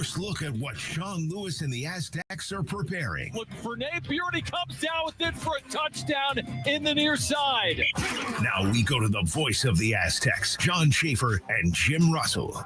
first look at what Shawn Lewis and the Aztecs are preparing. Look for Napier, and he comes down with it for a touchdown in the near side. Now we go to the voice of the Aztecs, John Schaefer and Jim Russell.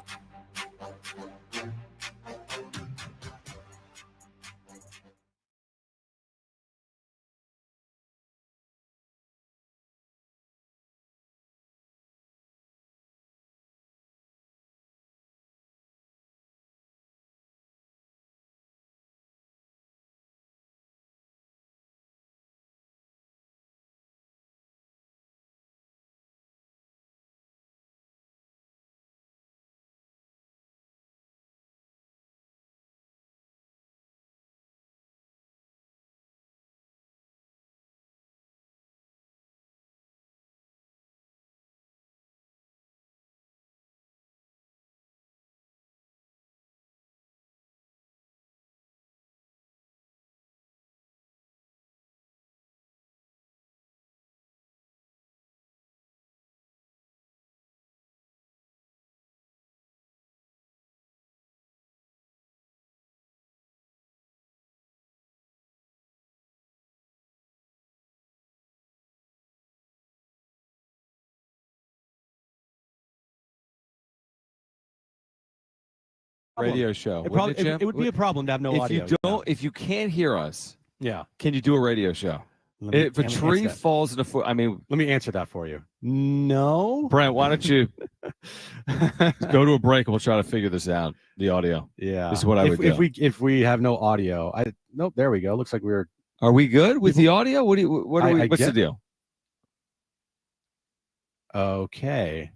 Radio show. It would be a problem to have no audio. If you can't hear us, yeah, can you do a radio show? If a tree falls in a foot, I mean, let me answer that for you. No, Brent, why don't you go to a break and we'll try to figure this out. The audio. Yeah, this is what I would do. If we have no audio, nope. There we go. Looks like we're. Are we good with the audio? What's the deal? Okay.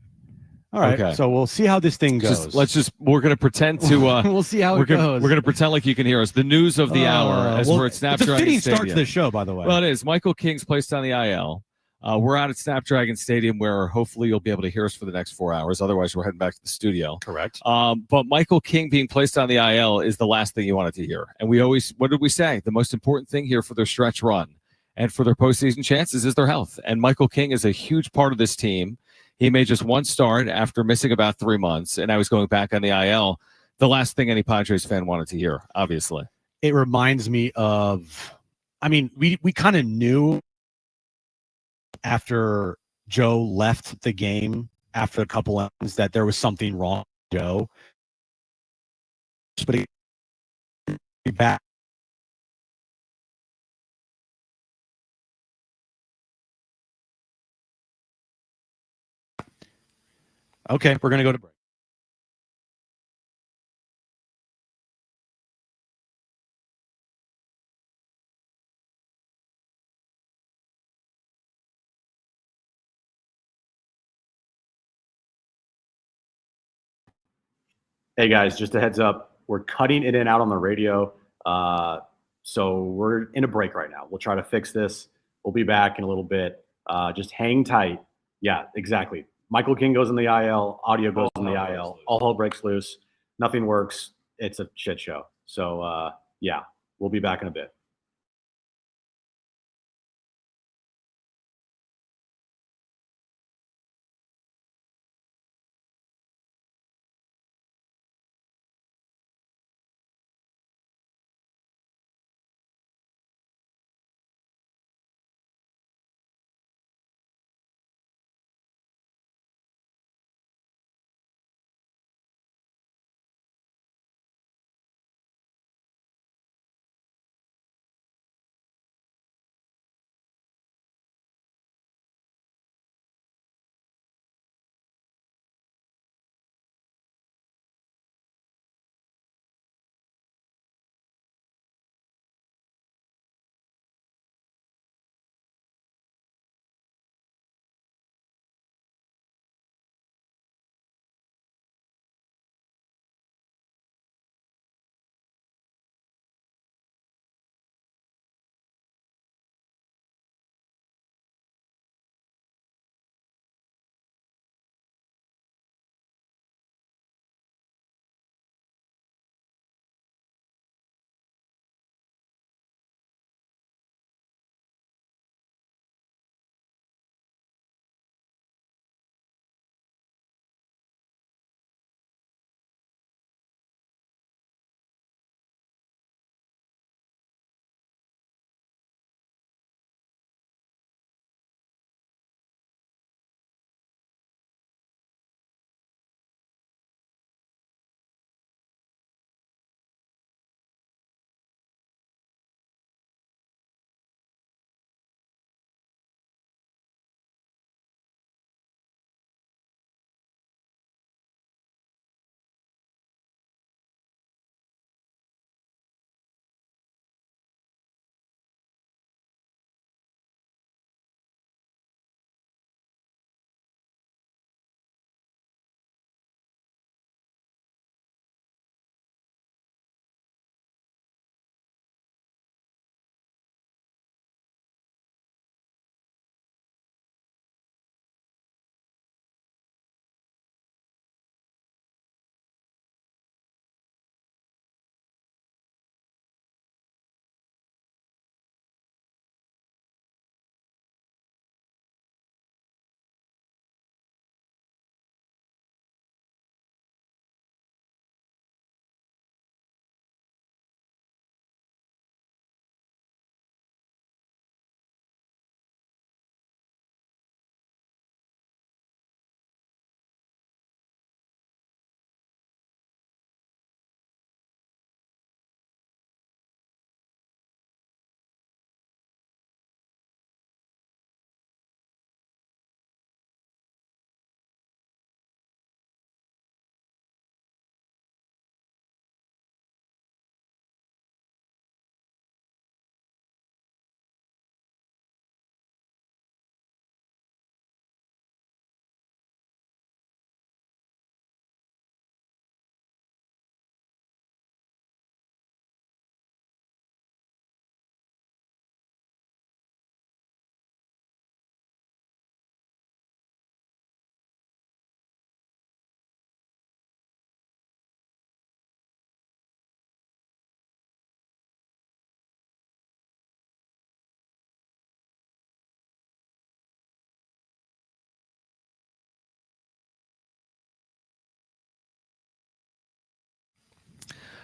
All right. Okay. So we'll see how this thing goes. We're going to pretend to. We'll see how it goes. We're going to pretend like you can hear us. The news of the hour as we're at Snapdragon It's a fitting Stadium. start to the show, by the way. Well, it is. Michael King's placed on the IL. We're out at Snapdragon Stadium where hopefully you'll be able to hear us for the next 4 hours. Otherwise, we're heading back to the studio. Correct. But Michael King being placed on the IL is the last thing you wanted to hear. And what did we say? The most important thing here for their stretch run and for their postseason chances is their health. And Michael King is a huge part of this team. He made just one start after missing about 3 months, and I was going back on the IL. The last thing any Padres fan wanted to hear, obviously. It reminds me of, we kind of knew after Joe left the game after a couple innings that there was something wrong with Joe. But he back. Okay, we're going to go to break. Hey guys, just a heads up. We're cutting it in out on the radio. So we're in a break right now. We'll try to fix this. We'll be back in a little bit. Just hang tight. Yeah, exactly. Michael King goes in the IL. Audio goes in the IL. All hell breaks loose. Nothing works. It's a shit show. So, yeah, we'll be back in a bit.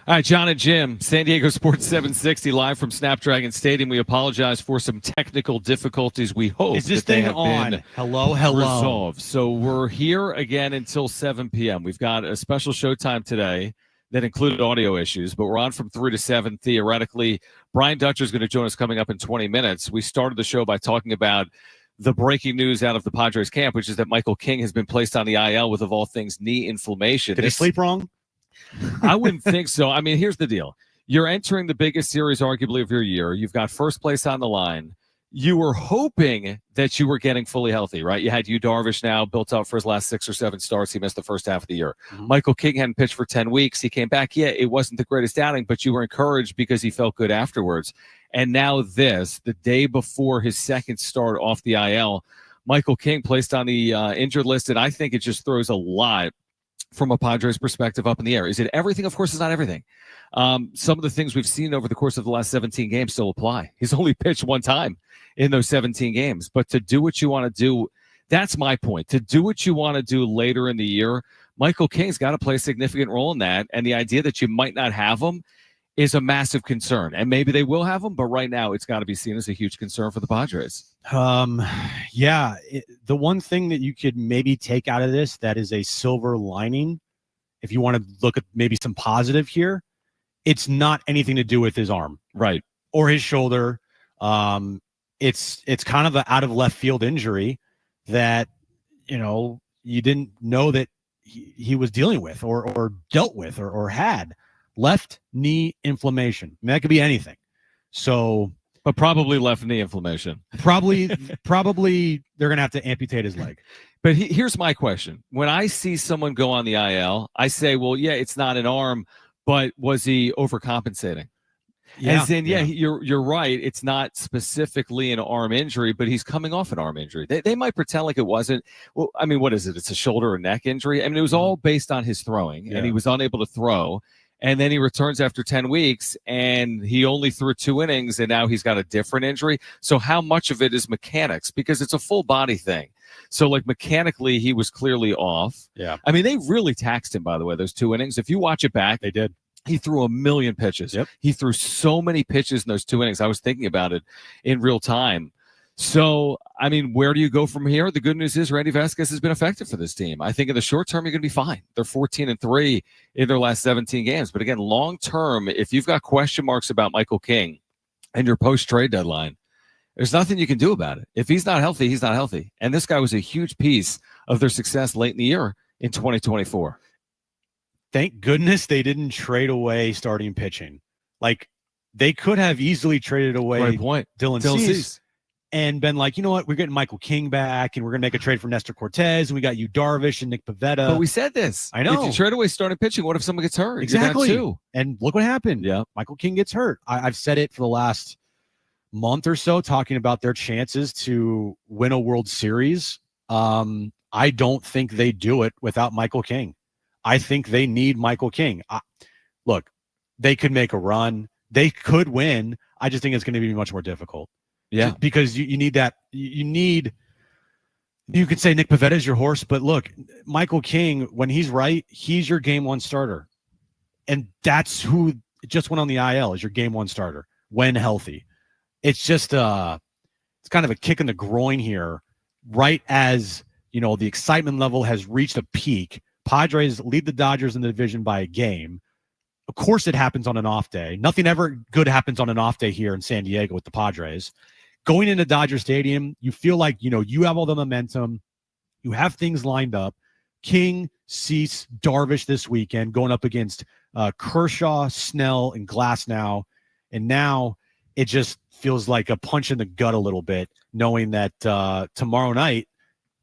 All right, Jon and Jim, San Diego Sports 760, live from Snapdragon Stadium. We apologize for some technical difficulties. We hope Is this that they thing have on? been Hello. resolved. So we're here again until 7 p.m. We've got a special showtime today that included audio issues, but we're on from 3 to 7 theoretically. Brian Dutcher is going to join us coming up in 20 minutes. We started the show by talking about the breaking news out of the Padres camp, which is that Michael King has been placed on the IL with, of all things, knee inflammation. Did he sleep wrong? I wouldn't think so. I mean, here's the deal. You're entering the biggest series, arguably, of your year. You've got first place on the line. You were hoping that you were getting fully healthy, right? You had Yu Darvish now built up for his last 6 or 7 starts. He missed the first half of the year. Mm-hmm. Michael King hadn't pitched for 10 weeks. He came back. Yeah, it wasn't the greatest outing, but you were encouraged because he felt good afterwards. And now this, the day before his second start off the IL, Michael King placed on the injured list, and I think it just throws a lot from a Padres perspective up in the air. Is it everything? Of course, it's not everything. Some of the things we've seen over the course of the last 17 games still apply. He's only pitched one time in those 17 games. But to do what you want to do, that's my point. To do what you want to do later in the year, Michael King's got to play a significant role in that. And the idea that you might not have him is a massive concern. And maybe they will have him, but right now it's got to be seen as a huge concern for the Padres. The one thing that you could maybe take out of this that is a silver lining, if you want to look at maybe some positive here, it's not anything to do with his arm, right, or his shoulder. It's kind of an out of left field injury that you didn't know that he was dealing with or dealt with or had. Left knee inflammation. I mean, that could be anything. So, but probably left knee inflammation. Probably they're going to have to amputate his leg. But here's my question. When I see someone go on the IL, I say, well, yeah, it's not an arm, but was he overcompensating? Yeah, As in, you're right. It's not specifically an arm injury, but he's coming off an arm injury. They might pretend like it wasn't. Well, I mean, what is it? It's a shoulder or neck injury. I mean, it was all based on his throwing, and he was unable to throw. And then he returns after 10 weeks, and he only threw 2 innings, and now he's got a different injury. So how much of it is mechanics? Because it's a full body thing. So, like, mechanically, he was clearly off. Yeah. I mean, they really taxed him, by the way, those 2 innings. If you watch it back, they did. He threw a million pitches. Yep. He threw so many pitches in those 2 innings. I was thinking about it in real time. So, I mean, where do you go from here? The good news is Randy Vasquez has been effective for this team. I think in the short term, you're going to be fine. They're 14-3 in their last 17 games. But again, long term, if you've got question marks about Michael King and your post-trade deadline, there's nothing you can do about it. If he's not healthy, he's not healthy. And this guy was a huge piece of their success late in the year in 2024. Thank goodness they didn't trade away starting pitching. Like, they could have easily traded away Dylan Cease. And been like, you know what, we're getting Michael King back, and we're going to make a trade for Nestor Cortez, and we got Yu Darvish and Nick Pivetta. But we said this. I know. If you trade away starting pitching, what if someone gets hurt? Exactly. Too. And look what happened. Yeah. Michael King gets hurt. I've said it for the last month or so, talking about their chances to win a World Series. I don't think they do it without Michael King. I think they need Michael King. Look, they could make a run. They could win. I just think it's going to be much more difficult. Yeah, because you need that. You could say Nick Pivetta is your horse, but look, Michael King, when he's right, he's your game 1 starter. And that's who just went on the IL is your game 1 starter when healthy. It's just it's kind of a kick in the groin here, right as the excitement level has reached a peak. Padres lead the Dodgers in the division by a game. Of course, it happens on an off day. Nothing ever good happens on an off day here in San Diego with the Padres. Going into Dodger Stadium, you feel like, you have all the momentum. You have things lined up. King, Cease, Darvish this weekend going up against Kershaw, Snell, and Glasnow. And now it just feels like a punch in the gut a little bit, knowing that tomorrow night,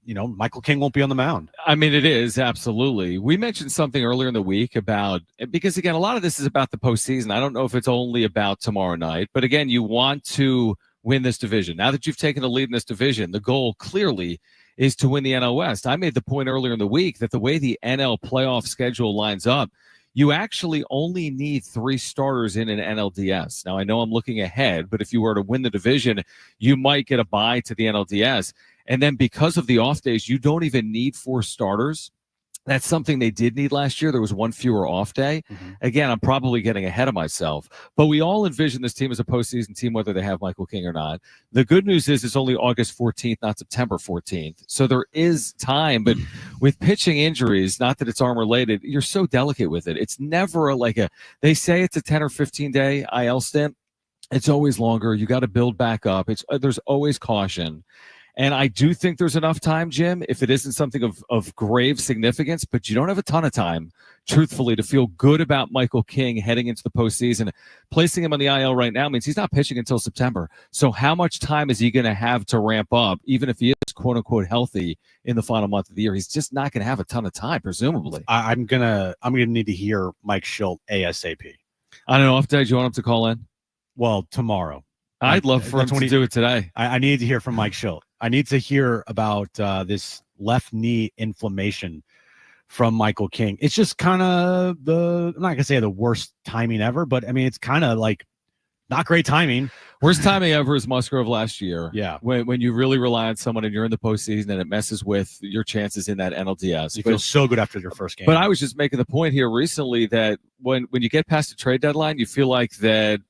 Michael King won't be on the mound. I mean, it is, absolutely. We mentioned something earlier in the week about, because again, a lot of this is about the postseason. I don't know if it's only about tomorrow night, but again, you want to win this division. Now that you've taken the lead in this division, the goal clearly is to win the NL West. I made the point earlier in the week that the way the NL playoff schedule lines up, you actually only need 3 starters in an NLDS. Now, I know I'm looking ahead, but if you were to win the division, you might get a bye to the NLDS. And then because of the off days, you don't even need 4 starters That's something they did need last year. There was one fewer off day. Again, I'm probably getting ahead of myself, but we all envision this team as a postseason team, whether they have Michael King or not. The good news is it's only August 14th, not September 14th. So there is time, but with pitching injuries, not that it's arm related, you're so delicate with it. It's never they say it's a 10 or 15 day IL stint. It's always longer. You got to build back up. There's always caution. And I do think there's enough time, Jim, if it isn't something of grave significance, but you don't have a ton of time, truthfully, to feel good about Michael King heading into the postseason. Placing him on the IL right now means he's not pitching until September. So how much time is he going to have to ramp up, even if he is, quote unquote, healthy in the final month of the year? He's just not going to have a ton of time, presumably. I'm gonna need to hear Mike Schilt ASAP. I don't know. Off day, do you want him to call in? Well, tomorrow. I'd love for him to do it today. I need to hear from Mike Schilt. I need to hear about this left knee inflammation from Michael King. It's just kind of I'm not going to say the worst timing ever, but I mean, it's kind of like not great timing. Worst timing ever is Musgrove last year. Yeah. When you really rely on someone and you're in the postseason and it messes with your chances in that NLDS. You feel so good after your first game. But I was just making the point here recently that when you get past the trade deadline, you feel like that,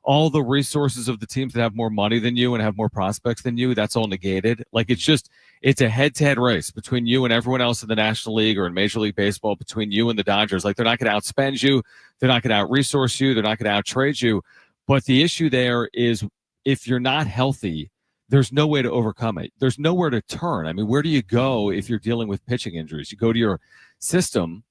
all the resources of the teams that have more money than you and have more prospects than you, that's all negated. Like it's a head-to-head race between you and everyone else in the National League or in Major League Baseball, between you and the Dodgers. Like, they're not going to outspend you. They're not going to out-resource you. They're not going to out-trade you. But the issue there is if you're not healthy, there's no way to overcome it. There's nowhere to turn. I mean, where do you go if you're dealing with pitching injuries? You go to your system.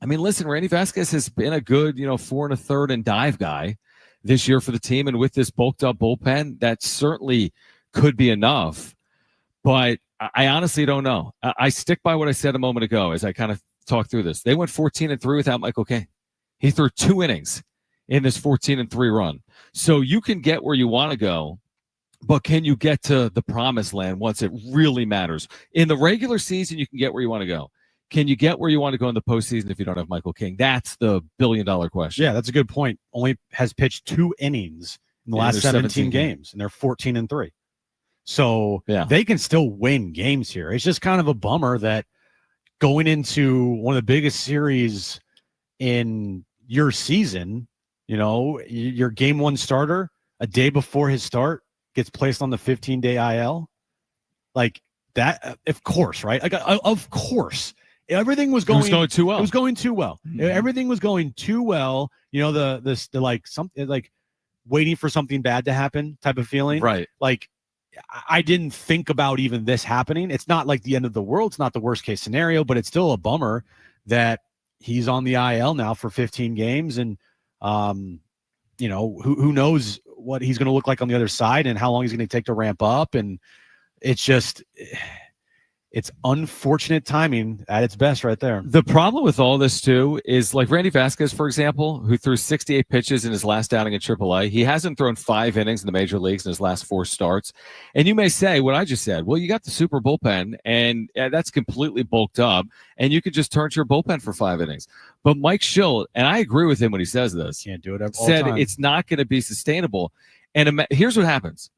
I mean, listen, Randy Vasquez has been a good, 4 1/3 and dive guy this year for the team, and with this bulked up bullpen, that certainly could be enough. But I honestly don't know. I stick by what I said a moment ago as I kind of talked through this. They went 14-3 without Michael King. He threw 2 innings in this 14-3 run. So you can get where you want to go, but can you get to the promised land once it really matters? In the regular season, you can get where you want to go. Can you get where you want to go in the postseason if you don't have Michael King? That's the billion-dollar question. Yeah, that's a good point. Only has pitched 2 innings in the last 17 games, and they're 14-3. So they can still win games here. It's just kind of a bummer that going into one of the biggest series in your season, your game 1 starter, a day before his start, gets placed on the 15-day IL. Like that, of course, right? Like, of course. Everything was going too well. It was going too well. Mm-hmm. Everything was going too well. The something like waiting for something bad to happen type of feeling. Right. Like, I didn't think about even this happening. It's not like the end of the world. It's not the worst case scenario, but it's still a bummer that he's on the IL now for 15 games. And, who knows what he's going to look like on the other side and how long he's going to take to ramp up. And it's unfortunate timing at its best right there. The problem with all this, too, is like Randy Vasquez, for example, who threw 68 pitches in his last outing in AAA. He hasn't thrown 5 innings in the major leagues in his last 4 starts. And you may say what I just said. Well, you got the super bullpen, and that's completely bulked up, and you could just turn to your bullpen for 5 innings. But Mike Schilt, and I agree with him when he says this, can't do it all said time. It's not going to be sustainable. And here's what happens.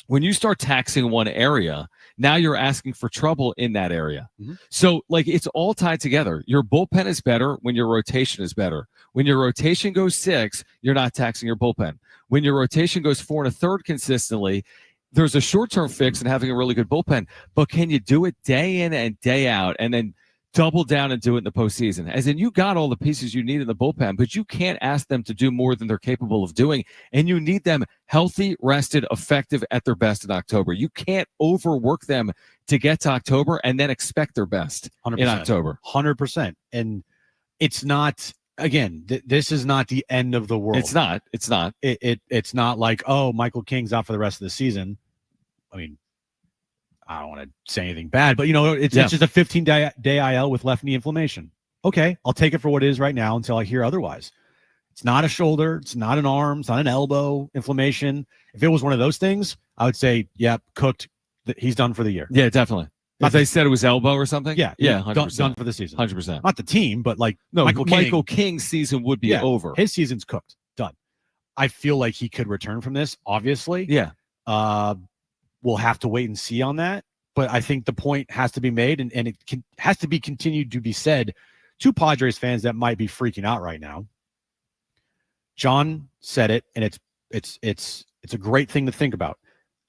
When you start taxing one area, now you're asking for trouble in that area. Mm-hmm. So, it's all tied together. Your bullpen is better when your rotation is better. When your rotation goes 6, you're not taxing your bullpen. When your rotation goes 4 1/3 consistently, there's a short-term fix in having a really good bullpen. But can you do it day in and day out and then double down and do it in the postseason? As in, you got all the pieces you need in the bullpen, but you can't ask them to do more than they're capable of doing. And you need them healthy, rested, effective at their best in October. You can't overwork them to get to October and then expect their best 100%, in October. 100%. And it's not, again, this is not the end of the world. It's not. It's not like, oh, Michael King's out for the rest of the season. I mean, I don't want to say anything bad, but it's just a 15-day IL with left knee inflammation. Okay, I'll take it for what it is right now until I hear otherwise. It's not a shoulder, it's not an arm, it's not an elbow inflammation. If it was one of those things, I would say, cooked. He's done for the year. Yeah, definitely. If they said it was elbow or something, yeah, 100%. Done for the season, 100%. Not the team, but Michael King's season would be over. His season's cooked, done. I feel like he could return from this. Obviously, yeah. We'll have to wait and see on that. but I think the point has to be made, and it has to be continued to be said to Padres fans that might be freaking out right now. John said it, and it's a great thing to think about.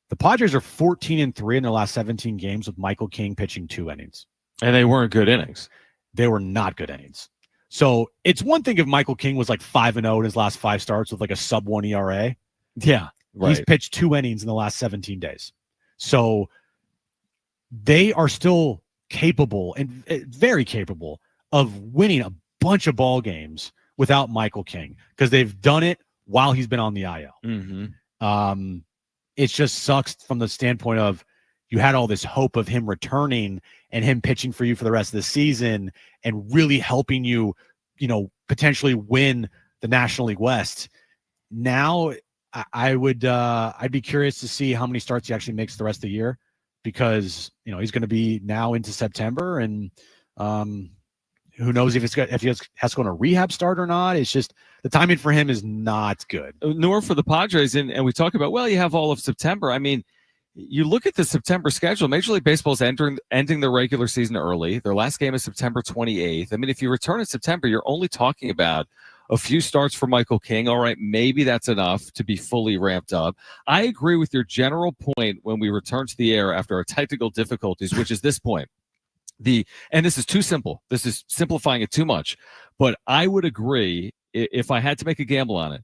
The Padres are 14-3 in their last 17 games with Michael King pitching 2 innings. And they weren't good innings. They were not good innings. So it's one thing if Michael King was like 5-0 in his last 5 starts with like a sub-1 ERA. Yeah, right. He's pitched 2 innings in the last 17 days. So they are still capable and very capable of winning a bunch of ball games without Michael King because they've done it while he's been on the IL. Mm-hmm. It just sucks from the standpoint of you had all this hope of him returning and him pitching for you for the rest of the season and really helping you, potentially win the National League West. Now I'd be curious to see how many starts he actually makes the rest of the year because, he's going to be now into September and, who knows if he has to go on a rehab start or not. It's just the timing for him is not good. Nor for the Padres. And we talk about, you have all of September. I mean, you look at the September schedule. Major League Baseball is ending their regular season early. Their last game is September 28th. I mean, if you return in September, you're only talking about a few starts for Michael King. All right, maybe that's enough to be fully ramped up. I agree with your general point when we return to the air after our technical difficulties, which is this point. And this is too simple. This is simplifying it too much. But I would agree, if I had to make a gamble on it,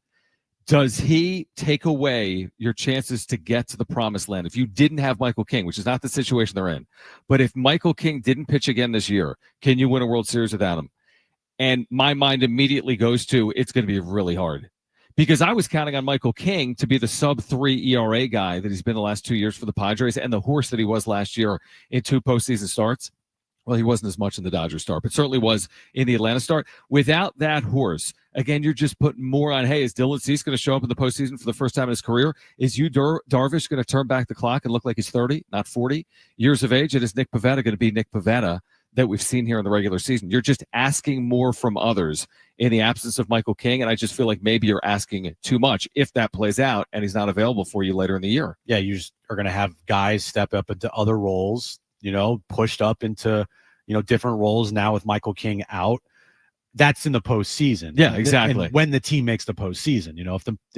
does he take away your chances to get to the promised land? If you didn't have Michael King, which is not the situation they're in, but if Michael King didn't pitch again this year, can you win a World Series without him? And my mind immediately goes to it's going to be really hard. Because I was counting on Michael King to be the sub-3 ERA guy that he's been the last 2 years for the Padres and the horse that he was last year in 2 postseason starts. Well, he wasn't as much in the Dodgers start, but certainly was in the Atlanta start. Without that horse, again, you're just putting more on, hey, is Dylan Cease going to show up in the postseason for the first time in his career? Is Darvish going to turn back the clock and look like he's 30, not 40 years of age? And is Nick Pivetta going to be Nick Pivetta that we've seen here in the regular season? You're just asking more from others in the absence of Michael King, and I just feel like maybe you're asking too much if that plays out and he's not available for you later in the year. Yeah, you just are going to have guys step up into other roles, pushed up into, different roles now with Michael King out. That's in the postseason. Yeah, exactly. And when the team makes the postseason,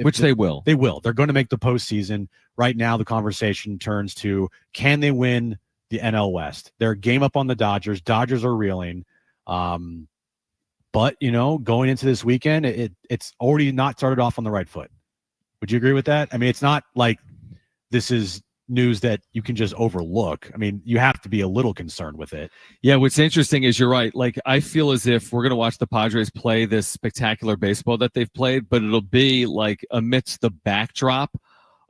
which they will. They will. They're going to make the postseason. Right now, the conversation turns to, can they win the NL West? They're a game up on the Dodgers. Dodgers are reeling. But, going into this weekend, it's already not started off on the right foot. Would you agree with that? I mean, it's not like this is news that you can just overlook. I mean, you have to be a little concerned with it. Yeah, what's interesting is you're right. Like, I feel as if we're going to watch the Padres play this spectacular baseball that they've played, but it'll be like amidst the backdrop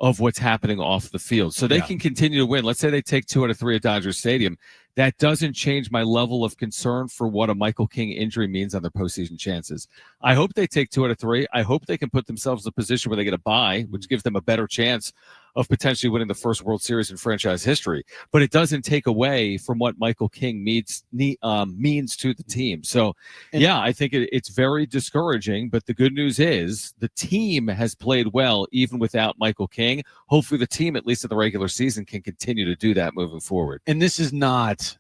of what's happening off the field. So they can continue to win. Let's say they take 2 out of 3 at Dodger Stadium. That doesn't change my level of concern for what a Michael King injury means on their postseason chances. I hope they take 2 out of 3. I hope they can put themselves in a position where they get a bye, which gives them a better chance of potentially winning the first World Series in franchise history. But it doesn't take away from what Michael King means to the team. So, I think it's very discouraging. But the good news is the team has played well even without Michael King. Hopefully the team, at least in the regular season, can continue to do that moving forward. And this is not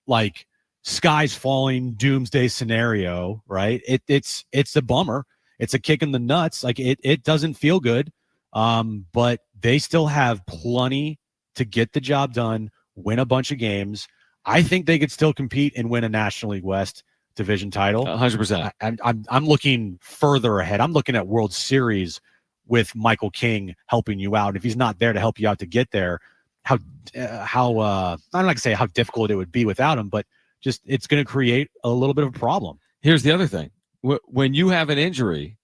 like skies falling doomsday scenario, right? It's a bummer. It's a kick in the nuts. Like it doesn't feel good. But they still have plenty to get the job done, win a bunch of games. I think they could still compete and win a National League West division title. 100%. I'm looking further ahead. I'm looking at World Series with Michael King helping you out. If he's not there to help you out to get there, how I'm not going to say how difficult it would be without him, but just it's going to create a little bit of a problem. Here's the other thing. When you have an injury,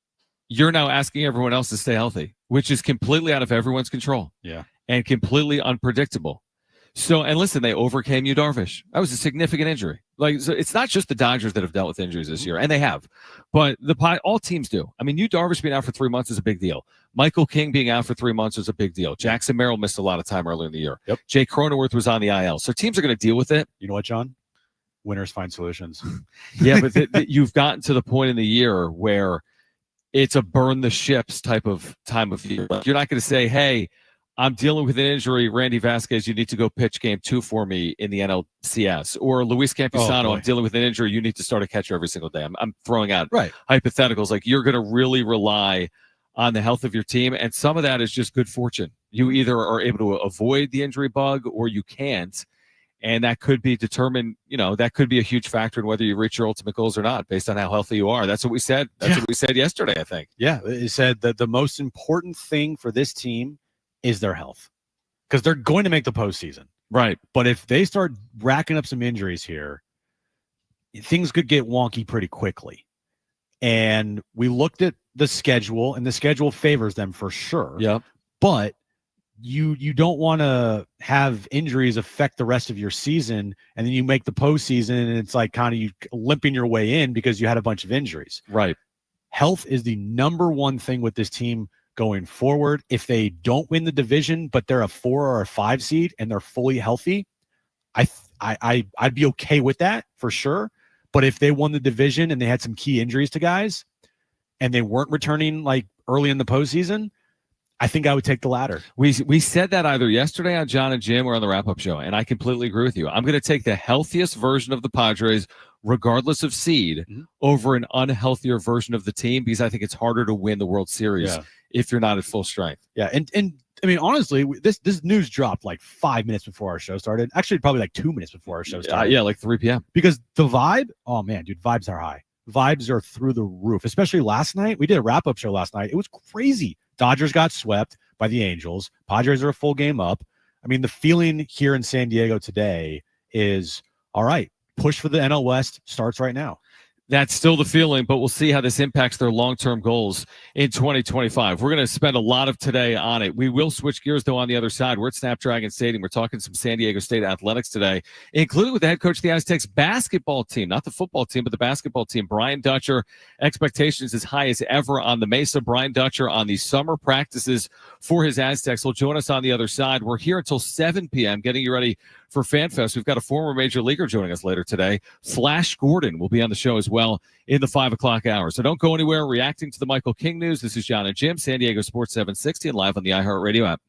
you're now asking everyone else to stay healthy, which is completely out of everyone's control. Yeah. And completely unpredictable. So, and listen, they overcame Yu Darvish. That was a significant injury. So it's not just the Dodgers that have dealt with injuries this year, and they have, but all teams do. I mean, Yu Darvish being out for 3 months is a big deal. Michael King being out for 3 months is a big deal. Jackson Merrill missed a lot of time earlier in the year. Yep. Jay Cronenworth was on the IL. So teams are going to deal with it. You know what, John? Winners find solutions. Yeah, but you've gotten to the point in the year where it's a burn the ships type of time of year. Like, you're not going to say, hey, I'm dealing with an injury. Randy Vasquez, you need to go pitch game 2 for me in the NLCS. Or Luis Campusano, I'm dealing with an injury. You need to start a catcher every single day. I'm throwing out hypotheticals. Like, you're going to really rely on the health of your team. And some of that is just good fortune. You either are able to avoid the injury bug or you can't. And that could be determined, that could be a huge factor in whether you reach your ultimate goals or not, based on how healthy you are. That's what we said. That's what we said yesterday, I think. Yeah, it said that the most important thing for this team is their health, because they're going to make the postseason. Right. But if they start racking up some injuries here, things could get wonky pretty quickly. And we looked at the schedule, and the schedule favors them for sure. Yep. But you don't want to have injuries affect the rest of your season, and then you make the postseason, and it's like kind of you limping your way in because you had a bunch of injuries. Right. Health is the number one thing with this team going forward. If they don't win the division, but they're a 4 or a 5 seed and they're fully healthy, I'd be okay with that for sure. But if they won the division and they had some key injuries to guys and they weren't returning like early in the postseason, I think I would take the latter. We said that either yesterday on Jon and Jim or on the wrap-up show, and I completely agree with you. I'm going to take the healthiest version of the Padres, regardless of seed, over an unhealthier version of the team, because I think it's harder to win the World Series if you're not at full strength. Yeah, and I mean, honestly, this news dropped like 5 minutes before our show started. Actually, probably like 2 minutes before our show started. Yeah, like 3 p.m. Because the vibe, oh man, dude, vibes are high. Vibes are through the roof, especially last night. We did a wrap-up show last night. It was crazy. Dodgers got swept by the Angels. Padres are a full game up. I mean, the feeling here in San Diego today is, all right, push for the NL West starts right now. That's still the feeling, but we'll see how this impacts their long-term goals in 2025. We're going to spend a lot of today on it. We will switch gears, though, on the other side. We're at Snapdragon Stadium. We're talking some San Diego State athletics today, including with the head coach of the Aztecs basketball team, not the football team, but the basketball team, Brian Dutcher. Expectations as high as ever on the Mesa. Brian Dutcher on the summer practices for his Aztecs will join us on the other side. We're here until 7 p.m. getting you ready for FanFest. We've got a former major leaguer joining us later today. Flash Gordon will be on the show as well in the 5 o'clock hour. So don't go anywhere. Reacting to the Michael King news, this is Jon and Jim, San Diego Sports 760, and live on the iHeartRadio app.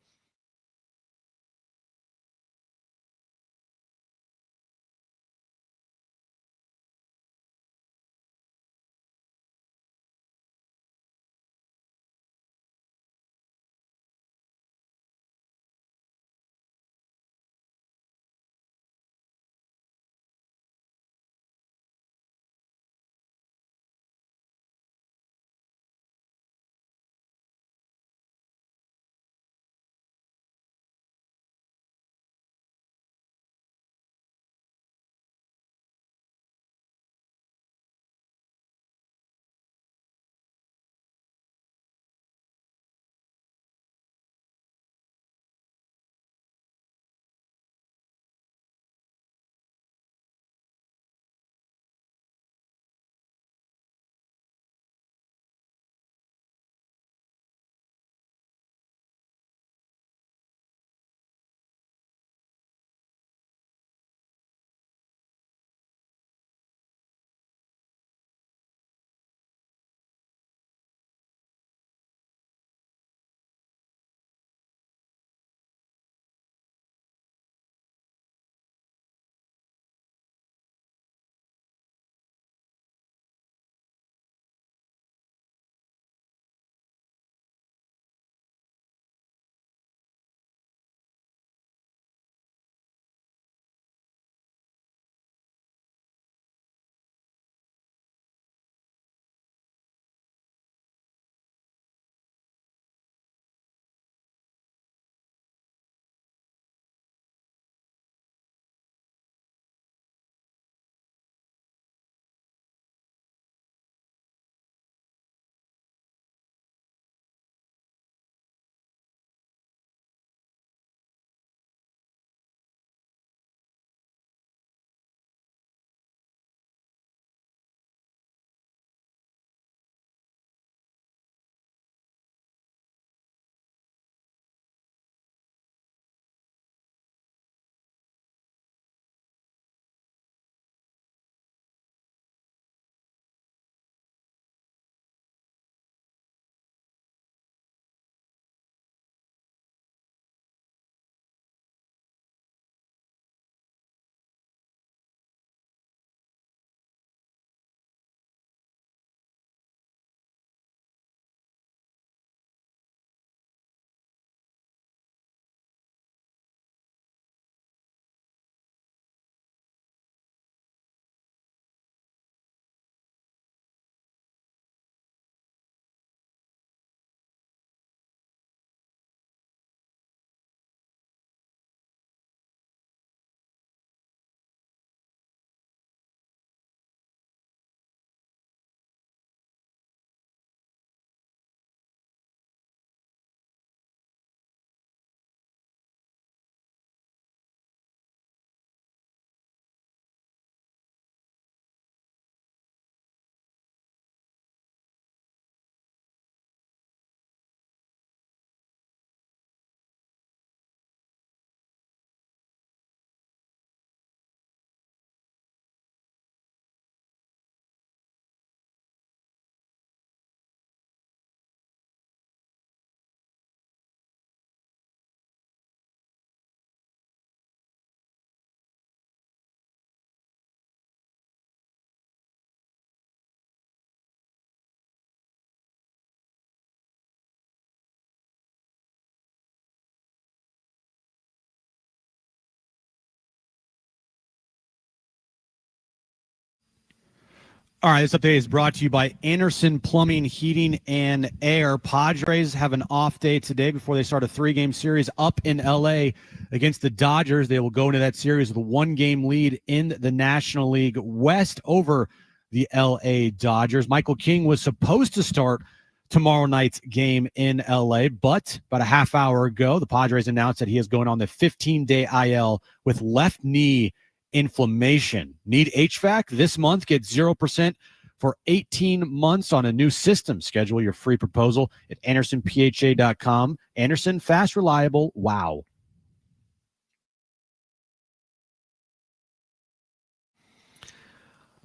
All right, this update is brought to you by Anderson Plumbing, Heating, and Air. Padres have an off day today before they start a 3-game series up in L.A. against the Dodgers. They will go into that series with a 1-game lead in the National League West over the L.A. Dodgers. Michael King was supposed to start tomorrow night's game in L.A., but about a half hour ago, the Padres announced that he is going on the 15-day IL with left knee inflammation. Need HVAC this month? Get 0% for 18 months on a new system. Schedule your free proposal at AndersonPHA.com. Anderson, fast, reliable, wow.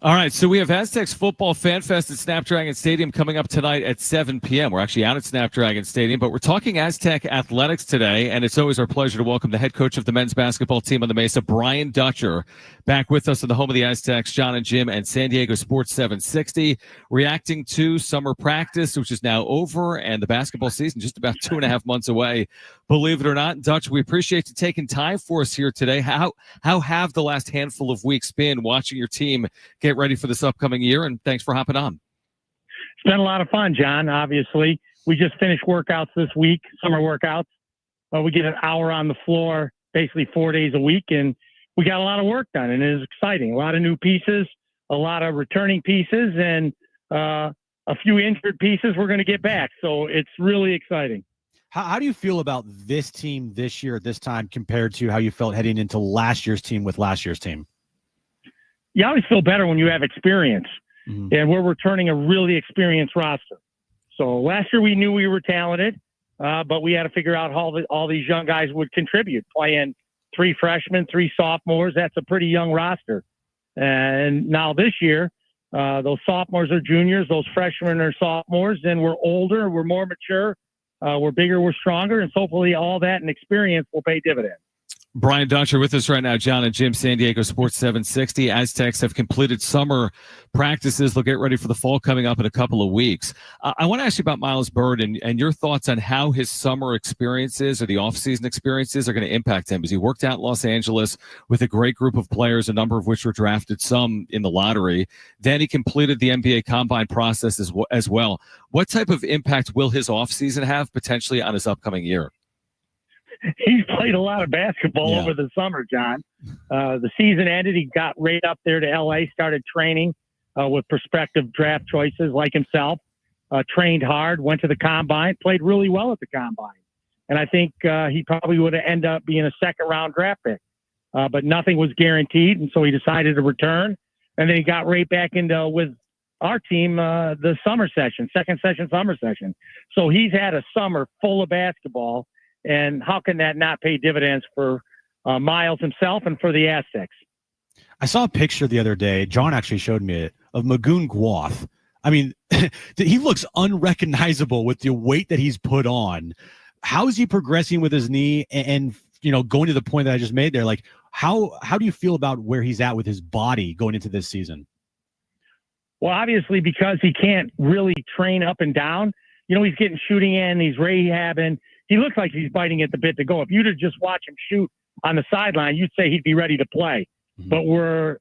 All right, so we have Aztecs Football Fan Fest at Snapdragon Stadium coming up tonight at 7 p.m. We're actually out at Snapdragon Stadium, but we're talking Aztec athletics today, and it's always our pleasure to welcome the head coach of the men's basketball team on the Mesa, Brian Dutcher, back with us in the home of the Aztecs, Jon and Jim, and San Diego Sports 760, reacting to summer practice, which is now over, and the basketball season just about 2.5 months away. Believe it or not, Dutch, we appreciate you taking time for us here today. How have the last handful of weeks been watching your team get ready for this upcoming year? And thanks for hopping on. It's been a lot of fun, John. Obviously, we just finished workouts this week, summer workouts. We get an hour on the floor, basically 4 days a week, and we got a lot of work done, and it is exciting. A lot of new pieces, a lot of returning pieces, and a few injured pieces we're going to get back. So it's really exciting. How do you feel about this team this year at this time compared to how you felt heading into last year's team with last year's team? You always feel better when you have experience, and we're returning a really experienced roster. So last year we knew we were talented, but we had to figure out how all these young guys would contribute. Playing 3 freshmen, 3 sophomores, that's a pretty young roster. And now this year, those sophomores are juniors, those freshmen are sophomores, and we're older, we're more mature, we're bigger, we're stronger, and so hopefully all that and experience will pay dividends. Brian Dutcher with us right now, Jon and Jim, San Diego Sports 760. Aztecs have completed summer practices. They'll get ready for the fall coming up in a couple of weeks. I want to ask you about Miles Byrd and your thoughts on how his summer experiences or the offseason experiences are going to impact him. As he worked out in Los Angeles with a great group of players, a number of which were drafted, some in the lottery. Then he completed the NBA Combine process as well. What type of impact will his offseason have potentially on his upcoming year? He's played a lot of basketball over the summer, John. The season ended. He got right up there to L.A., started training with prospective draft choices like himself, trained hard, went to the Combine, played really well at the Combine. And I think he probably would have ended up being a second-round draft pick. But nothing was guaranteed, and so he decided to return. And then he got right back into with our team the summer session, second session, summer session. So he's had a summer full of basketball. And how can that not pay dividends for Miles himself and for the Aztecs? I saw a picture the other day. Jon actually showed me it of Magoon Gwath. I mean, he looks unrecognizable with the weight that he's put on. How is he progressing with his knee? And going to the point that I just made there, like how do you feel about where he's at with his body going into this season? Well, obviously, because he can't really train up and down. He's getting shooting in, he's rehabbing. He looks like he's biting at the bit to go. If you'd have just watched him shoot on the sideline, you'd say he'd be ready to play. Mm-hmm. But we're,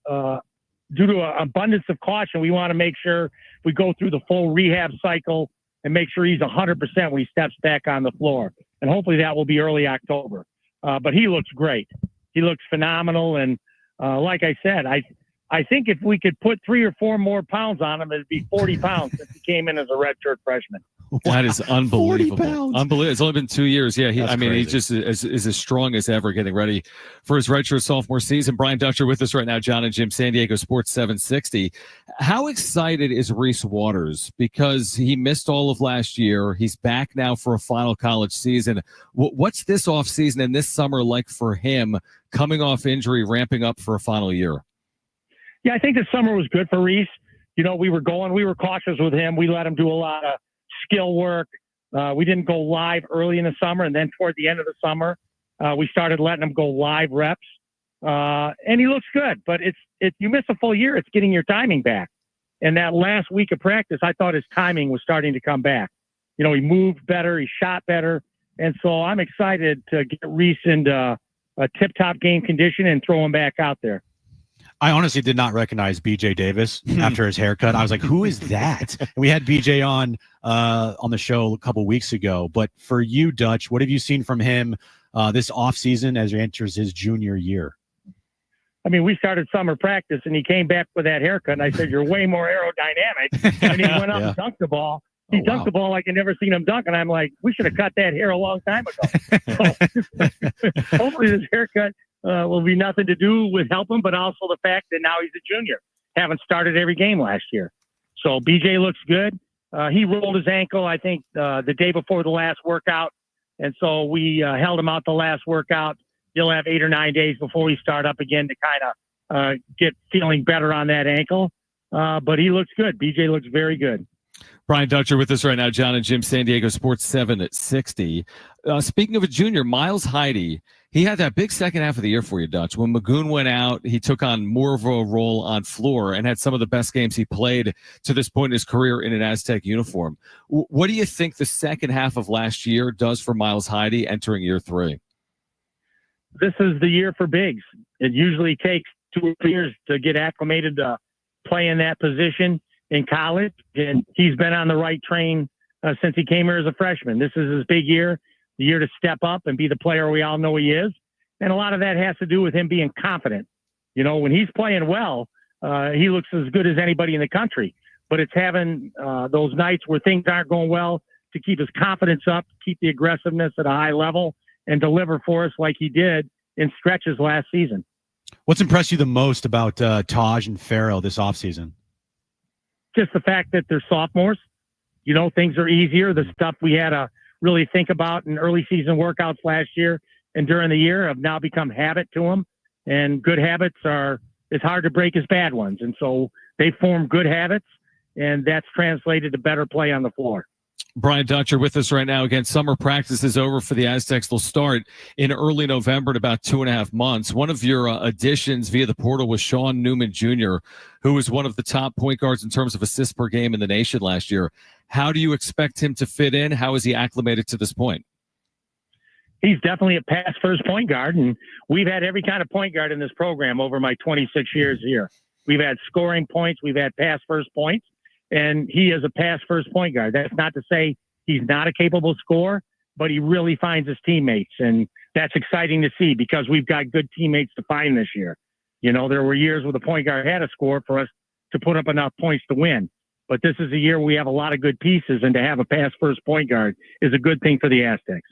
due to an abundance of caution, we want to make sure we go through the full rehab cycle and make sure he's 100% when he steps back on the floor. And hopefully that will be early October. But he looks great. He looks phenomenal. And like I said, I think if we could put 3 or 4 more pounds on him, it'd be 40 pounds since he came in as a redshirt freshman. That is unbelievable. 40 pounds. Unbelievable. It's only been 2 years. Yeah, crazy. He just is as strong as ever getting ready for his redshirt sophomore season. Brian Dutcher with us right now, Jon and Jim, San Diego Sports 760. How excited is Reese Waters? Because he missed all of last year. He's back now for a final college season. What's this offseason and this summer like for him coming off injury, ramping up for a final year? Yeah, I think this summer was good for Reese. We were cautious with him. We let him do a lot of skill work. We didn't go live early in the summer, and then toward the end of the summer, we started letting him go live reps. And he looks good, but it's you miss a full year, it's getting your timing back. And that last week of practice, I thought his timing was starting to come back. He moved better, he shot better, and so I'm excited to get Reese into a tip-top game condition and throw him back out there. I honestly did not recognize BJ Davis after his haircut. I was like, who is that? And we had BJ on the show a couple weeks ago. But for you, Dutch, what have you seen from him this offseason as he enters his junior year? I mean, we started summer practice, and he came back with that haircut, and I said, you're way more aerodynamic. And he went up and dunked the ball. He dunked the ball like I never seen him dunk, and I'm like, we should have cut that hair a long time ago. So, hopefully this haircut will be nothing to do with helping, but also the fact that now he's a junior. Haven't started every game last year. So BJ looks good. He rolled his ankle, I think, the day before the last workout. And so we held him out the last workout. He'll have 8 or 9 days before we start up again to kind of get feeling better on that ankle. But he looks good. BJ looks very good. Brian Dutcher with us right now. Jon and Jim, San Diego Sports 7 at 60. Speaking of a junior, Miles Heide, he had that big second half of the year for you, Dutch. When Magoon went out, he took on more of a role on floor and had some of the best games he played to this point in his career in an Aztec uniform. What do you think the second half of last year does for Miles Heide entering year 3? This is the year for bigs. It usually takes 2 or 3 years to get acclimated to play in that position in college, and he's been on the right train since he came here as a freshman. This is his big year, the year to step up and be the player we all know he is. And a lot of that has to do with him being confident. You know, when he's playing well, he looks as good as anybody in the country. But it's having those nights where things aren't going well to keep his confidence up, keep the aggressiveness at a high level, and deliver for us like he did in stretches last season. What's impressed you the most about Taj and Farrell this offseason? Just the fact that they're sophomores. You know, things are easier. The stuff we had to really think about in early season workouts last year and during the year have now become habit to them. And good habits are as hard to break as bad ones. And so they form good habits, and that's translated to better play on the floor. Brian Dutcher with us right now. Again, summer practice is over for the Aztecs. They'll start in early November in about 2.5 months. One of your additions via the portal was Shawn Newman Jr., who was one of the top point guards in terms of assists per game in the nation last year. How do you expect him to fit in? How is he acclimated to this point? He's definitely a pass-first point guard, and we've had every kind of point guard in this program over my 26 years here. We've had scoring points. We've had pass-first points. And he is a pass-first point guard. That's not to say he's not a capable scorer, but he really finds his teammates. And that's exciting to see because we've got good teammates to find this year. You know, there were years where the point guard had a score for us to put up enough points to win. But this is a year we have a lot of good pieces, and to have a pass-first point guard is a good thing for the Aztecs.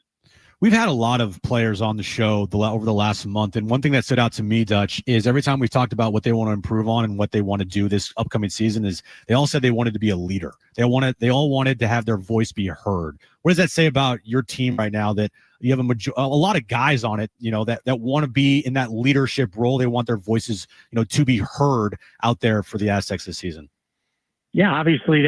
We've had a lot of players on the show over the last month, and one thing that stood out to me, Dutch, is every time we've talked about what they want to improve on and what they want to do this upcoming season is they all said they wanted to be a leader. They all wanted to have their voice be heard. What does that say about your team right now that you have a lot of guys on it, you know, that want to be in that leadership role? They want their voices, you know, to be heard out there for the Aztecs this season. Yeah, obviously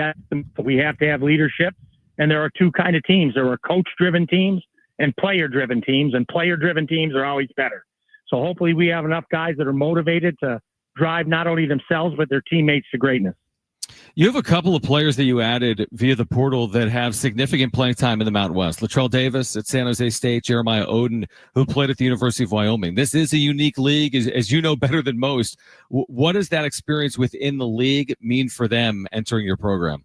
we have to have leadership, and there are 2 kind of teams. There are coach-driven teams and player-driven teams, and player-driven teams are always better. So hopefully we have enough guys that are motivated to drive not only themselves, but their teammates to greatness. You have a couple of players that you added via the portal that have significant playing time in the Mountain West. Latrell Davis at San Jose State, Jeremiah Oden, who played at the University of Wyoming. This is a unique league, as you know better than most. What does that experience within the league mean for them entering your program?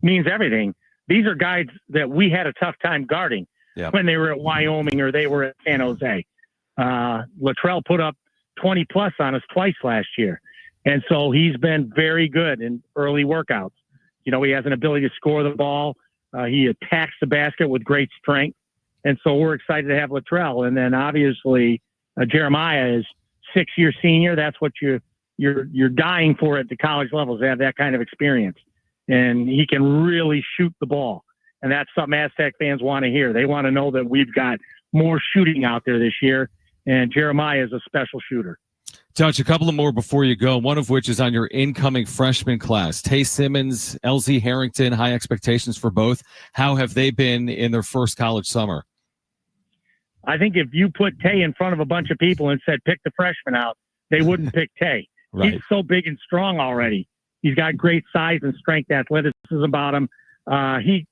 Means everything. These are guys that we had a tough time guarding. Yeah. When they were at Wyoming or they were at San Jose. Latrell put up 20 plus on us twice last year. And so he's been very good in early workouts. You know, he has an ability to score the ball. He attacks the basket with great strength. And so we're excited to have Latrell. And then obviously Jeremiah is 6-year senior. That's what you're dying for at the college levels, to have that kind of experience. And he can really shoot the ball. And that's something Aztec fans want to hear. They want to know that we've got more shooting out there this year, and Jeremiah is a special shooter. Dutch, a couple of more before you go, one of which is on your incoming freshman class. Tay Simmons, LZ Harrington, high expectations for both. How have they been in their first college summer? I think if you put Tay in front of a bunch of people and said, pick the freshman out, they wouldn't pick Tay. Right. He's so big and strong already. He's got great size and strength, athleticism about him. He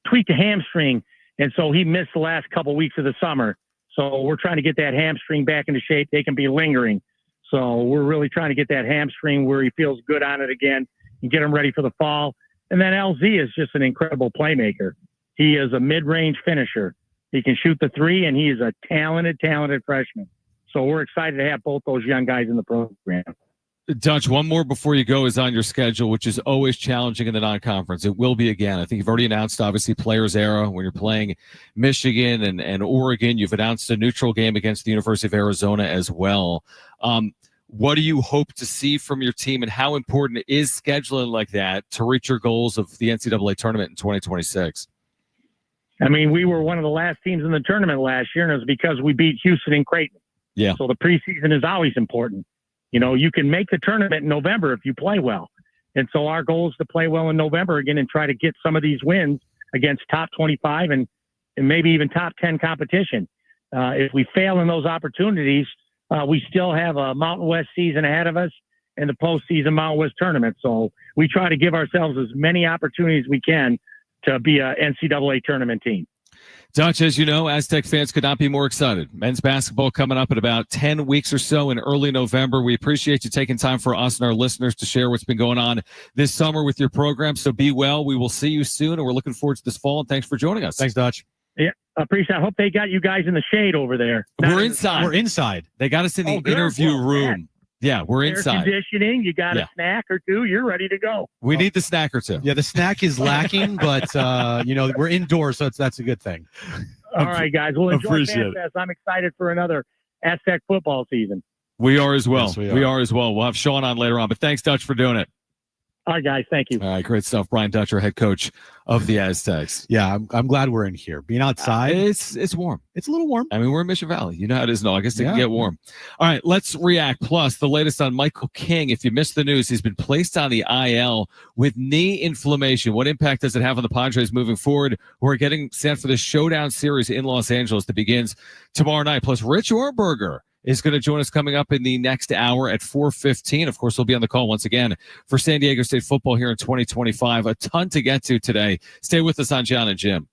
tweaked a hamstring, and so he missed the last couple weeks of the summer. So we're trying to get that hamstring back into shape. They can be lingering. So we're really trying to get that hamstring where he feels good on it again and get him ready for the fall. And then LZ is just an incredible playmaker. He is a mid-range finisher. He can shoot the three, and he is a talented freshman. So we're excited to have both those young guys in the program. Dutch, one more before you go is on your schedule, which is always challenging in the non-conference. It will be again. I think you've already announced, obviously, Players Era when you're playing Michigan and Oregon. You've announced a neutral game against the University of Arizona as well. What do you hope to see from your team, and how important is scheduling like that to reach your goals of the NCAA tournament in 2026? I mean, we were one of the last teams in the tournament last year, and it was because we beat Houston and Creighton. Yeah. So the preseason is always important. You know, you can make the tournament in November if you play well. And so our goal is to play well in November again and try to get some of these wins against top 25 and maybe even top 10 competition. If we fail in those opportunities, we still have a Mountain West season ahead of us and the postseason Mountain West tournament. So we try to give ourselves as many opportunities as we can to be a NCAA tournament team. Dutch, as you know, Aztec fans could not be more excited. Men's basketball coming up in about 10 weeks or so in early November. We appreciate you taking time for us and our listeners to share what's been going on this summer with your program. So be well. We will see you soon, and we're looking forward to this fall, and thanks for joining us. Thanks, Dutch. Yeah, I appreciate it. I hope they got you guys in the shade over there. We're inside. We're inside. They got us in the good. interview Well, room. Yeah, we're Air inside. conditioning, you got a snack or two, you're ready to go. We need the snack or two. Yeah, the snack is lacking, but we're indoors, so that's a good thing. All right, guys. Well, enjoy Appreciate FanFest. I'm excited for another Aztec football season. We are as well. Yes, we we are. are as well. We'll have Shawn on later on, but thanks, Dutch, for doing it. All right, guys. Thank you. All right, great stuff. Brian Dutcher, head coach of the Aztecs. Yeah, I'm glad we're in here. Being outside, It's warm. it's a little warm. I mean, we're in Mission Valley. You know how it is in August. It can Yeah. get warm. All right, let's react. Plus, the latest on Michael King. If you missed the news, he's been placed on the IL with knee inflammation. What impact does it have on the Padres moving forward? We're getting set for the Showdown series in Los Angeles that begins tomorrow night. Plus, Rich Ohrnberger is going to join us coming up in the next hour at 4:15. Of course, we'll be on the call once again for San Diego State football here in 2025. A ton to get to today. Stay with us on Jon and Jim.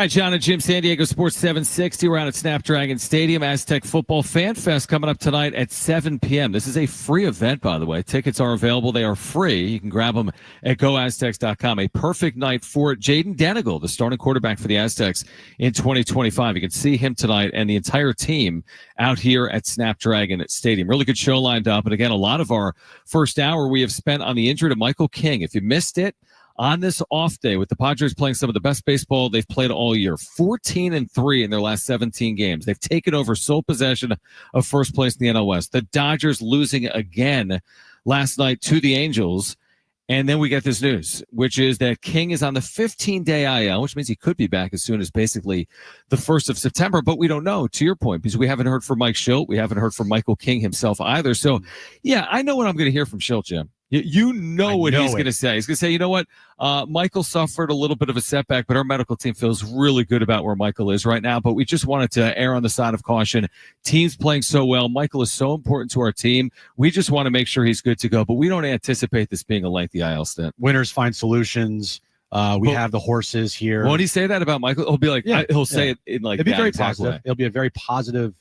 All right, Jon and Jim, San Diego Sports 760. We're out at Snapdragon Stadium. Aztec Football Fan Fest coming up tonight at 7 p.m. This is a free event, by the way. Tickets are available. They are free. You can grab them at goaztecs.com. A perfect night for Jaden Denegal, the starting quarterback for the Aztecs in 2025. You can see him tonight and the entire team out here at Snapdragon Stadium. Really good show lined up. And again, a lot of our first hour we have spent on the injury to Michael King. If you missed it, on this off day with the Padres playing some of the best baseball they've played all year, 14-3 in their last 17 games. They've taken over sole possession of first place in the NL West. The Dodgers losing again last night to the Angels. And then we get this news, which is that King is on the 15-day IL, which means he could be back as soon as basically the 1st of September. But we don't know, to your point, because we haven't heard from Mike Schilt. We haven't heard from Michael King himself either. So, yeah, I know what I'm going to hear from Schilt, Jim. You know what he's going to say. He's going to say, you know what? Michael suffered a little bit of a setback, but our medical team feels really good about where Michael is right now. But we just wanted to err on the side of caution. Team's playing so well. Michael is so important to our team. We just want to make sure he's good to go. But we don't anticipate this being a lengthy IL stint. Winners find solutions. We have the horses here. Won't he say that about Michael? He'll be like, he'll say it in like it'll be very positive. Way. It'll be a very positive.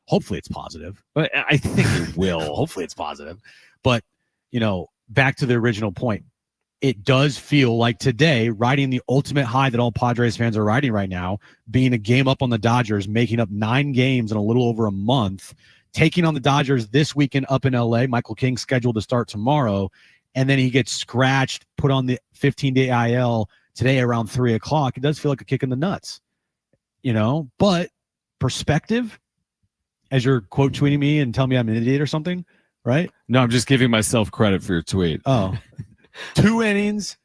Hopefully it's positive. But I think it will. Hopefully it's positive. But, back to the original point, it does feel like today, riding the ultimate high that all Padres fans are riding right now, being a game up on the Dodgers, making up 9 games in a little over a month, taking on the Dodgers this weekend up in LA. Michael King scheduled to start tomorrow, and then he gets scratched, put on the 15-day IL today around 3 o'clock. It does feel like a kick in the nuts, but perspective, as you're quote tweeting me and tell me I'm an idiot or something, right? No, I'm just giving myself credit for your tweet. Oh, 2 innings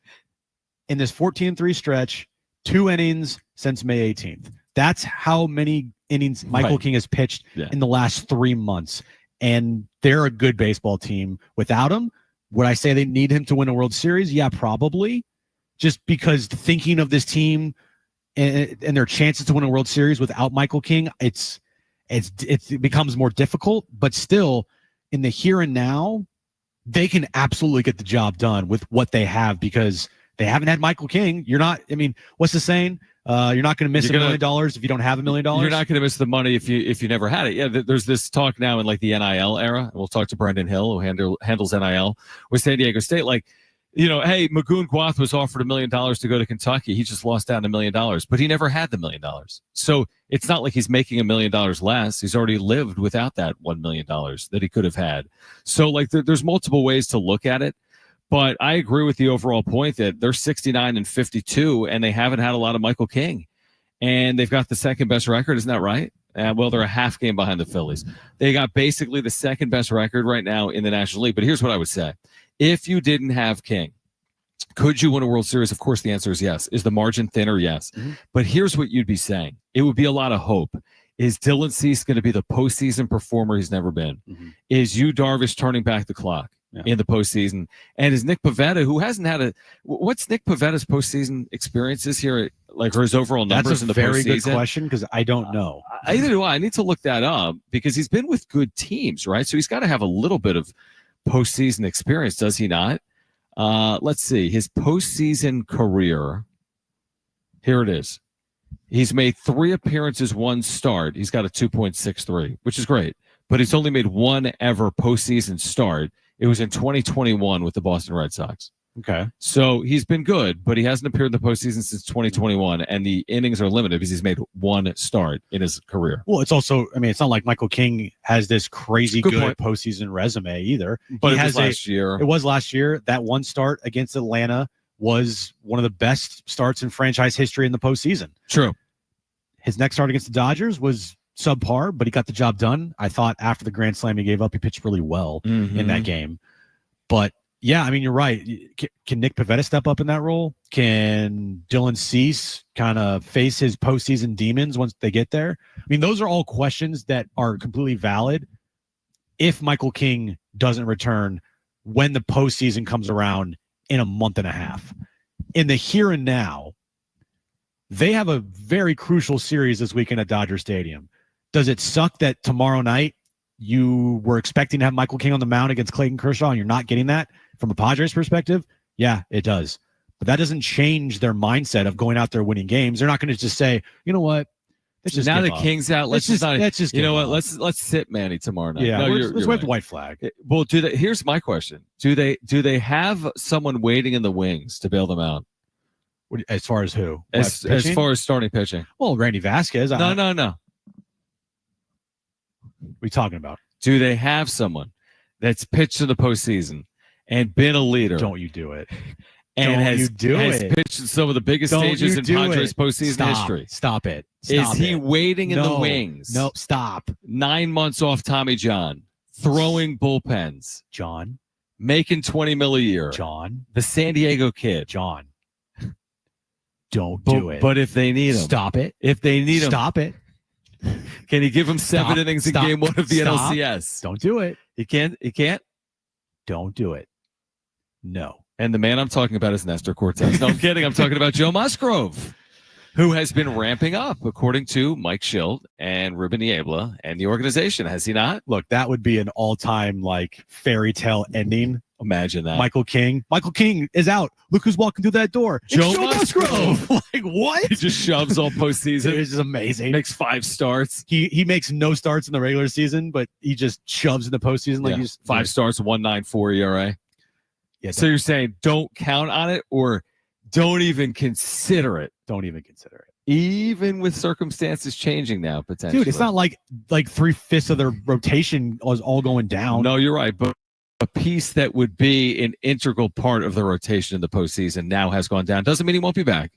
in this 14-3 stretch, 2 innings since May 18th. That's how many innings Michael King has pitched in the last 3 months. And they're a good baseball team. Without him, would I say they need him to win a World Series? Yeah, probably. Just because thinking of this team and their chances to win a World Series without Michael King, it becomes more difficult. But still, in the here and now, they can absolutely get the job done with what they have because they haven't had Michael King. What's the saying? You're not going to miss $1 million if you don't have $1 million. You're not going to miss the money if you never had it. Yeah, there's this talk now in like the NIL era. We'll talk to Brendan Hill, who handles NIL with San Diego State. Hey, Magoon Guath was offered $1 million to go to Kentucky. He just lost out on $1 million, but he never had the $1 million. So it's not like he's making $1 million less. He's already lived without that $1 million that he could have had. So there's multiple ways to look at it. But I agree with the overall point that they're 69-52, and they haven't had a lot of Michael King. And they've got the second best record. Isn't that right? Well, they're a half game behind the Phillies. They got basically the second best record right now in the National League. But here's what I would say. If you didn't have King, could you win a World Series? Of course, the answer is yes. Is the margin thinner? Yes. Mm-hmm. But here's what you'd be saying. It would be a lot of hope. Is Dylan Cease going to be the postseason performer he's never been? Mm-hmm. Is Yu Darvish turning back the clock in the postseason? And is Nick Pivetta, who hasn't had what's Nick Pavetta's postseason experiences here, or his overall numbers in the postseason? That's a very good question because I don't know. Either do I. I need to look that up because he's been with good teams, right? So he's got to have a little bit of postseason experience, does he not? Let's see. His postseason career. Here it is. He's made 3 appearances, 1 start. He's got a 2.63, which is great. But he's only made 1 ever postseason start. It was in 2021 with the Boston Red Sox. Okay. So he's been good, but he hasn't appeared in the postseason since 2021, and the innings are limited because he's made 1 start in his career. Well, it's also, it's not like Michael King has this crazy good postseason resume either. But it was last year. It was last year. That 1 start against Atlanta was one of the best starts in franchise history in the postseason. True. His next start against the Dodgers was subpar, but he got the job done. I thought after the grand slam he gave up, he pitched really well in that game. But yeah, you're right. Can Nick Pivetta step up in that role? Can Dylan Cease kind of face his postseason demons once they get there? Those are all questions that are completely valid if Michael King doesn't return when the postseason comes around in a month and a half. In the here and now, they have a very crucial series this weekend at Dodger Stadium. Does it suck that tomorrow night you were expecting to have Michael King on the mound against Clayton Kershaw and you're not getting that from a Padres perspective? Yeah, it does. But that doesn't change their mindset of going out there winning games. They're not going to just say, you know what? Let's just now give the up. King's out. Let's just you know what? Let's sit Manny tomorrow night. Yeah, no, let's wave the white flag. Well, here's my question: Do they have someone waiting in the wings to bail them out? As far as who? As far as starting pitching? Well, Randy Vasquez. No. What are you talking about? Do they have someone that's pitched in the postseason and been a leader? Don't you do it? And has pitched in some of the biggest stages in Padres postseason history. Stop it. Is he waiting in the wings? No, stop. 9 months off Tommy John, throwing bullpens. John. Making $20 million a year. John. The San Diego kid. John. Don't do it. But if they need him. Stop it. If they need him. Stop it. Can he give him 7 innings in game 1 of the NLCS? Don't do it. He can't? Don't do it. No. And the man I'm talking about is Nestor Cortez. No, I'm kidding. I'm talking about Joe Musgrove, who has been ramping up, according to Mike Schilt and Ruben Niebla and the organization. Has he not? Look, that would be an all-time fairy tale ending. Imagine that. Michael King is out. Look who's walking through that door. Joe Musgrove. What? He just shoves all postseason. It's just amazing. Makes 5 starts. He makes no starts in the regular season, but he just shoves in the postseason he's 5 starts, 1.94 ERA. Yeah, so you're saying don't count on it or don't even consider it? Don't even consider it. Even with circumstances changing now, potentially. Dude, it's not like 3/5 of their rotation was all going down. No, you're right. But a piece that would be an integral part of the rotation in the postseason now has gone down. Doesn't mean he won't be back,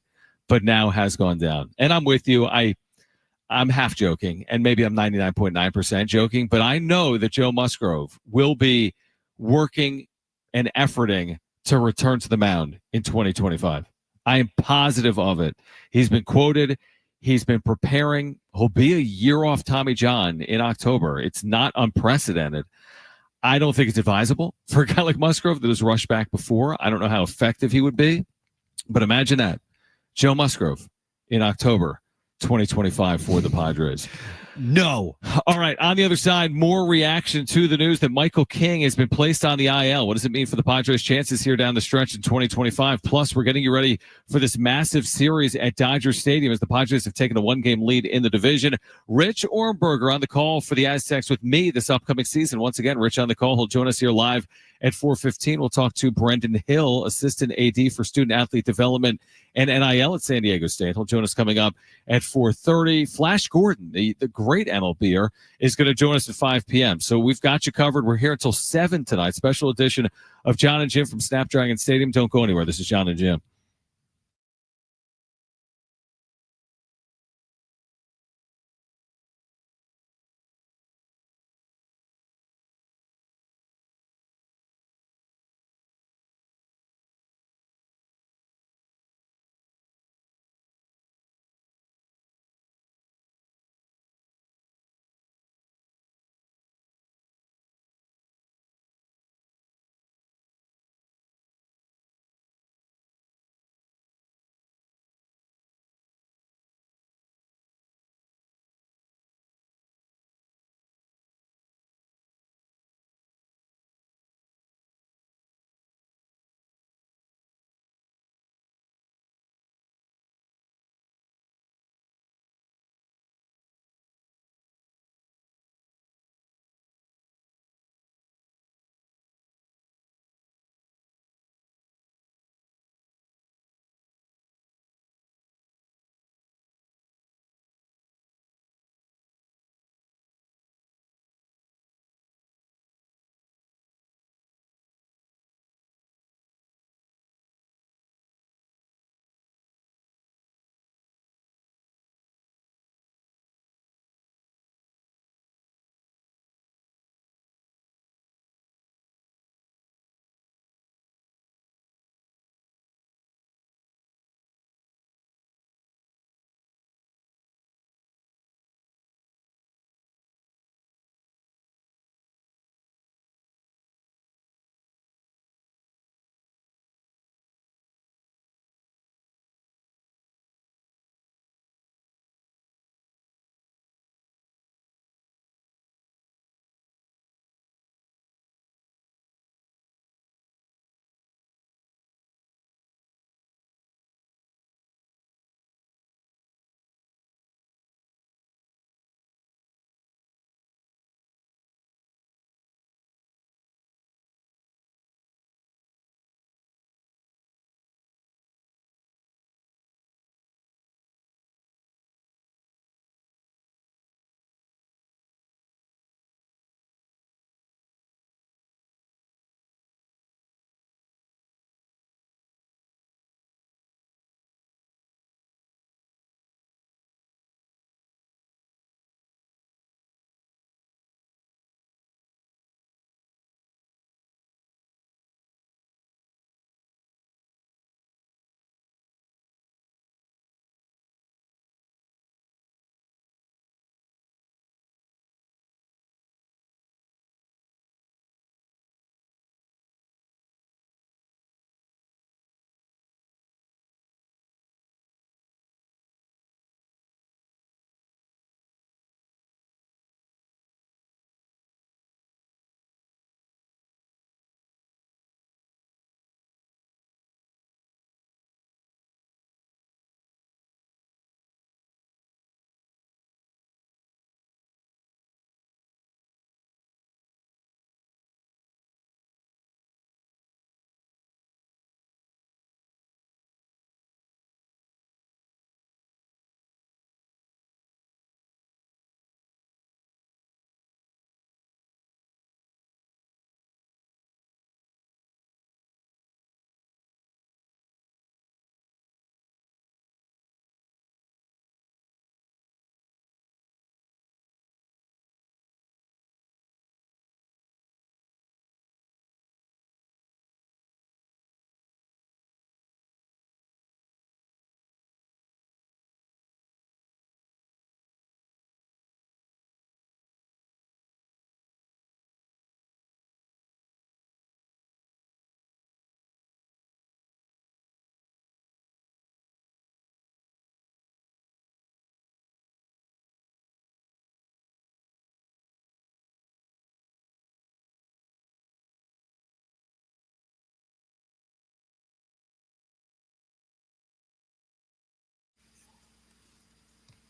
but now has gone down. And I'm with you. I'm half joking, and maybe I'm 99.9% joking, but I know that Joe Musgrove will be working and efforting to return to the mound in 2025. I am positive of it. He's been quoted. He's been preparing. He'll be a year off Tommy John in October. It's not unprecedented. I don't think it's advisable for a guy like Musgrove that was rushed back before. I don't know how effective he would be, but imagine that. Joe Musgrove in October 2025 for the Padres. No. All right. On the other side, more reaction to the news that Michael King has been placed on the IL. What does it mean for the Padres' chances here down the stretch in 2025? Plus, we're getting you ready for this massive series at Dodger Stadium as the Padres have taken a 1-game lead in the division. Rich Ohrnberger on the call for the Aztecs with me this upcoming season. Once again, Rich on the call. He'll join us here live at 4:15. We'll talk to Brendan Hill, assistant AD for student athlete development and NIL at San Diego State. He'll join us coming up at 4:30. Flash Gordon, the great MLBer, is going to join us at 5 p.m. So we've got you covered. We're here until 7 tonight. Special edition of Jon and Jim from Snapdragon Stadium. Don't go anywhere. This is Jon and Jim.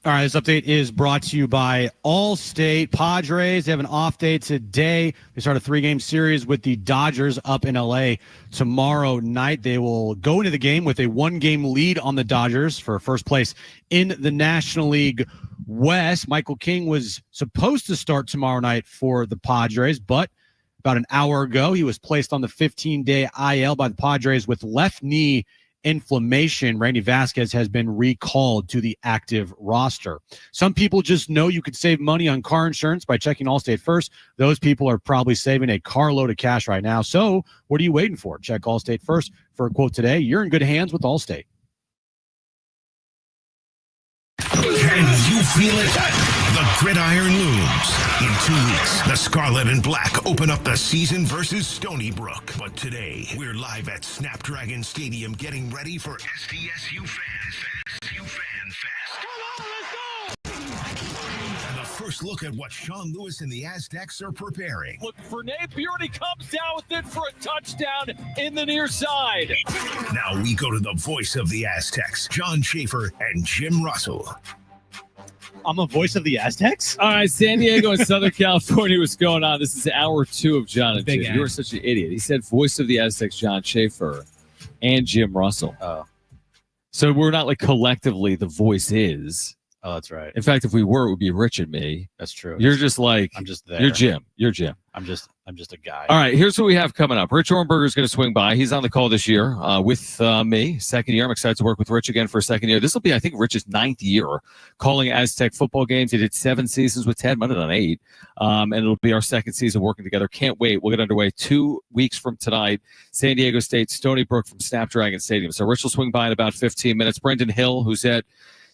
All right, this update is brought to you by Allstate. Padres, they have an off day today. They start a 3-game series with the Dodgers up in L.A. tomorrow night. They will go into the game with a 1-game lead on the Dodgers for first place in the National League West. Michael King was supposed to start tomorrow night for the Padres, but about an hour ago, he was placed on the 15-day IL by the Padres with left knee inflammation. Randy Vasquez has been recalled to the active roster. Some people just know you could save money on car insurance by checking Allstate first. Those people are probably saving a carload of cash right now. So what are you waiting for? Check Allstate first for a quote today. You're in good hands with Allstate. Can you feel it? The gridiron looms. In 2 weeks, the Scarlet and Black open up the season versus Stony Brook. But today, we're live at Snapdragon Stadium getting ready for SDSU Fan Fest. Come on, let's go! And the first look at what Shawn Lewis and the Aztecs are preparing. Look for Nate Beardy, comes down with it for a touchdown in the near side. Now we go to the voice of the Aztecs, Jon Schaefer and Jim Russell. I'm the voice of the Aztecs? All right, San Diego and Southern California, what's going on? This is hour 2 of Jon and Jim. You are such an idiot. He said voice of the Aztecs, Jon Schaefer and Jim Russell. Oh. So we're not like collectively the voice is. Oh, that's right. In fact, if we were, it would be Rich and me. That's true. You're just like, I'm just there. You're Jim. You're Jim. I'm just a guy. All right, here's what we have coming up. Rich Ohrnberger is going to swing by. He's on the call this year with me, second year. I'm excited to work with Rich again for a second year. This will be, I think, Rich's 9th year calling Aztec football games. He did 7 seasons with Ted, might have done 8. And it'll be our second season working together. Can't wait. We'll get underway 2 weeks from tonight. San Diego State, Stony Brook from Snapdragon Stadium. So Rich will swing by in about 15 minutes. Brendan Hill, who's at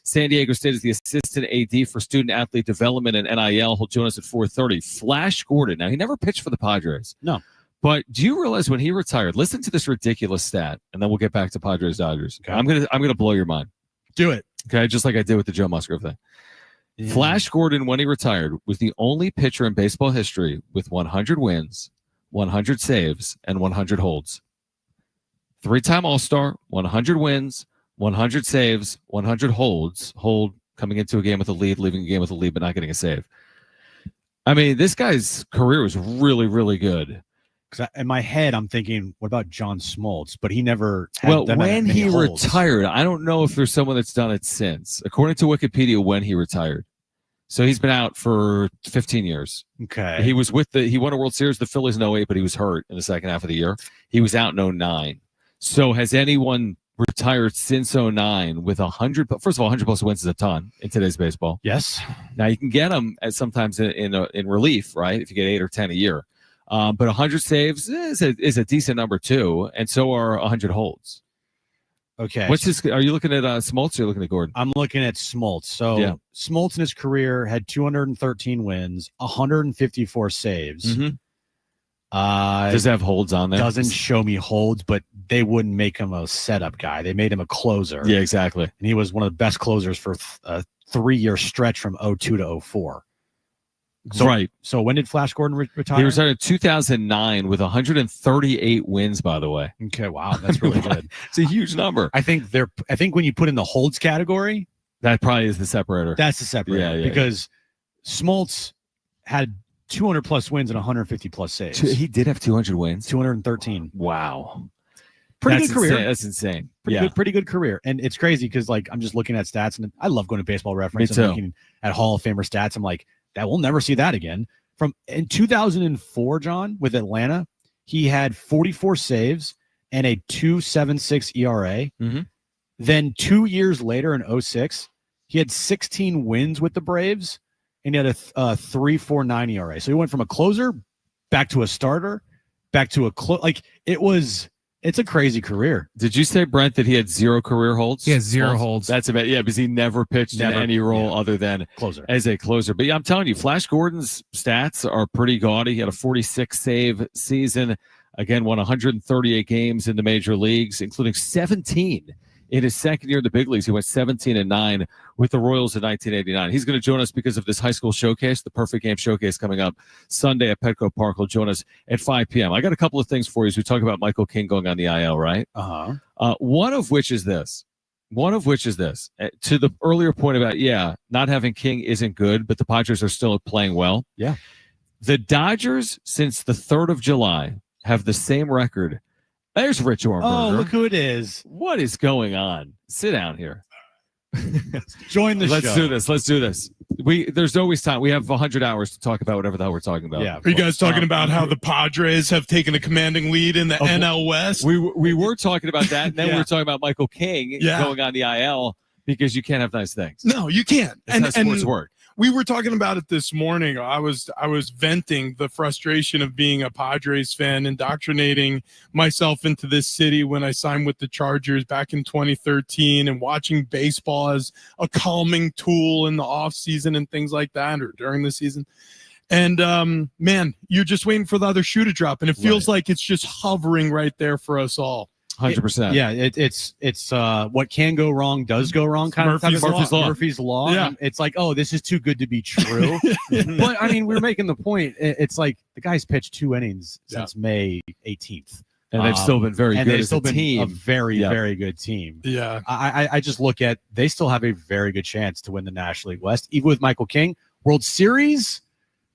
San Diego State, is the assistant AD for student athlete development and NIL. He'll join us at 4:30. Flash Gordon. Now, he never pitched for the Padres. No. But do you realize when he retired, listen to this ridiculous stat, and then we'll get back to Padres Dodgers. Okay. I'm gonna blow your mind. Do it. Okay, just like I did with the Joe Musgrove thing. Yeah. Flash Gordon, when he retired, was the only pitcher in baseball history with 100 wins, 100 saves, and 100 holds. 3-time All-Star, 100 wins, 100 saves, 100 holds. Hold coming into a game with a lead, leaving a game with a lead, but not getting a save. I mean, this guy's career was really, really good. Because in my head, I'm thinking, what about John Smoltz? But he never had Well, done when many he holds. retired, I don't know if there's someone that's done it since. According to Wikipedia, when he retired. So he's been out for 15 years. Okay. He was he won a World Series, the Phillies in 08, but he was hurt in the second half of the year. He was out in 09. So has anyone retired since 09 with 100? First of all, 100 plus wins is a ton in today's baseball. Yes. Now you can get them sometimes in relief, right? If you get 8 or 10 a year. But 100 saves is a decent number too, and so are 100 holds. Okay. What's this? Are you looking at Smoltz or are you looking at Gordon? I'm looking at Smoltz. So Yeah. Smoltz in his career had 213 wins, 154 saves. Mm-hmm. Does it have holds on there? Doesn't show me holds, but they wouldn't make him a setup guy. They made him a closer. Yeah, exactly. And he was one of the best closers for a 3-year stretch from 02 to 04. So, right. So when did Flash Gordon retire? He retired in 2009 with 138 wins, by the way. Okay, wow, that's really good. It's a huge number. I think when you put in the holds category, That probably is the separator. that's the separator. Yeah, because Smoltz had 200 plus wins and 150 plus saves. He did have 200 wins. 213. Wow. Pretty good career. Insane. That's insane. Pretty good career. And it's crazy because like I'm just looking at stats and I love going to Baseball Reference Me too. and looking at Hall of Famer stats. I'm like, that we'll never see that again. In 2004, John, with Atlanta, he had 44 saves and a 2.76 ERA. Mm-hmm. Then 2 years later in 06, he had 16 wins with the Braves and he had a 3.49 ERA. So he went from a closer back to a starter, back to a it's a crazy career. Did you say, Brent, that he had 0 career holds? He has 0 holds. That's about, because he never pitched in any role other than Closer. as a closer. But yeah, I'm telling you, Flash Gordon's stats are pretty gaudy. He had a 46 save season. Again, won 138 games in the major leagues, including 17 in his second year in the big leagues. He went 17-9 with the Royals in 1989. He's going to join us because of this high school showcase, the Perfect Game Showcase coming up Sunday at Petco Park. He'll join us at 5 p.m. I got a couple of things for you as we talk about Michael King going on the IL, right? Uh-huh. One of which is this. One of which is this. To the earlier point about, not having King isn't good, but the Padres are still playing well. Yeah. The Dodgers, since the 3rd of July, have the same record. There's Rich Ohrnberger. Oh, look who it is. What is going on? Sit down here. Join the show. Let's do this. There's always time. We have 100 hours to talk about whatever the hell we're talking about. Yeah. Are you guys talking about how the Padres have taken a commanding lead in the NL West? We were talking about that, and then we were talking about Michael King Yeah. going on the IL because you can't have nice things. No, you can't. That's how sports work. We were talking about it this morning. I was venting the frustration of being a Padres fan, indoctrinating myself into this city when I signed with the Chargers back in 2013, and watching baseball as a calming tool in the off season and things like that, or during the season. And man, you're just waiting for the other shoe to drop, and it feels like it's just hovering right there for us all. 100%. Yeah, it's what can go wrong does go wrong kind of Murphy's law. Yeah. It's like, oh, this is too good to be true. But I mean, we're making the point. It's like the guy's pitched 2 innings since May 18th. And they've still been very good as a team. A very, very good team. Yeah. I just look at, they still have a very good chance to win the National League West, even with Michael King. World Series,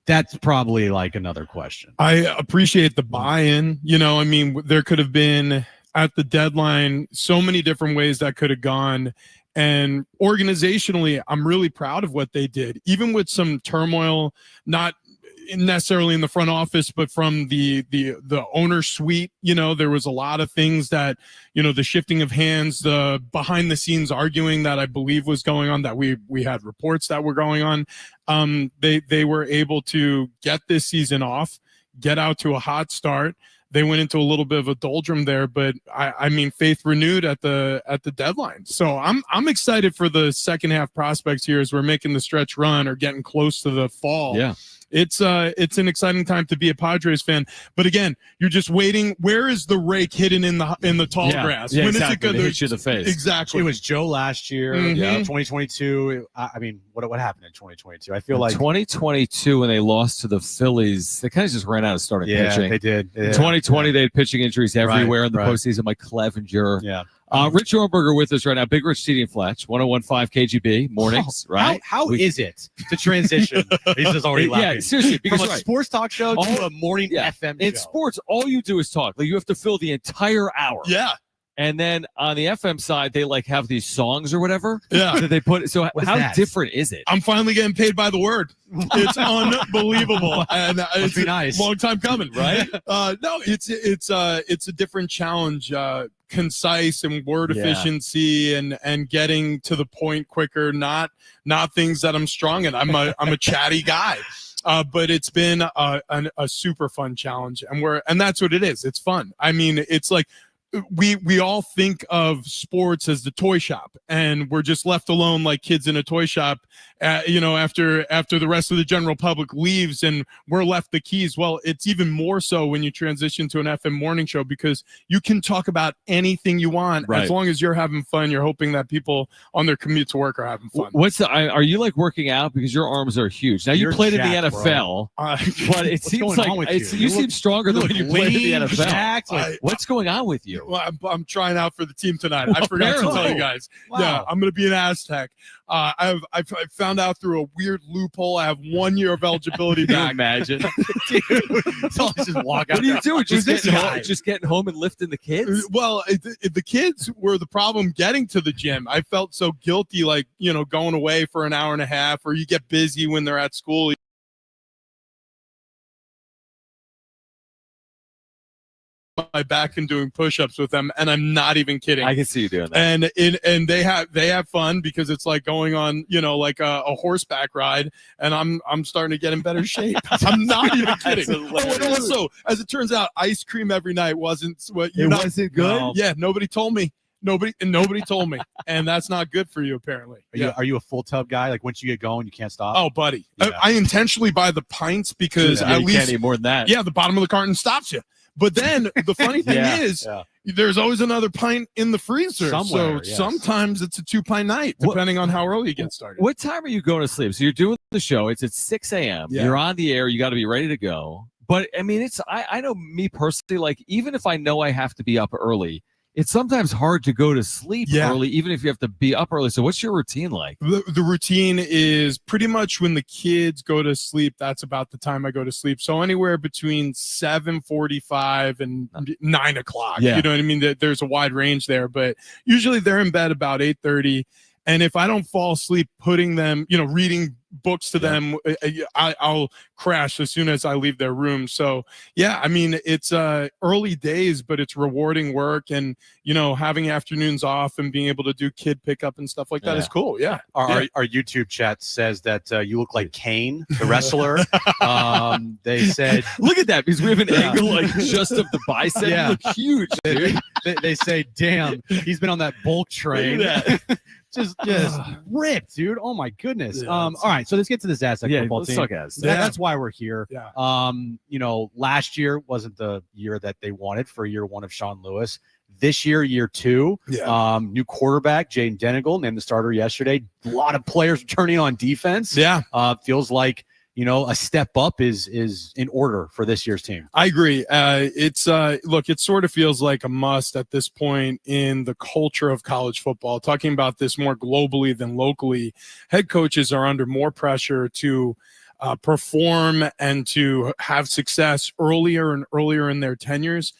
that's probably like another question. I appreciate the buy-in. I mean, there could have been at the deadline so many different ways that could have gone. And organizationally, I'm really proud of what they did, even with some turmoil, not necessarily in the front office, but from the owner suite. There was a lot of things that, the shifting of hands, the behind the scenes arguing that I believe was going on, that we had reports that were going on. They were able to get this season off, get out to a hot start. They went into a little bit of a doldrum there, but I mean, faith renewed at the deadline. So I'm excited for the second half prospects here as we're making the stretch run or getting close to the fall. Yeah. It's an exciting time to be a Padres fan, but again, you're just waiting. Where is the rake hidden in the tall grass? Yeah, when exactly. is it going to hit you in the face? Exactly. It was Joe last year. Mhm. Yeah, 2022. I mean, what happened in 2022? I feel like 2022 when they lost to the Phillies, they kind of just ran out of starting pitching. they did. In 2020, they had pitching injuries everywhere in the postseason, like Clevenger. Yeah. Rich Ohrnberger with us right now. Big Rich, TD and Fletch, 101.5 KGB mornings, right? How is it to transition? He's just already laughing. Yeah, seriously, because from a sports talk show to a morning FM show. In sports, all you do is talk. Like you have to fill the entire hour. Yeah. And then on the FM side, they like have these songs or whatever. Yeah. That they put. So how different is it? I'm finally getting paid by the word. It's unbelievable, and it's nice. a long time coming, right? No, it's a different challenge. Concise and word efficiency and getting to the point quicker. Not things that I'm strong in. I'm a chatty guy. But it's been a super fun challenge, and that's what it is. It's fun. I mean, it's like we all think of sports as the toy shop, and we're just left alone like kids in a toy shop, after the rest of the general public leaves, and we're left the keys. Well, it's even more so when you transition to an FM morning show, because you can talk about anything you want, right, as long as you're having fun. You're hoping that people on their commute to work are having fun. Are you like working out, because your arms are huge? Now you played jacked, in the NFL, but it seems like you seem stronger than when you played in the NFL. What's going on with you? Well, I'm trying out for the team tonight. I forgot to tell you guys. Wow. Yeah, I'm going to be an Aztec. I found out through a weird loophole I have 1 year of eligibility Can you back. imagine? So just walk out. What are you doing? Who's Just getting home and lifting the kids? Well, the kids were the problem getting to the gym. I felt so guilty, like, going away for an hour and a half, or you get busy when they're at school. My back and doing push-ups with them, and I'm not even kidding. I can see you doing that. And they have fun, because it's like going on, like a horseback ride, and I'm starting to get in better shape. I'm not even kidding. And also, as it turns out, ice cream every night wasn't what you wasn't good. No. Yeah, nobody told me. Nobody told me, and that's not good for you, apparently. Are you a full tub guy? Like once you get going, you can't stop? Oh, buddy, Yeah. I intentionally buy the pints, because at you least can't eat more than that. Yeah, the bottom of the carton stops you. But then the funny thing is, there's always another pint in the freezer. Somewhere, so sometimes it's a 2-pint night, depending on how early you get started. What time are you going to sleep? So you're doing the show. It's at 6 a.m. Yeah. You're on the air. You got to be ready to go. But I mean, I know me personally, like, even if I know I have to be up early, it's sometimes hard to go to sleep early, even if you have to be up early. So what's your routine like? The routine is pretty much when the kids go to sleep, that's about the time I go to sleep. So anywhere between 7:45 and 9 o'clock. Yeah. You know what I mean? There's a wide range there, but usually they're in bed about 8:30. And if I don't fall asleep putting them, reading books to them, I'll crash as soon as I leave their room. So yeah, I mean, it's early days, but it's rewarding work, and having afternoons off and being able to do kid pickup and stuff like that is cool. Yeah. Our YouTube chat says that you look like Kane, the wrestler. They said, look at that, because we have an angle like just of the bicep. Yeah. You look huge, dude. They say, damn, he's been on that bulk train. Just ripped, dude. Oh my goodness. All right, so let's get to this Aztec football team. That's why we're here. Yeah. Last year wasn't the year that they wanted for year one of Shawn Lewis. This year, year two, new quarterback Jaden Denegal named the starter yesterday. A lot of players returning on defense. Yeah, feels like a step up is in order for this year's team. I agree. It's look, it sort of feels like a must at this point in the culture of college football. Talking about this more globally than locally, head coaches are under more pressure to perform and to have success earlier and earlier in their tenures.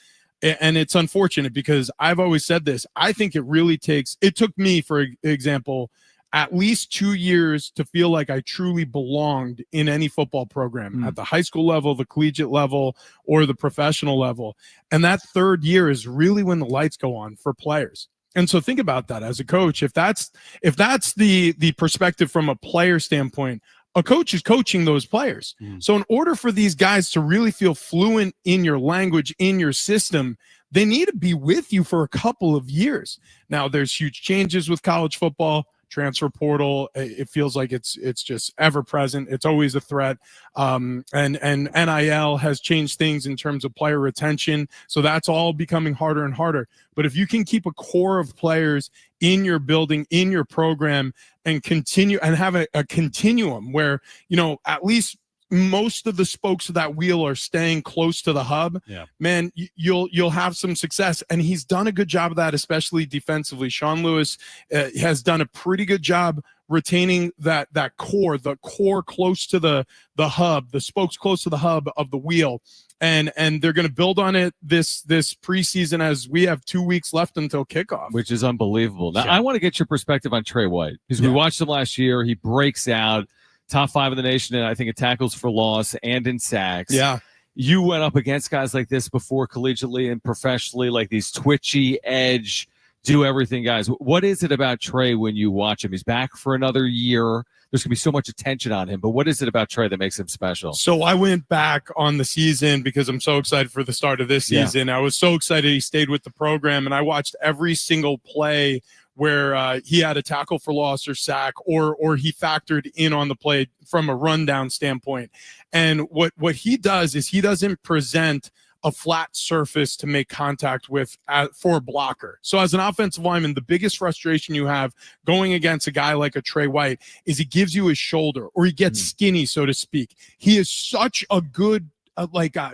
And it's unfortunate because I've always said this. I think it took me, for example, at least 2 years to feel like I truly belonged in any football program at the high school level, the collegiate level, or the professional level. And that third year is really when the lights go on for players. And so think about that as a coach. If that's the perspective from a player standpoint, a coach is coaching those players. So in order for these guys to really feel fluent in your language, in your system, they need to be with you for a couple of years. Now, there's huge changes with college football. Transfer portal, it feels like it's just ever present. It's always a threat. And NIL has changed things in terms of player retention. So that's all becoming harder and harder. But if you can keep a core of players in your building, in your program, and continue and have a continuum where, at least most of the spokes of that wheel are staying close to the hub, man, you'll have some success. And he's done a good job of that, especially defensively. Shawn Lewis has done a pretty good job retaining that core, the core close to the hub, the spokes close to the hub of the wheel. And they're going to build on it this preseason as we have 2 weeks left until kickoff, which is unbelievable. Now, I want to get your perspective on Trey White, because we watched him last year. He breaks out. Top 5 in the nation, and I think it tackles for loss and in sacks. Yeah. You went up against guys like this before collegiately and professionally, like these twitchy, edge, do everything guys. What is it about Trey when you watch him? He's back for another year. There's going to be so much attention on him, but what is it about Trey that makes him special? So I went back on the season because I'm so excited for the start of this season. I was so excited he stayed with the program, and I watched every single play where he had a tackle for loss or sack, or he factored in on the play from a rundown standpoint. And what he does is he doesn't present a flat surface to make contact with for a blocker. So as an offensive lineman, the biggest frustration you have going against a guy like a Trey White is he gives you his shoulder, or he gets skinny, so to speak. He is such a good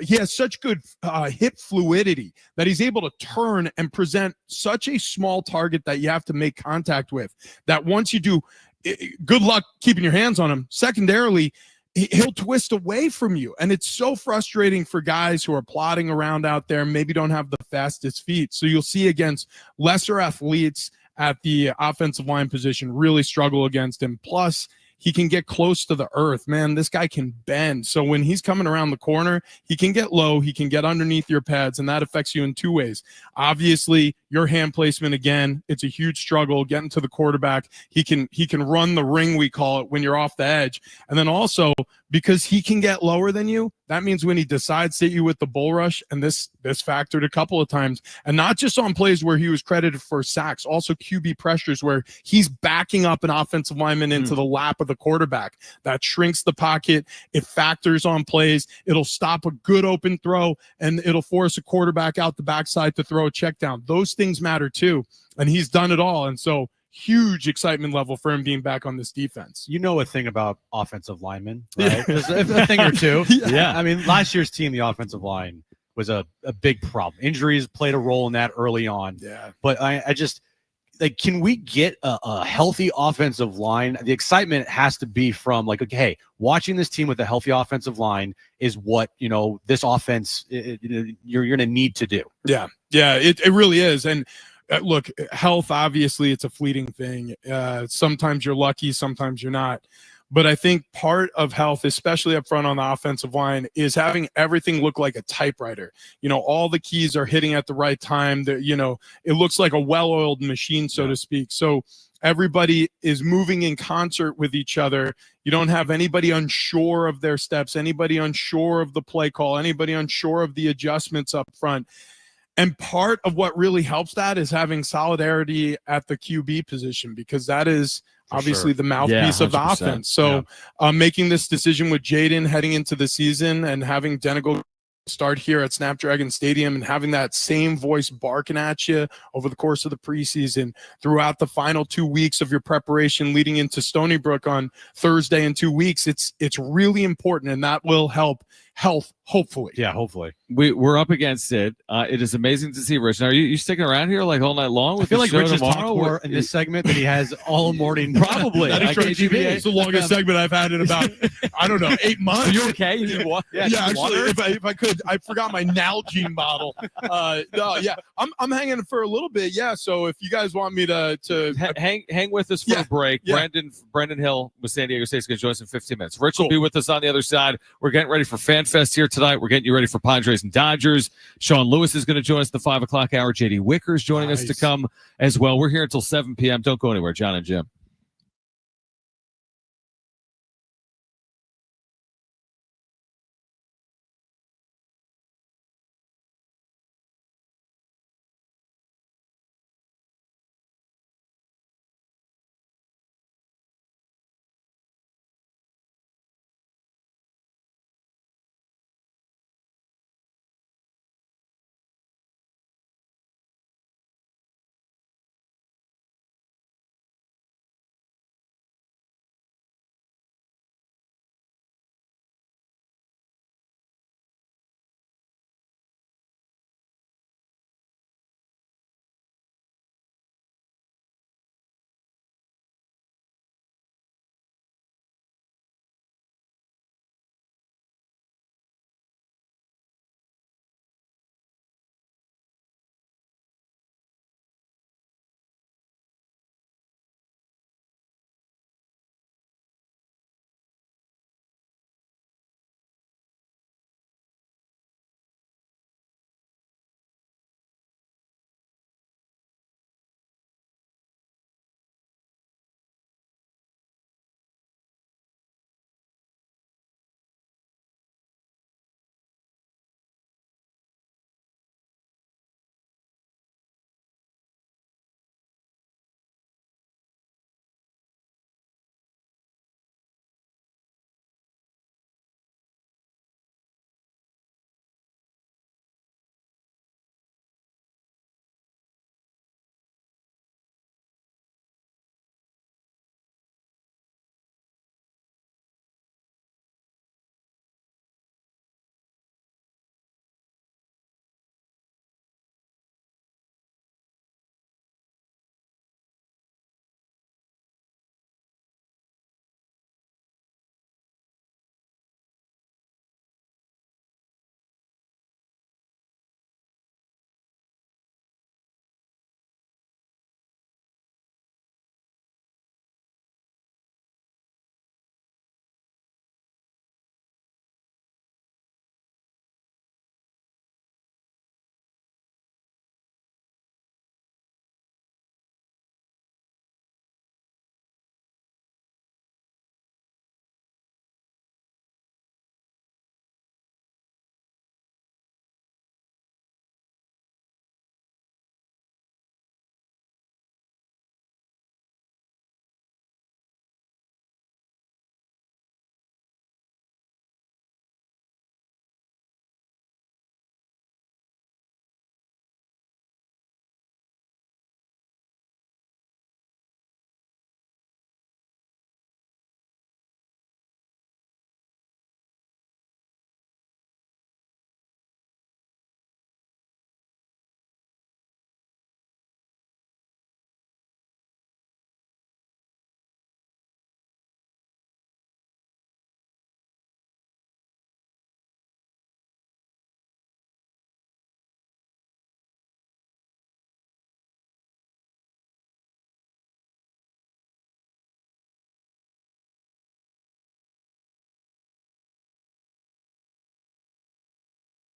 he has such good hip fluidity that he's able to turn and present such a small target that you have to make contact with, that once you do, good luck keeping your hands on him. Secondarily, he'll twist away from you. And it's so frustrating for guys who are plodding around out there, maybe don't have the fastest feet. So you'll see against lesser athletes at the offensive line position really struggle against him. Plus, he can get close to the earth. Man, this guy can bend. So when he's coming around the corner, he can get low, he can get underneath your pads, and that affects you in 2 ways. Obviously, your hand placement, again, it's a huge struggle getting to the quarterback. He can run the ring, we call it, when you're off the edge. And then also, because he can get lower than you, that means when he decides to hit you with the bull rush, and this factored a couple of times, and not just on plays where he was credited for sacks, also QB pressures where he's backing up an offensive lineman into the lap of the quarterback. That shrinks the pocket. It factors on plays. It'll stop a good open throw, and it'll force a quarterback out the backside to throw a check down. Those things matter too, and he's done it all. And so huge excitement level for him being back on this defense. You know a thing about offensive linemen, right? There's a thing or two. I mean, last year's team, the offensive line, was a big problem. Injuries played a role in that early on. Yeah. But I just like, can we get a healthy offensive line? The excitement has to be from like, okay, hey, watching this team with a healthy offensive line is what, this offense you're going to need to do. Yeah. Yeah, it really is. And look, health, obviously it's a fleeting thing. Sometimes you're lucky, sometimes you're not. But I think part of health, especially up front on the offensive line, is having everything look like a typewriter. All the keys are hitting at the right time. It looks like a well-oiled machine, so to speak. So everybody is moving in concert with each other. You don't have anybody unsure of their steps, anybody unsure of the play call, anybody unsure of the adjustments up front. And part of what really helps that is having solidarity at the QB position, because that is obviously the mouthpiece of the offense. So making this decision with Jaden heading into the season and having Denegal start here at Snapdragon Stadium and having that same voice barking at you over the course of the preseason, throughout the final 2 weeks of your preparation leading into Stony Brook on Thursday in 2 weeks, it's really important, and that will help health, hopefully. Yeah, hopefully. We're up against it. It is amazing to see Rich. Now, are you sticking around here like all night long? I feel like Rich has talked tomorrow? more in this segment than he has all morning. Probably. That is true. KGB. It's the longest segment I've had in about, I don't know, 8 months. Are you okay? You need water? Yeah, actually, if I could, I forgot my Nalgene bottle. No, yeah, I'm hanging for a little bit. Yeah, so if you guys want me to hang with us for a break. Yeah. Brendan Hill with San Diego State is going to join us in 15 minutes. Rich will be with us on the other side. We're getting ready for Fan Fest here tonight. We're getting you ready for Padres and Dodgers. Shawn Lewis is going to join us at the 5 o'clock hour. JD Wicker's joining us to come as well. We're here until 7 p.m. Don't go anywhere. Jon and Jim.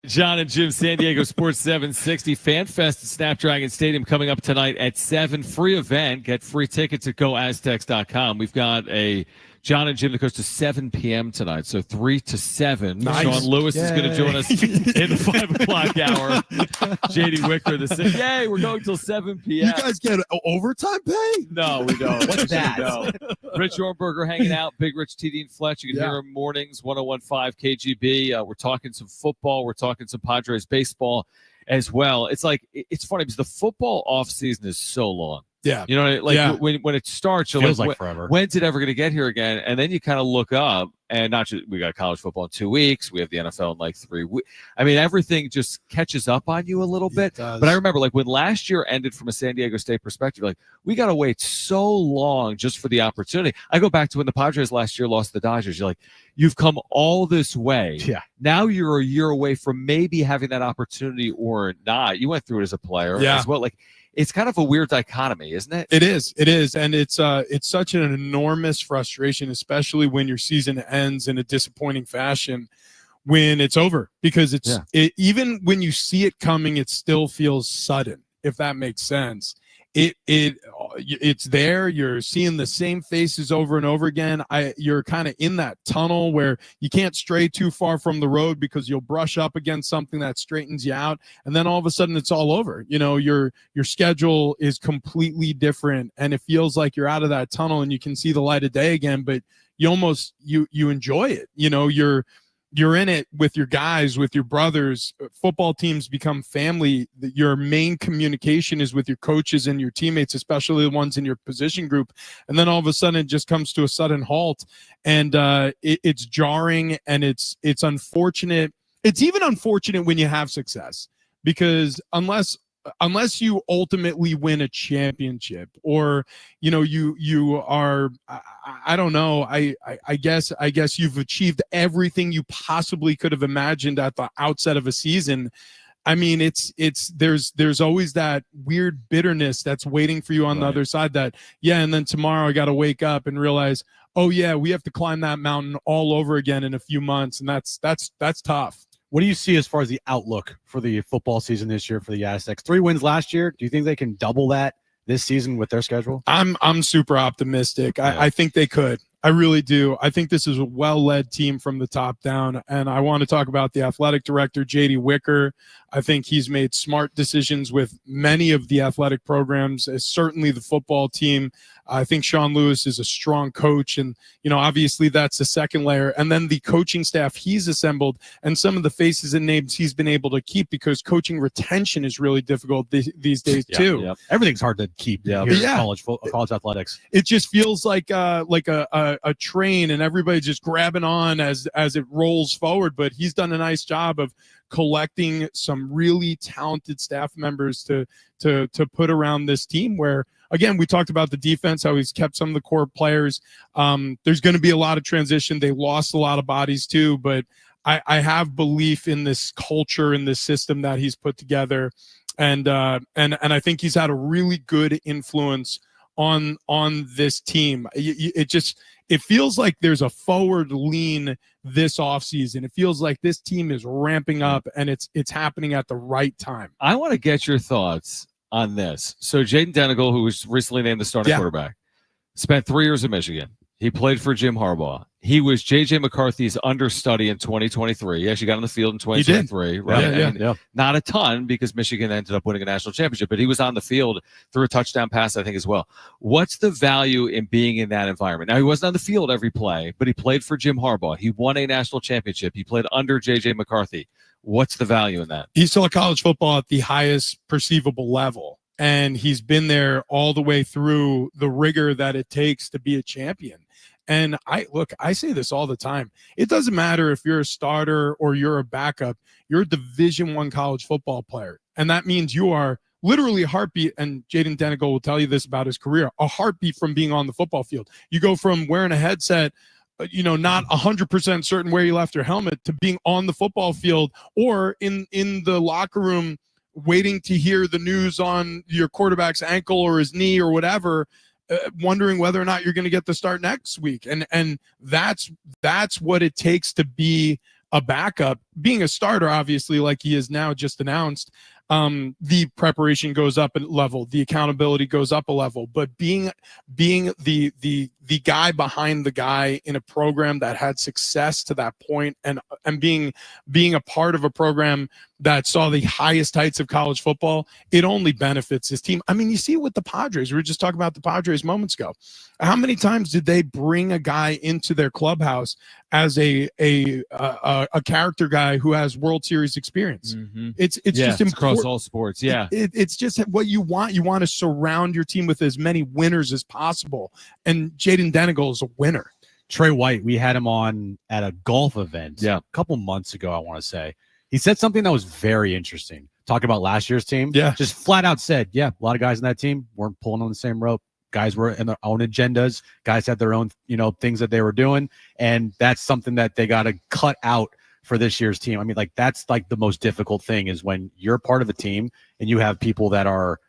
Jon and Jim, San Diego Sports 760 Fan Fest at Snapdragon Stadium coming up tonight at 7. Free event. Get free tickets at goaztecs.com. We've got a Jon and Jim that goes to 7 p.m. tonight, so 3 to 7. Nice. Shawn Lewis is going to join us in the 5 o'clock hour. J.D. Wicker, yay, we're going till 7 p.m. You guys get overtime pay? No, we don't. What's that? No. Rich Ohrnberger hanging out. Big Rich, TD, and Fletch. You can hear him mornings, 101.5 KGB. We're talking some football. We're talking some Padres baseball as well. It's like, it's funny because the football offseason is so long. Yeah. You know, like when it starts, you're Feels like forever. When's it ever going to get here again? And then you kind of look up, and not just, we got college football in 2 weeks. We have the NFL in like 3 weeks. I mean, everything just catches up on you a little bit. But I remember, like, when last year ended from a San Diego State perspective, like, we got to wait so long just for the opportunity. I go back to when the Padres last year lost the Dodgers. You're like, you've come all this way. Yeah. Now you're a year away from maybe having that opportunity or not. You went through it as a player as well. Like, it's kind of a weird dichotomy, isn't it? It is, and it's such an enormous frustration, especially when your season ends in a disappointing fashion when it's over, because even when you see it coming, it still feels sudden, if that makes sense. It's there. You're seeing the same faces over and over again. You're kind of in that tunnel where you can't stray too far from the road because you'll brush up against something that straightens you out, and then all of a sudden it's all over. You know, your schedule is completely different, and it feels like you're out of that tunnel and you can see the light of day again. But you almost you enjoy it. You know, you're in it with your guys, with your brothers. Football teams become family. Your main communication is with your coaches and your teammates, especially the ones in your position group. And then all of a sudden it just comes to a sudden halt, and it's jarring, and it's unfortunate. It's even unfortunate when you have success, because unless you ultimately win a championship, or you are, I don't know, I guess you've achieved everything you possibly could have imagined at the outset of a season. I mean, there's always that weird bitterness that's waiting for you on the other side, that and then tomorrow I got to wake up and realize, oh yeah, we have to climb that mountain all over again in a few months, and that's tough. What do you see as far as the outlook for the football season this year for the Aztecs? 3 wins last year. Do you think they can double that this season with their schedule? I'm super optimistic. I think they could. I really do. I think this is a well-led team from the top down, and I want to talk about the athletic director, J.D. Wicker. I think he's made smart decisions with many of the athletic programs, certainly the football team. I think Shawn Lewis is a strong coach, and obviously that's the second layer. And then the coaching staff he's assembled, and some of the faces and names he's been able to keep, because coaching retention is really difficult these days too. Yeah. Everything's hard to keep here in college athletics. It just feels like a train, and everybody's just grabbing on as it rolls forward. But he's done a nice job of collecting some really talented staff members to put around this team, where, again, we talked about the defense, how he's kept some of the core players. There's going to be a lot of transition. They lost a lot of bodies too, but I have belief in this culture, in this system that he's put together. And I think he's had a really good influence on this team. It feels like there's a forward lean this offseason. It feels like this team is ramping up, and it's happening at the right time. I want to get your thoughts on this. So Jaden Denegal, who was recently named the starting quarterback, spent 3 years in Michigan. He played for Jim Harbaugh. He was J.J. McCarthy's understudy in 2023. He actually got on the field in 2023. Right? Not a ton, because Michigan ended up winning a national championship, but he was on the field through a touchdown pass, I think, as well. What's the value in being in that environment? Now, he wasn't on the field every play, but he played for Jim Harbaugh. He won a national championship. He played under J.J. McCarthy. What's the value in that? He saw college football at the highest perceivable level, and he's been there all the way through the rigor that it takes to be a champion. And I say this all the time. It doesn't matter if you're a starter or you're a backup. You're a Division I college football player, and that means you are literally a heartbeat. And Jaden Denegal will tell you this about his career: a heartbeat from being on the football field. You go from wearing a headset, not 100% certain where you left your helmet, to being on the football field or in the locker room waiting to hear the news on your quarterback's ankle or his knee or whatever, wondering whether or not you're going to get the start next week. And that's what it takes to be a backup, being a starter, obviously, like he is now just announced, the preparation goes up a level, the accountability goes up a level, but being the guy behind the guy in a program that had success to that point, and being a part of a program that saw the highest heights of college football, it only benefits his team. I mean, you see it with the Padres. We were just talking about the Padres moments ago. How many times did they bring a guy into their clubhouse as a character guy who has World Series experience? It's just important. Across all sports. Yeah. It's just what you want. You want to surround your team with as many winners as possible. And Jaden Denegal is a winner. Trey White, we had him on at a golf event a couple months ago, I want to say. He said something that was very interesting. Talking about last year's team. Yeah. Just flat out said, a lot of guys in that team weren't pulling on the same rope. Guys were in their own agendas. Guys had their own, things that they were doing. And that's something that they got to cut out for this year's team. I mean, like, that's like the most difficult thing is when you're part of a team and you have people that are,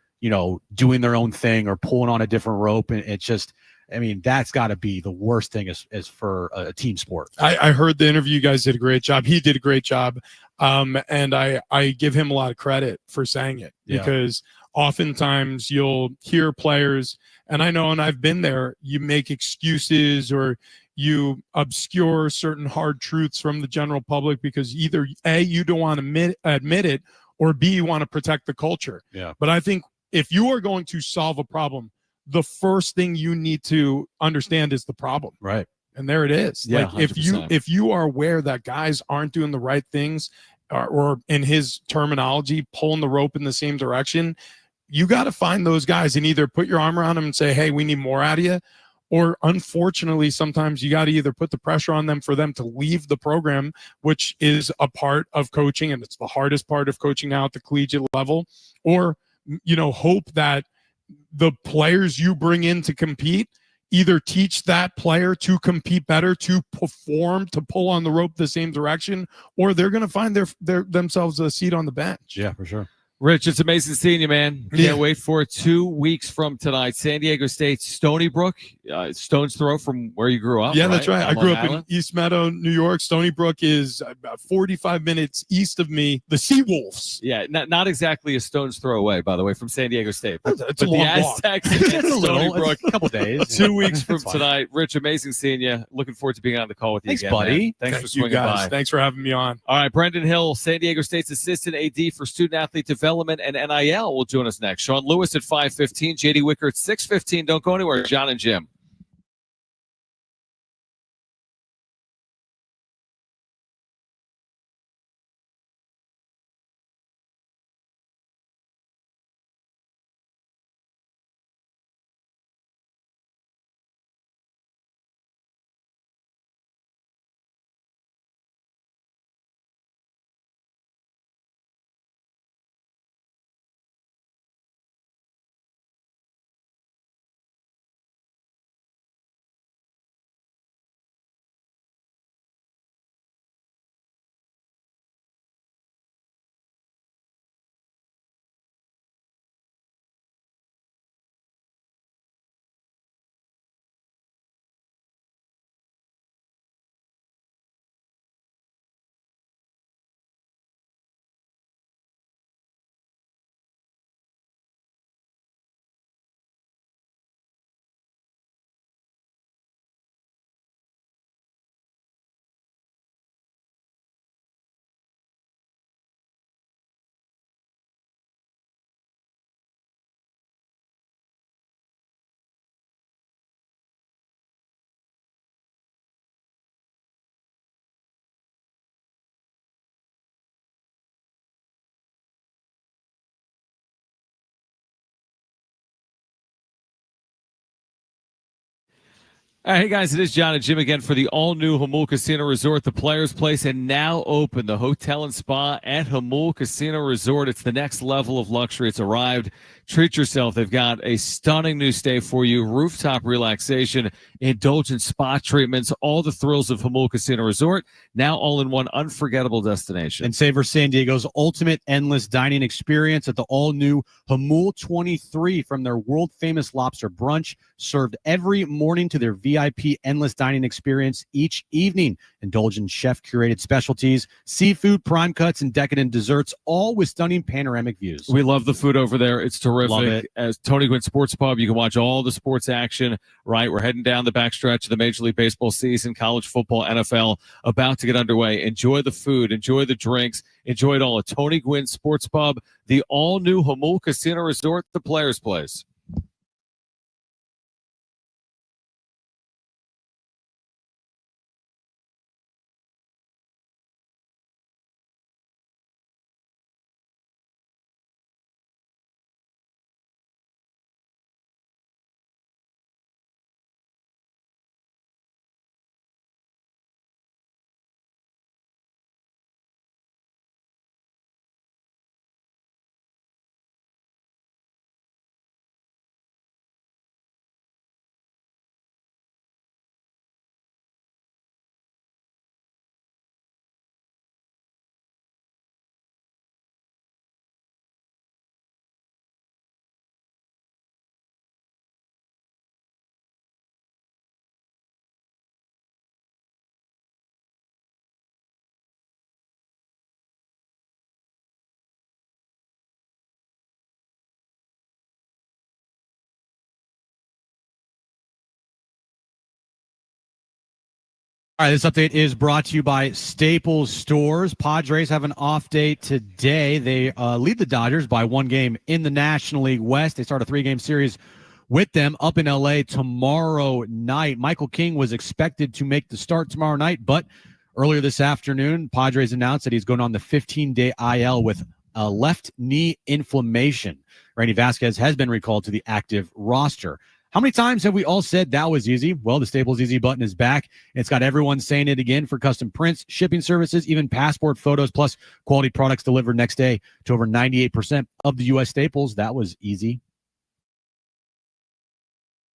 doing their own thing or pulling on a different rope. And it's just, I mean, that's got to be the worst thing as for a team sport. I heard the interview. You guys did a great job. He did a great job. And I give him a lot of credit for saying it because oftentimes you'll hear players, and I know, and I've been there, you make excuses or you obscure certain hard truths from the general public because either A, you don't want to admit it, or B, you want to protect the culture. Yeah. But I think if you are going to solve a problem, the first thing you need to understand is the problem. Right. And there it is. Yeah, like 100%. if you are aware that guys aren't doing the right things, or in his terminology, pulling the rope in the same direction, you got to find those guys and either put your arm around them and say, hey, we need more out of you. Or unfortunately, sometimes you got to either put the pressure on them for them to leave the program, which is a part of coaching, and it's the hardest part of coaching now at the collegiate level, or, hope that the players you bring in to compete either teach that player to compete better, to perform, to pull on the rope the same direction, or they're going to find themselves a seat on the bench. Yeah, for sure. Rich, it's amazing seeing you, man. Can't wait for it. 2 weeks from tonight. San Diego State, Stony Brook, stone's throw from where you grew up. Yeah, that's right. I grew up Island. in East Meadow, New York. Stony Brook is about 45 minutes east of me. The Seawolves. Yeah, not exactly a stone's throw away, by the way, from San Diego State. It's But a the long walk. Aztecs against Stony Brook, a couple days. 2 weeks from It's fine. tonight. Rich, amazing seeing you. Looking forward to being on the call with you Thanks, again, buddy. man. Thanks for you swinging guys. by. Thanks for having me on. All right, Brendan Hill, San Diego State's assistant AD for student athlete development and NIL, will join us next. Shawn Lewis at 5:15, JD Wicker at 6:15. Don't go anywhere. Jon and Jim. All right, hey guys, it is Jon and Jim again for the all-new Jamul Casino Resort, the Players Place, and now open the hotel and spa at Jamul Casino Resort. It's the next level of luxury. It's arrived. Treat yourself. They've got a stunning new stay for you, rooftop relaxation, indulgent spa treatments, all the thrills of Jamul Casino Resort, now all in one unforgettable destination. And savor San Diego's ultimate endless dining experience at the all-new Jamul 23 from their world-famous lobster brunch, served every morning to their VIP endless dining experience each evening. Indulge in chef-curated specialties, seafood, prime cuts, and decadent desserts, all with stunning panoramic views. We love the food over there. It's terrific. Love it. As Tony Gwynn Sports Pub, you can watch all the sports action, right? We're heading down the backstretch of the Major League Baseball season, college football, NFL, about to get underway. Enjoy the food. Enjoy the drinks. Enjoy it all at Tony Gwynn Sports Pub, the all-new Hamul Casino Resort, the Players' Place. All right, this update is brought to you by Staples Stores. Padres have an off day today. They lead the Dodgers by 1 game in the National League West. They start a 3-game series with them up in L.A. tomorrow night. Michael King was expected to make the start tomorrow night, but earlier this afternoon, Padres announced that he's going on the 15-day IL with a left knee inflammation. Randy Vasquez has been recalled to the active roster. How many times have we all said that was easy? Well, the Staples Easy button is back. It's got everyone saying it again for custom prints, shipping services, even passport photos, plus quality products delivered next day to over 98% of the U.S. Staples. That was easy.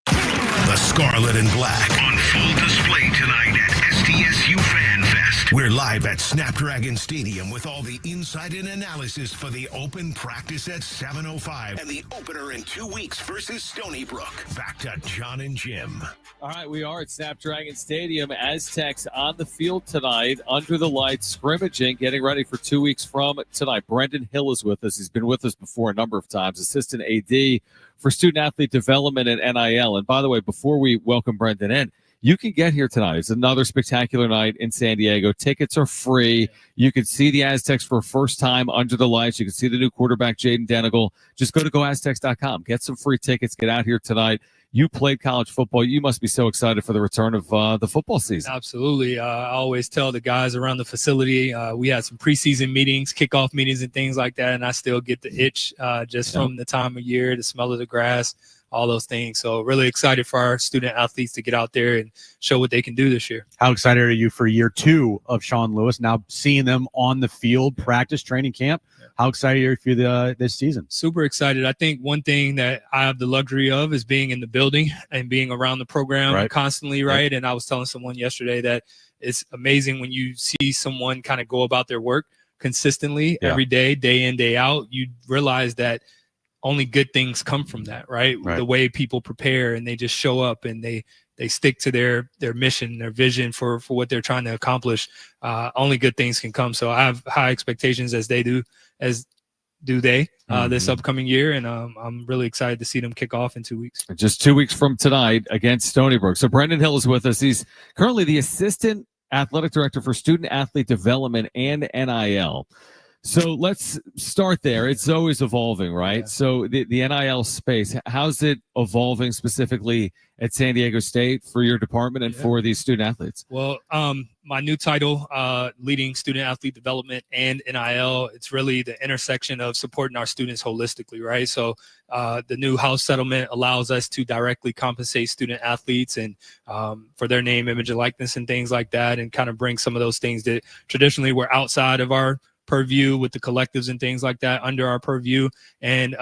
The Scarlet and Black on full display tonight at SDSU Fan Fest. We're live at Snapdragon Stadium with all the insight and analysis for the open practice at 7:05 and the opener in 2 weeks versus Stony Brook. Back to Jon and Jim. All right, we are at Snapdragon Stadium. Aztecs on the field tonight, under the lights, scrimmaging, getting ready for 2 weeks from tonight. Brendan Hill is with us. He's been with us before a number of times, assistant AD for student-athlete development and NIL. And by the way, before we welcome Brendan in, you can get here tonight. It's another spectacular night in San Diego. Tickets are free. You can see the Aztecs for first time under the lights. You can see the new quarterback, Jaden Denegal. Just go to goaztecs.com. Get some free tickets. Get out here tonight. You played college football. You must be so excited for the return of the football season. Absolutely. I always tell the guys around the facility, we had some preseason meetings, kickoff meetings, and things like that, and I still get the itch just from the time of year, the smell of the grass, all those things. So really excited for our student athletes to get out there and show what they can do this year. How excited are you for year 2 of Shawn Lewis, now seeing them on the field, practice, training camp? How excited are you for this season? Super excited. I think one thing that I have the luxury of is being in the building and being around the program constantly, right? And I was telling someone yesterday that it's amazing when you see someone kind of go about their work consistently every day, day in, day out. You realize that only good things come from that, right? The way people prepare and they just show up and they stick to their mission, their vision for what they're trying to accomplish. Only good things can come. So I have high expectations as do they this upcoming year. And I'm really excited to see them kick off in 2 weeks. Just 2 weeks from tonight against Stony Brook. So Brendan Hill is with us. He's currently the assistant athletic director for student athlete development and NIL. So let's start there. It's always evolving, right? Yeah. So the NIL space, how's it evolving specifically at San Diego State for your department and for these student athletes? Well, my new title, leading student athlete development and NIL, it's really the intersection of supporting our students holistically, right? So the new house settlement allows us to directly compensate student athletes and for their name, image, and likeness and things like that, and kind of bring some of those things that traditionally were outside of our purview with the collectives and things like that under our purview. And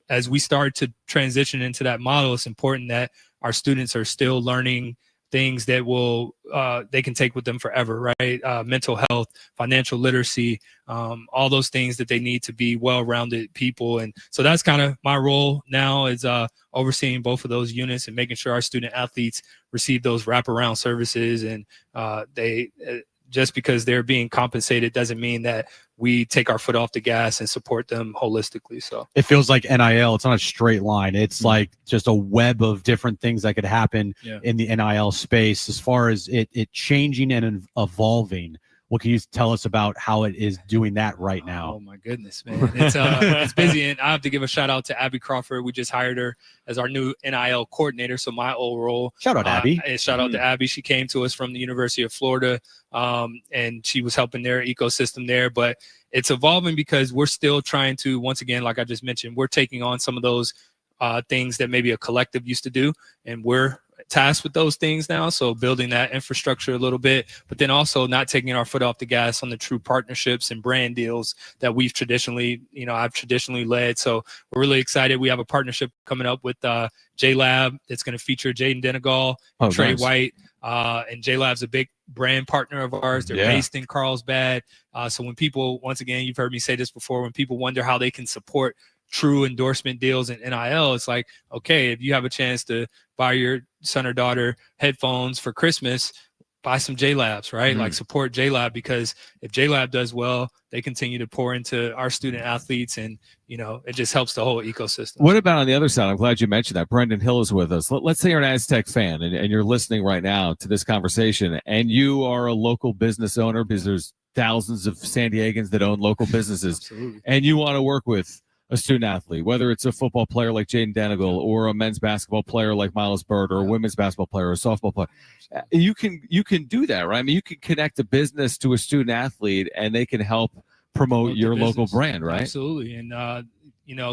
as we start to transition into that model, it's important that our students are still learning things that will they can take with them forever, right? Mental health, financial literacy, all those things that they need to be well-rounded people. And so that's kind of my role now, is overseeing both of those units and making sure our student athletes receive those wraparound services. And they just because they're being compensated doesn't mean that we take our foot off the gas and support them holistically. So it feels like NIL, it's not a straight line. It's like just a web of different things that could happen in the NIL space. As far as it changing and evolving, what can you tell us about how it is doing that right now? Oh my goodness, man. It's busy. And I have to give a shout out to Abby Crawford. We just hired her as our new NIL coordinator. So my old role. Shout out Abby. Shout out to Abby. She came to us from the University of Florida, and she was helping their ecosystem there. But it's evolving because we're still trying to, once again, like I just mentioned, we're taking on some of those things that maybe a collective used to do, and we're tasked with those things now. So building that infrastructure a little bit, but then also not taking our foot off the gas on the true partnerships and brand deals that we've traditionally, I've traditionally led. So we're really excited. We have a partnership coming up with J-Lab that's going to feature Jaden Denegal, Trey White, and J-Lab's a big brand partner of ours. They're based in Carlsbad. So when people, once again, you've heard me say this before, when people wonder how they can support true endorsement deals in NIL, it's like, okay, if you have a chance to buy your son or daughter headphones for Christmas, buy some J-Labs, right? Like support J-Lab, because if J-Lab does well, they continue to pour into our student athletes, and it just helps the whole ecosystem. What about on the other side? I'm glad you mentioned that. Brendan Hill is with us. Let's say you're an Aztec fan and you're listening right now to this conversation, and you are a local business owner, because there's thousands of San Diegans that own local businesses. Absolutely. And you want to work with a student athlete, whether it's a football player like Jaden Denegal, or a men's basketball player like Miles Bird, or a women's basketball player, or a softball player. You can do that, right? I mean, you can connect a business to a student athlete, and they can help promote your local brand, right? Absolutely. And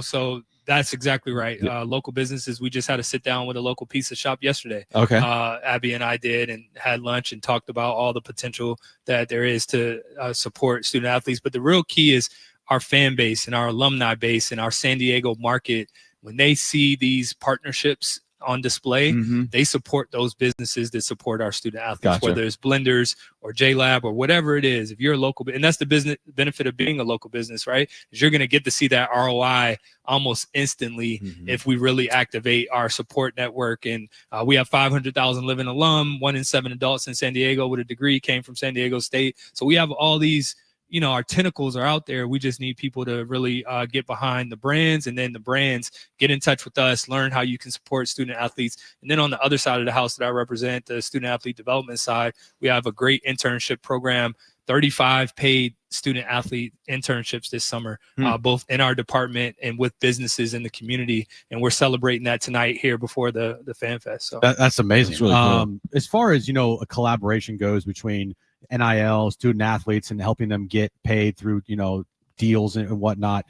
so that's exactly right. Local businesses. We just had a sit down with a local pizza shop yesterday. Okay. Abby and I did, and had lunch and talked about all the potential that there is to support student athletes. But the real key is our fan base and our alumni base and our San Diego market. When they see these partnerships on display, they support those businesses that support our student athletes, whether it's Blenders or J-Lab or whatever it is. If you're a local, and that's the business benefit of being a local business, right? Is you're going to get to see that ROI almost instantly if we really activate our support network. And we have 500,000 living alum, 1 in 7 adults in San Diego with a degree came from San Diego State. So we have all these, our tentacles are out there. We just need people to really get behind the brands, and then the brands get in touch with us, learn how you can support student athletes. And then on the other side of the house that I represent, the student athlete development side, we have a great internship program, 35 paid student athlete internships this summer, both in our department and with businesses in the community. And we're celebrating that tonight here before the Fan Fest. So that's amazing. That's really cool. As far as, a collaboration goes between NIL, student athletes, and helping them get paid through, deals and whatnot.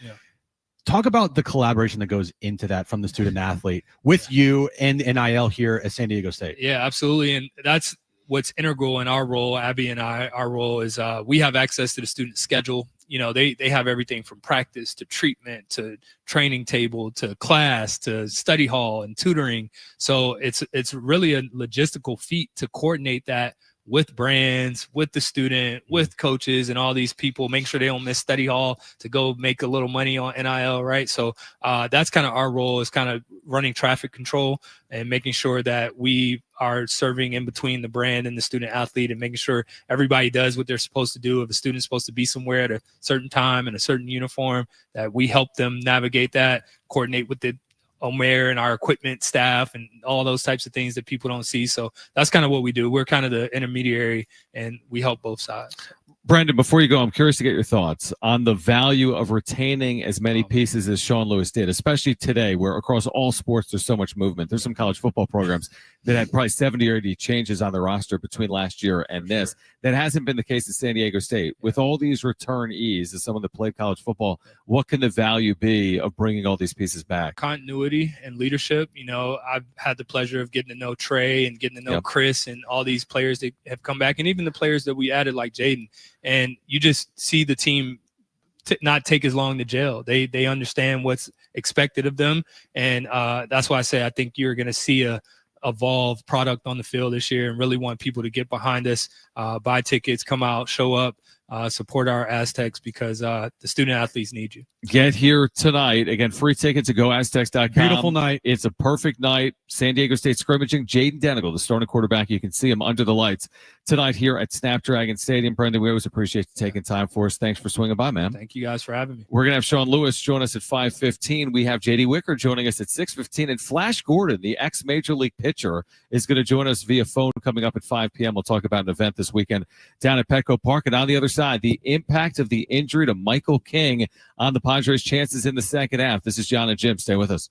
Talk about the collaboration that goes into that from the student athlete with you and NIL here at San Diego State. Yeah, absolutely. And that's what's integral in our role. Abby and I, our role is we have access to the student schedule. They have everything from practice to treatment to training table to class to study hall and tutoring. So it's really a logistical feat to coordinate that with brands, with the student, with coaches, and all these people, make sure they don't miss study hall to go make a little money on NIL, right? So that's kind of our role, is kind of running traffic control and making sure that we are serving in between the brand and the student athlete, and making sure everybody does what they're supposed to do. If a student's supposed to be somewhere at a certain time in a certain uniform, that we help them navigate that, coordinate with the Omer and our equipment staff and all those types of things that people don't see. So that's kind of what we do. We're kind of the intermediary, and we help both sides. Brendan, before you go, I'm curious to get your thoughts on the value of retaining as many pieces as Shawn Lewis did, especially today, where across all sports there's so much movement. There's some college football programs that had probably 70 or 80 changes on the roster between last year and this. That hasn't been the case at San Diego State. With all these returnees, as someone that played college football, what can the value be of bringing all these pieces back? Continuity and leadership. I've had the pleasure of getting to know Trey and getting to know Chris and all these players that have come back, and even the players that we added like Jaden. And you just see the team not take as long to gel. They understand what's expected of them. And that's why I say I think you're going to see a evolve product on the field this year and really want people to get behind us, buy tickets, come out, show up, support our Aztecs because the student athletes need you. Get here tonight. Again, free tickets at goaztecs.com. Beautiful night. It's a perfect night. San Diego State scrimmaging. Jaden Denegal, the starting quarterback. You can see him under the lights tonight here at Snapdragon Stadium. Brendan, we always appreciate you taking time for us. Thanks for swinging by, man. Thank you guys for having me. We're going to have Shawn Lewis join us at 5:15. We have J.D. Wicker joining us at 6:15. And Flash Gordon, the ex-Major League pitcher, is going to join us via phone coming up at 5 p.m. We'll talk about an event this weekend down at Petco Park. And on the other side, the impact of the injury to Michael King on the Padres' chances in the second half. This is Jon and Jim. Stay with us.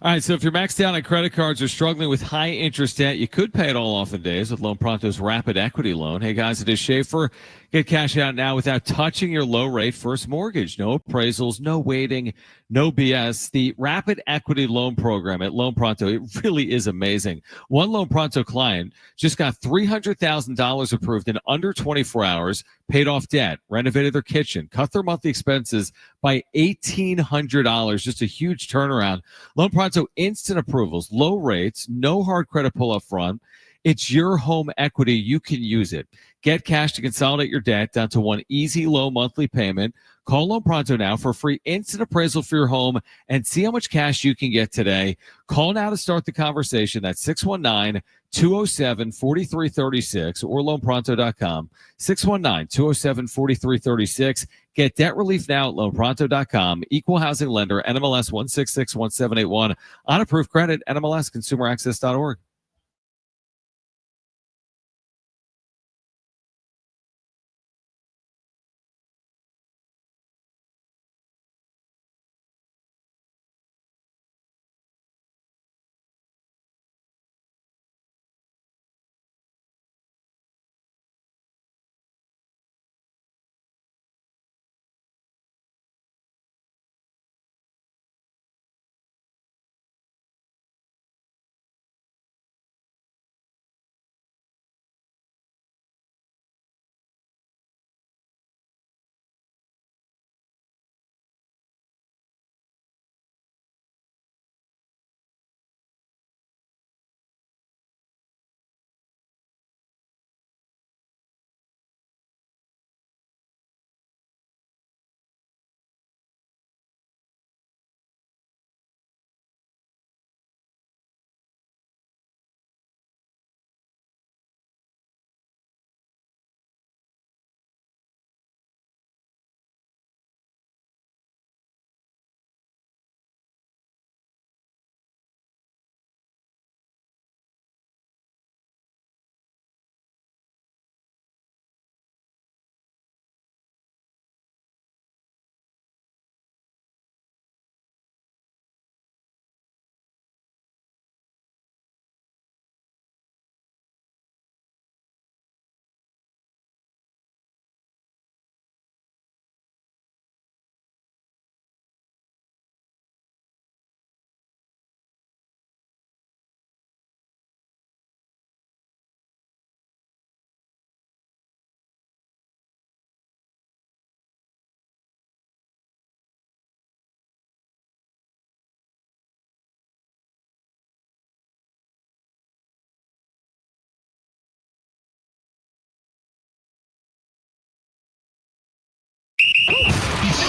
All right, so if you're maxed out on credit cards or struggling with high interest debt, you could pay it all off in days with Loan Pronto's Rapid Equity Loan. Hey, guys, it is Schaefer. Get cash out now without touching your low-rate first mortgage. No appraisals, no waiting, no BS. The Rapid Equity Loan Program at Loan Pronto, it really is amazing. One Loan Pronto client just got $300,000 approved in under 24 hours, paid off debt, renovated their kitchen, cut their monthly expenses by $1,800. Just a huge turnaround. Loan Pronto instant approvals, low rates, no hard credit pull up front. It's your home equity. You can use it. Get cash to consolidate your debt down to one easy, low monthly payment. Call Loan Pronto now for a free instant appraisal for your home and see how much cash you can get today. Call now to start the conversation. That's 619-207-4336 or loanpronto.com. 619-207-4336. Get debt relief now at loanpronto.com. Equal housing lender, NMLS 1661781. On approved credit, NMLS consumeraccess.org.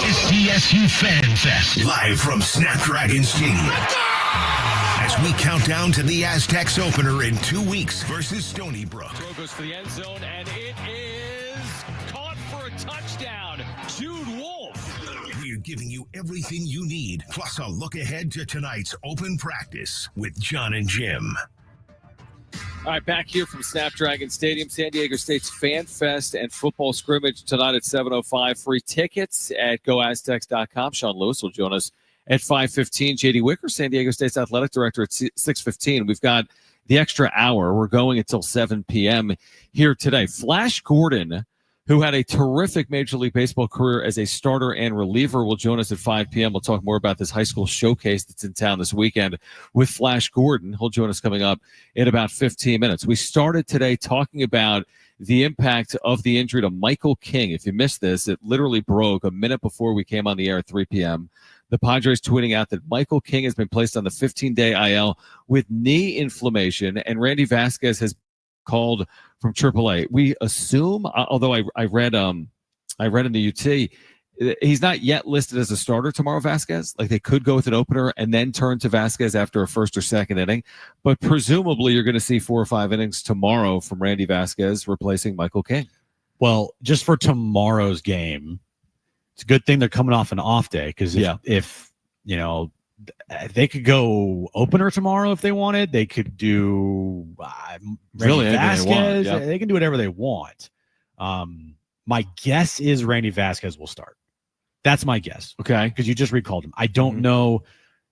is CSU Fan Fest, live from Snapdragon Stadium. As we count down to the Aztecs opener in 2 weeks versus Stony Brook. Throw goes for the end zone, and it is caught for a touchdown. Jude Wolf. We're giving you everything you need, plus a look ahead to tonight's open practice with Jon and Jim. All right, back here from Snapdragon Stadium, San Diego State's Fan Fest and football scrimmage tonight at 7:05. Free tickets at goaztecs.com. Shawn Lewis will join us at 5:15. JD Wicker, San Diego State's athletic director, at 6:15. We've got the extra hour. We're going until 7 p.m. here today. Flash Gordon, who had a terrific Major League Baseball career as a starter and reliever, will join us at 5 p.m. We'll talk more about this high school showcase that's in town this weekend with Flash Gordon. He'll join us coming up in about 15 minutes. We started today talking about the impact of the injury to Michael King. If you missed this, it literally broke a minute before we came on the air at 3 p.m. The Padres tweeting out that Michael King has been placed on the 15-day IL with knee inflammation, and Randy Vasquez has called from AAA. We assume, although I read in the UT, he's not yet listed as a starter tomorrow, Vasquez. Like, they could go with an opener and then turn to Vasquez after a first or second inning. But presumably you're going to see 4 or 5 innings tomorrow from Randy Vasquez replacing Michael King. Well, just for tomorrow's game, it's a good thing they're coming off an off day, because if you know, they could go opener tomorrow if they wanted. They could do Really Randy Vasquez. they want, They can do whatever they want. My guess is Randy Vasquez will start. That's my guess. Okay. Because you just recalled him. I don't know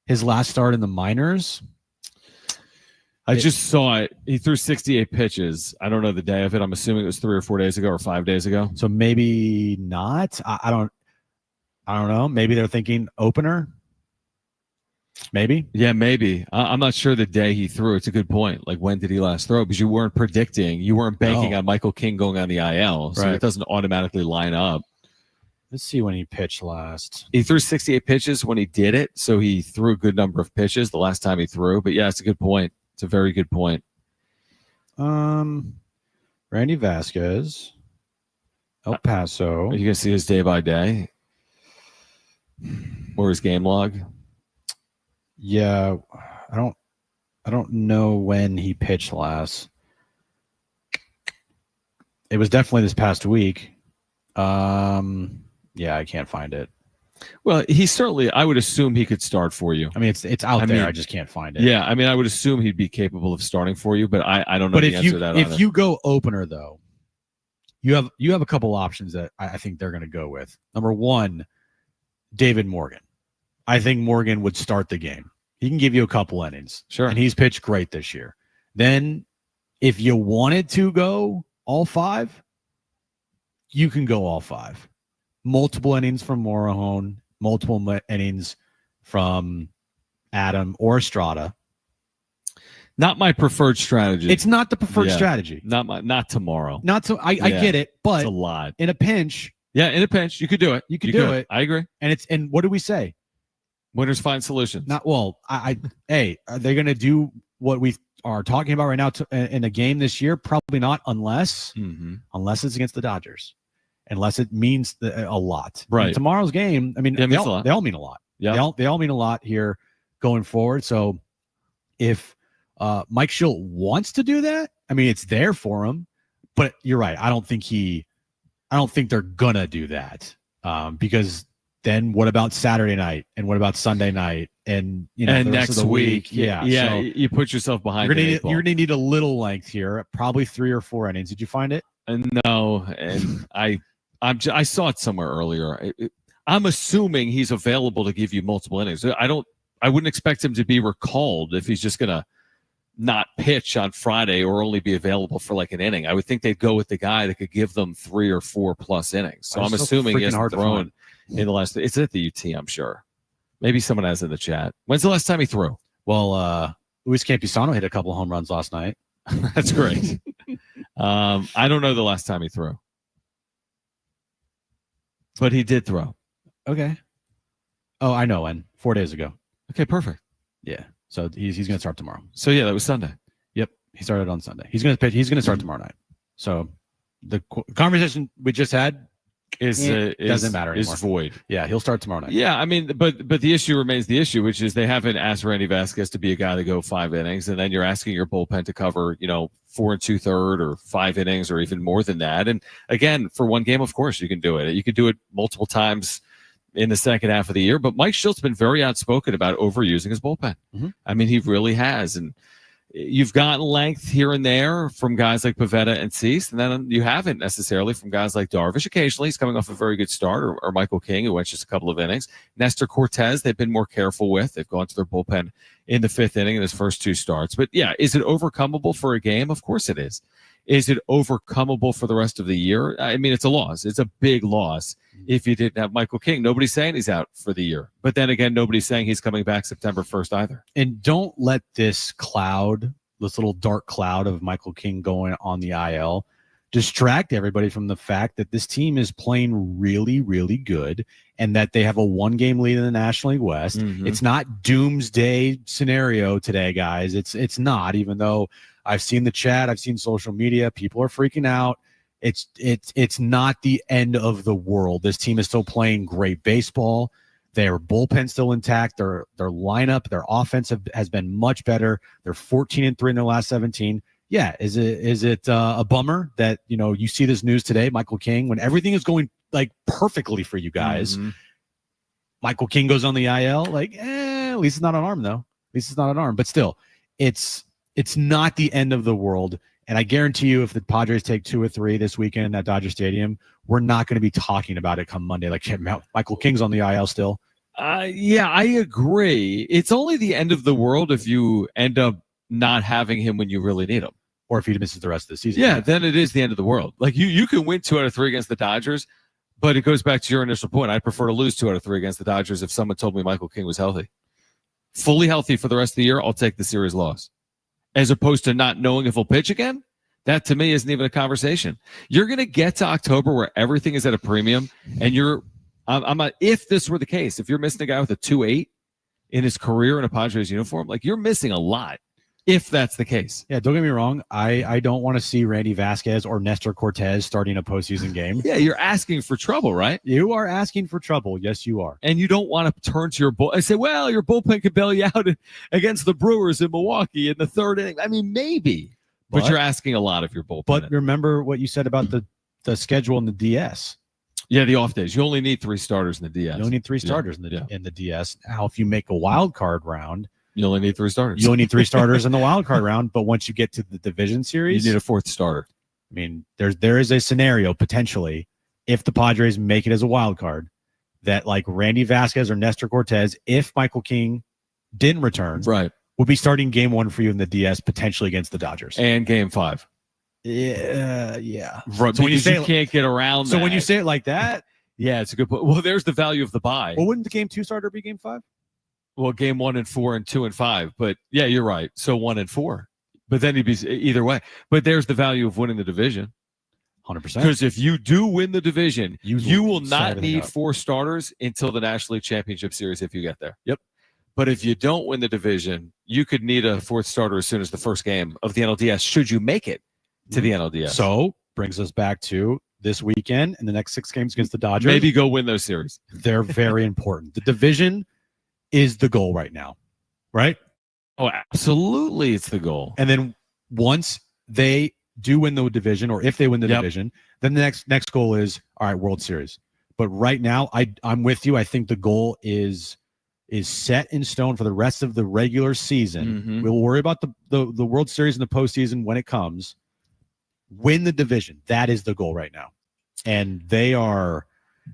his last start in the minors. I just saw it. He threw 68 pitches. I don't know the day of it. I'm assuming it was 3 or 4 days ago or 5 days ago. So maybe not. I don't know. Maybe they're thinking opener. Maybe. Yeah, maybe. I'm not sure the day he threw. It's a good point. Like, when did he last throw? Because you weren't banking on Michael King going on the IL. So it doesn't automatically line up. Let's see when he pitched last. He threw 68 pitches when he did it. So he threw a good number of pitches the last time he threw. But yeah, it's a good point. It's a very good point. Randy Vasquez, El Paso. Are you going to see his day by day? Or his game log? Yeah, I don't know when he pitched last. It was definitely this past week. Yeah, I can't find it. Well, he certainly, I would assume he could start for you. I mean, it's out there. I just can't find it. Yeah, I mean, I would assume he'd be capable of starting for you, but I don't know the answer to that. If you go opener, though, you have a couple options that I think they're going to go with. Number one, David Morgan. I think Morgan would start the game. He can give you a couple innings. Sure. And he's pitched great this year. Then if you wanted to go all 5, you can go all 5. Multiple innings from Morejon, multiple innings from Adam or Estrada. Not my preferred strategy. It's not the preferred strategy. Not tomorrow. I get it, but it's a lot. In a pinch. Yeah, in a pinch, you could do it. You could do it. I agree. And what do we say? Winners find solutions. Hey, are they going to do what we are talking about right now in a game this year? Probably not, unless it's against the Dodgers, unless it means a lot. Right. And tomorrow's game, I mean, they all mean a lot. Yeah. They all mean a lot here going forward. So if Mike Schilt wants to do that, I mean, it's there for him. But you're right. I don't think they're gonna do that because. Then what about Saturday night? And what about Sunday night? And the next rest of the week? Yeah. So you put yourself behind. You're gonna need a little length here, probably 3 or 4 innings. Did you find it? No, and I saw it somewhere earlier. I'm assuming he's available to give you multiple innings. I wouldn't expect him to be recalled if he's just gonna not pitch on Friday or only be available for like an inning. I would think they'd go with the guy that could give them 3 or 4 plus innings. So I'm assuming he hasn't thrown in the last. It's at the UT, I'm sure. Maybe someone has in the chat. When's the last time he threw? Well, Luis Campisano hit a couple of home runs last night. That's great. I don't know the last time he threw, but he did throw. Okay. Oh, I know when. 4 days ago. Okay, perfect. Yeah. So he's going to start tomorrow. So yeah, that was Sunday. Yep, he started on Sunday. He's going to pitch. He's going to start tomorrow night. So the conversation we just had doesn't matter anymore. Is void. Yeah, he'll start tomorrow night. Yeah, I mean, but the issue remains the issue, which is they haven't asked Randy Vasquez to be a guy to go 5 innings, and then you're asking your bullpen to cover, 4 2/3 or 5 innings or even more than that. And again, for one game, of course, you can do it. You can do it multiple times in the second half of the year. But Mike Schilt's been very outspoken about overusing his bullpen. Mm-hmm. I mean, he really has. And you've gotten length here and there from guys like Pivetta and Cease, and then you haven't necessarily from guys like Darvish. Occasionally, he's coming off a very good start, or Michael King, who went just a couple of innings. Nestor Cortez, they've been more careful with. They've gone to their bullpen in the 5th inning in his first 2 starts. But yeah, is it overcomable for a game? Of course it is. Is it overcomable for the rest of the year? I mean, it's a loss. It's a big loss if you didn't have Michael King. Nobody's saying he's out for the year. But then again, nobody's saying he's coming back September 1st either. And don't let this little dark cloud of Michael King going on the IL, distract everybody from the fact that this team is playing really, really good and that they have a 1-game lead in the National League West. Mm-hmm. It's not doomsday scenario today, guys. It's not, even though I've seen the chat, I've seen social media, people are freaking out. It's not the end of the world. This team is still playing great baseball. Their bullpen still intact. Their lineup, their offense has been much better. They're 14-3 in their last 17. Yeah, is it a bummer that you see this news today, Michael King, when everything is going like perfectly for you guys? Mm-hmm. Michael King goes on the IL. At least it's not an arm though. At least it's not an arm. But still, it's not the end of the world. And I guarantee you, if the Padres take 2 or 3 this weekend at Dodger Stadium, we're not going to be talking about it come Monday. Like, Michael King's on the IL still. Yeah, I agree. It's only the end of the world if you end up not having him when you really need him. Or if he misses the rest of the season. Yeah, then it is the end of the world. Like, you can win 2 out of 3 against the Dodgers, but it goes back to your initial point. I'd prefer to lose 2 out of 3 against the Dodgers if someone told me Michael King was healthy. Fully healthy for the rest of the year, I'll take the series loss. As opposed to not knowing if he'll pitch again, that to me isn't even a conversation. You're going to get to October where everything is at a premium, and if this were the case, if you're missing a guy with a 2.8 in his career in a Padres uniform, like, you're missing a lot. If that's the case. Yeah, don't get me wrong. I don't want to see Randy Vasquez or Nestor Cortez starting a postseason game. Yeah, you're asking for trouble, right? You are asking for trouble. Yes, you are. And you don't want to turn to your bull and say, well, your bullpen could bail you out against the Brewers in Milwaukee in the 3rd inning. I mean, maybe. But you're asking a lot of your bullpen. But remember what you said about the schedule in the DS. Yeah, the off days. You only need 3 starters in the DS. You only need 3 starters in the DS. Now, if you make a wild card round, you only need 3 starters. You only need 3 starters in the wild card round. But once you get to the division series, you need a 4th starter. I mean, there is a scenario potentially, if the Padres make it as a wild card, that like Randy Vasquez or Nestor Cortez, if Michael King didn't return, right, will be starting game 1 for you in the DS, potentially against the Dodgers. And game 5. Yeah. Right. So when you say you can't get around So when you say it like that, yeah, it's a good point. Well, there's the value of the bye. Well, wouldn't the game 2 starter be game 5? Well, game 1 and 4 and 2 and 5. But yeah, you're right. So 1 and 4. But then he'd be either way. But there's the value of winning the division. 100%. Because if you do win the division, you will not need up. 4 starters until the National League Championship Series if you get there. Yep. But if you don't win the division, you could need a 4th starter as soon as the first game of the NLDS, should you make it to the NLDS. So brings us back to this weekend and the next 6 games against the Dodgers. Maybe go win those series. They're very important. The division is the goal right now, right? Oh, absolutely, it's the goal. And then once they do win the division, or if they win the division, then the next goal is, all right, World Series. But right now, I'm with you. I think the goal is set in stone for the rest of the regular season. Mm-hmm. We'll worry about the World Series and the postseason when it comes. Win the division. That is the goal right now. And they are,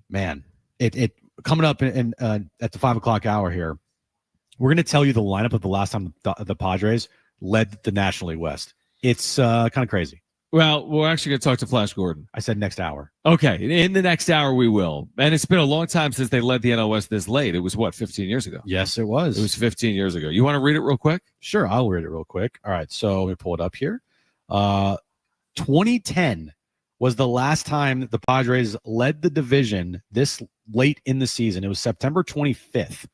man, it coming up in at the 5 o'clock hour here. We're going to tell you the lineup of the last time the Padres led the National League West. It's kind of crazy. Well, we're actually going to talk to Flash Gordon. I said next hour. Okay, in the next hour we will. And it's been a long time since they led the NL West this late. It was, 15 years ago? Yes, it was. It was 15 years ago. You want to read it real quick? Sure, I'll read it real quick. All right, so let me pull it up here. 2010 was the last time that the Padres led the division this late in the season. It was September 25th,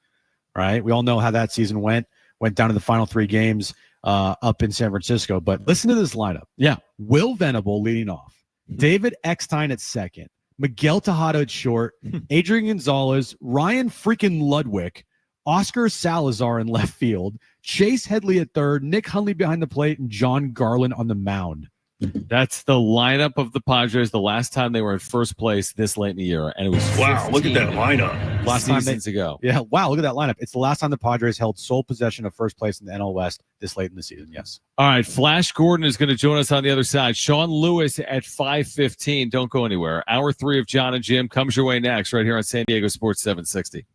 right? We all know how that season went down to the final 3 games up in San Francisco. But listen to this lineup. Yeah. Will Venable leading off. David Eckstein at second. Miguel Tejada at short, Adrian Gonzalez, Ryan freaking Ludwig, Oscar Salazar in left field, Chase Headley at third, Nick Hundley behind the plate, and John Garland on the mound. That's the lineup of the Padres the last time they were in first place this late in the year. And it was wow, look at that lineup. Last time seasons ago. Yeah, wow, look at that lineup. It's the last time the Padres held sole possession of first place in the NL West this late in the season, yes. All right, Flash Gordon is going to join us on the other side. Shawn Lewis at 5:15. Don't go anywhere. Hour 3 of Jon and Jim comes your way next right here on San Diego Sports 760.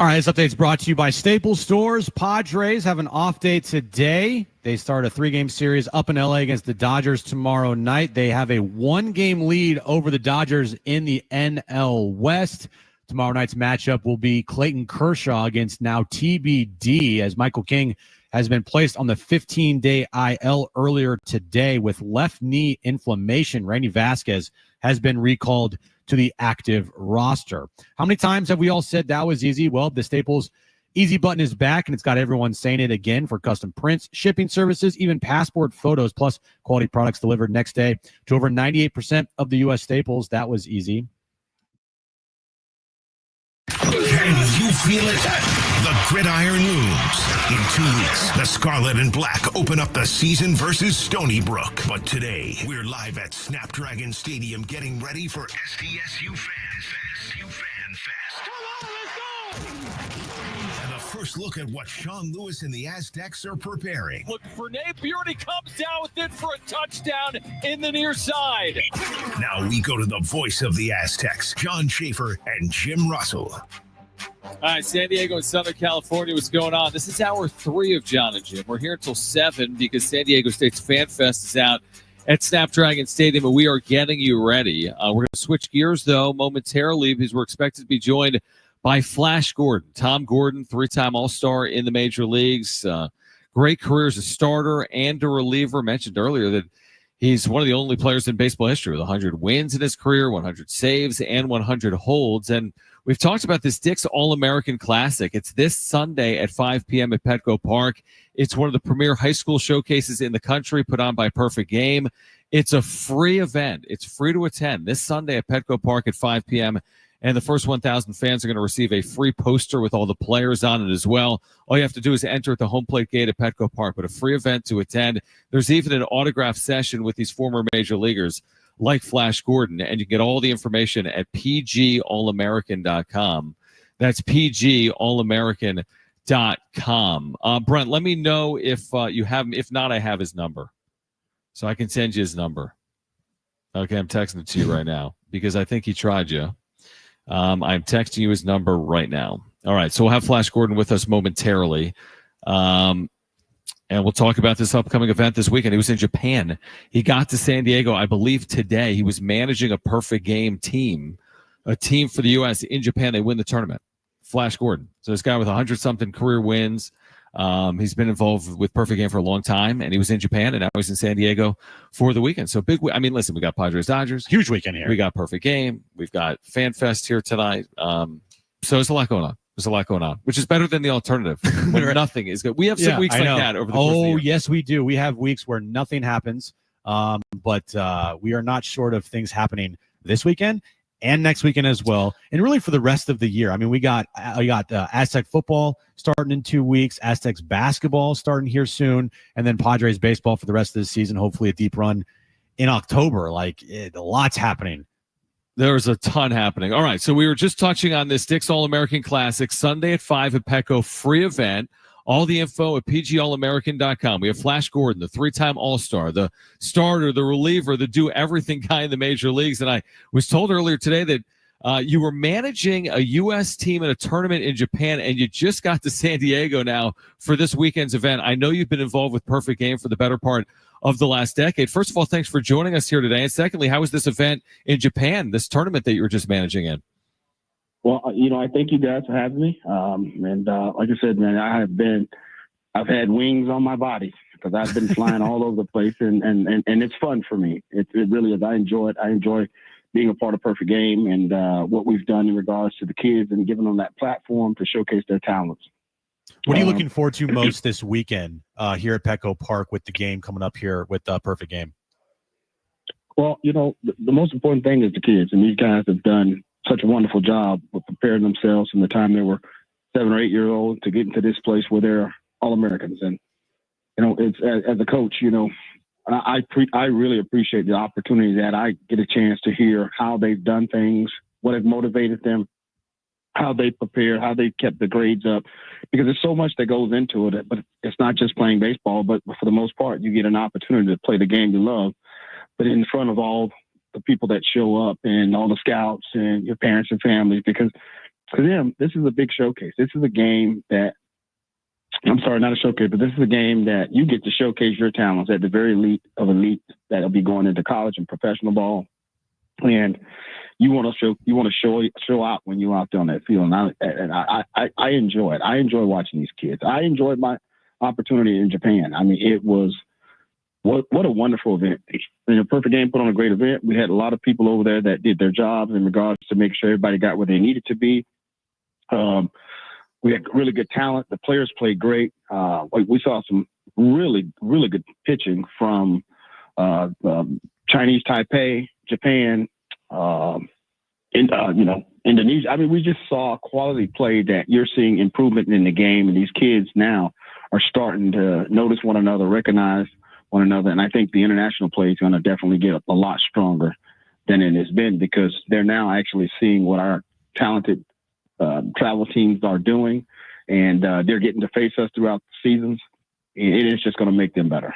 All right, this update is brought to you by Staples Stores. Padres have an off day today. They start a 3-game series up in LA against the Dodgers tomorrow night. They have a 1-game lead over the Dodgers in the NL West. Tomorrow night's matchup will be Clayton Kershaw against now TBD, as Michael King has been placed on the 15-day IL earlier today with left knee inflammation. Randy Vasquez has been recalled to the active roster. How many times have we all said that was easy? Well, the Staples easy button is back, and it's got everyone saying it again for custom prints, shipping services, even passport photos, plus quality products delivered next day to over 98% of the U.S. Staples. That was easy. Can you feel it? The gridiron looms. In 2 weeks, the Scarlet and Black open up the season versus Stony Brook. But today, we're live at Snapdragon Stadium getting ready for SDSU Fan Fest. Come on, let's go! And the first look at what Shawn Lewis and the Aztecs are preparing. Look for Napier, and he comes down with it for a touchdown in the near side. Now we go to the voice of the Aztecs, John Schaefer and Jim Russell. All right, San Diego and Southern California, what's going on? This is hour 3 of John and Jim. We're here until 7 because San Diego State's Fan Fest is out at Snapdragon Stadium, and we are getting you ready. We're going to switch gears, though, momentarily because we're expected to be joined by Flash Gordon. Tom Gordon, 3-time All-Star in the major leagues. Great career as a starter and a reliever. Mentioned earlier that he's one of the only players in baseball history with 100 wins in his career, 100 saves, and 100 holds. And we've talked about this Dick's All-American Classic. It's this Sunday at 5 p.m. at Petco Park. It's one of the premier high school showcases in the country put on by Perfect Game. It's a free event. It's free to attend this Sunday at Petco Park at 5 p.m., and the first 1,000 fans are going to receive a free poster with all the players on it as well. All you have to do is enter at the home plate gate at Petco Park, but a free event to attend. There's even an autograph session with these former major leaguers like Flash Gordon, and you can get all the information at pgallamerican.com. That's pgallamerican.com. Brent, let me know if you have him. If not, I have his number, so I can send you his number. Okay, I'm texting it to you right now because I think he tried you. I'm texting you his number right now. All right, so we'll have Flash Gordon with us momentarily. And we'll talk about this upcoming event this weekend. He was in Japan. He got to San Diego, I believe, today. He was managing a Perfect Game team, a team for the U.S. in Japan. They win the tournament. Flash Gordon. So this guy with 100-something career wins. He's been involved with Perfect Game for a long time, and he was in Japan, and now he's in San Diego for the weekend. So big. I mean, listen, we got Padres, Dodgers. Huge weekend here. We got Perfect Game. We've got Fan Fest here tonight. So there's a lot going on. There's a lot going on, which is better than the alternative when nothing is good. We have some weeks like that over the course of the year. Yes, we do. We have weeks where nothing happens, but we are not short of things happening this weekend and next weekend as well, and really for the rest of the year. I mean, we got Aztec football starting in 2 weeks, Aztecs basketball starting here soon, and then Padres baseball for the rest of the season, hopefully a deep run in October. A lot's happening. There's a ton happening. All right, so we were just touching on this Dick's All-American Classic, Sunday at 5 at Petco, free event. All the info at pgallamerican.com. We have Flash Gordon, the 3-time All-Star, the starter, the reliever, the do-everything guy in the major leagues. And I was told earlier today that you were managing a U.S. team in a tournament in Japan, and you just got to San Diego now for this weekend's event. I know you've been involved with Perfect Game for the better part of the last decade. First of all, thanks for joining us here today. And secondly, how was this event in Japan, this tournament that you were just managing in? Well, I thank you guys for having me. And like I said, man, I've had wings on my body because I've been flying all over the place, and it's fun for me. It really is. I enjoy it. I enjoy being a part of Perfect Game and what we've done in regards to the kids and giving them that platform to showcase their talents. What are you looking forward to most this weekend here at Petco Park with the game coming up here with Perfect Game? Well, the most important thing is the kids, and these guys have done such a wonderful job of preparing themselves from the time they were 7 or 8 years old to get into this place where they're All-Americans. And, it's as a coach, I really appreciate the opportunity that I get a chance to hear how they've done things, what has motivated them, how they prepare, how they kept the grades up, because there's so much that goes into it. But it's not just playing baseball, but for the most part, you get an opportunity to play the game you love, but in front of all the people that show up and all the scouts and your parents and families, because for them, this is a big showcase. This is a game that, I'm sorry, not a showcase, but this is a game that you get to showcase your talents at the very elite of elite that'll be going into college and professional ball. And you want to show out when you're out there on that field. And I enjoy it. I enjoy watching these kids. I enjoyed my opportunity in Japan. I mean, it was what a wonderful event. A Perfect Game put on a great event. We had a lot of people over there that did their jobs in regards to make sure everybody got where they needed to be. We had really good talent. The players played great. We saw some really, really good pitching from Chinese Taipei, Japan, Indonesia. I mean, we just saw quality play that you're seeing improvement in the game, and these kids now are starting to notice one another, recognize one another, and I think the international play is going to definitely get a lot stronger than it has been because they're now actually seeing what our talented travel teams are doing, and they're getting to face us throughout the seasons. It is just going to make them better.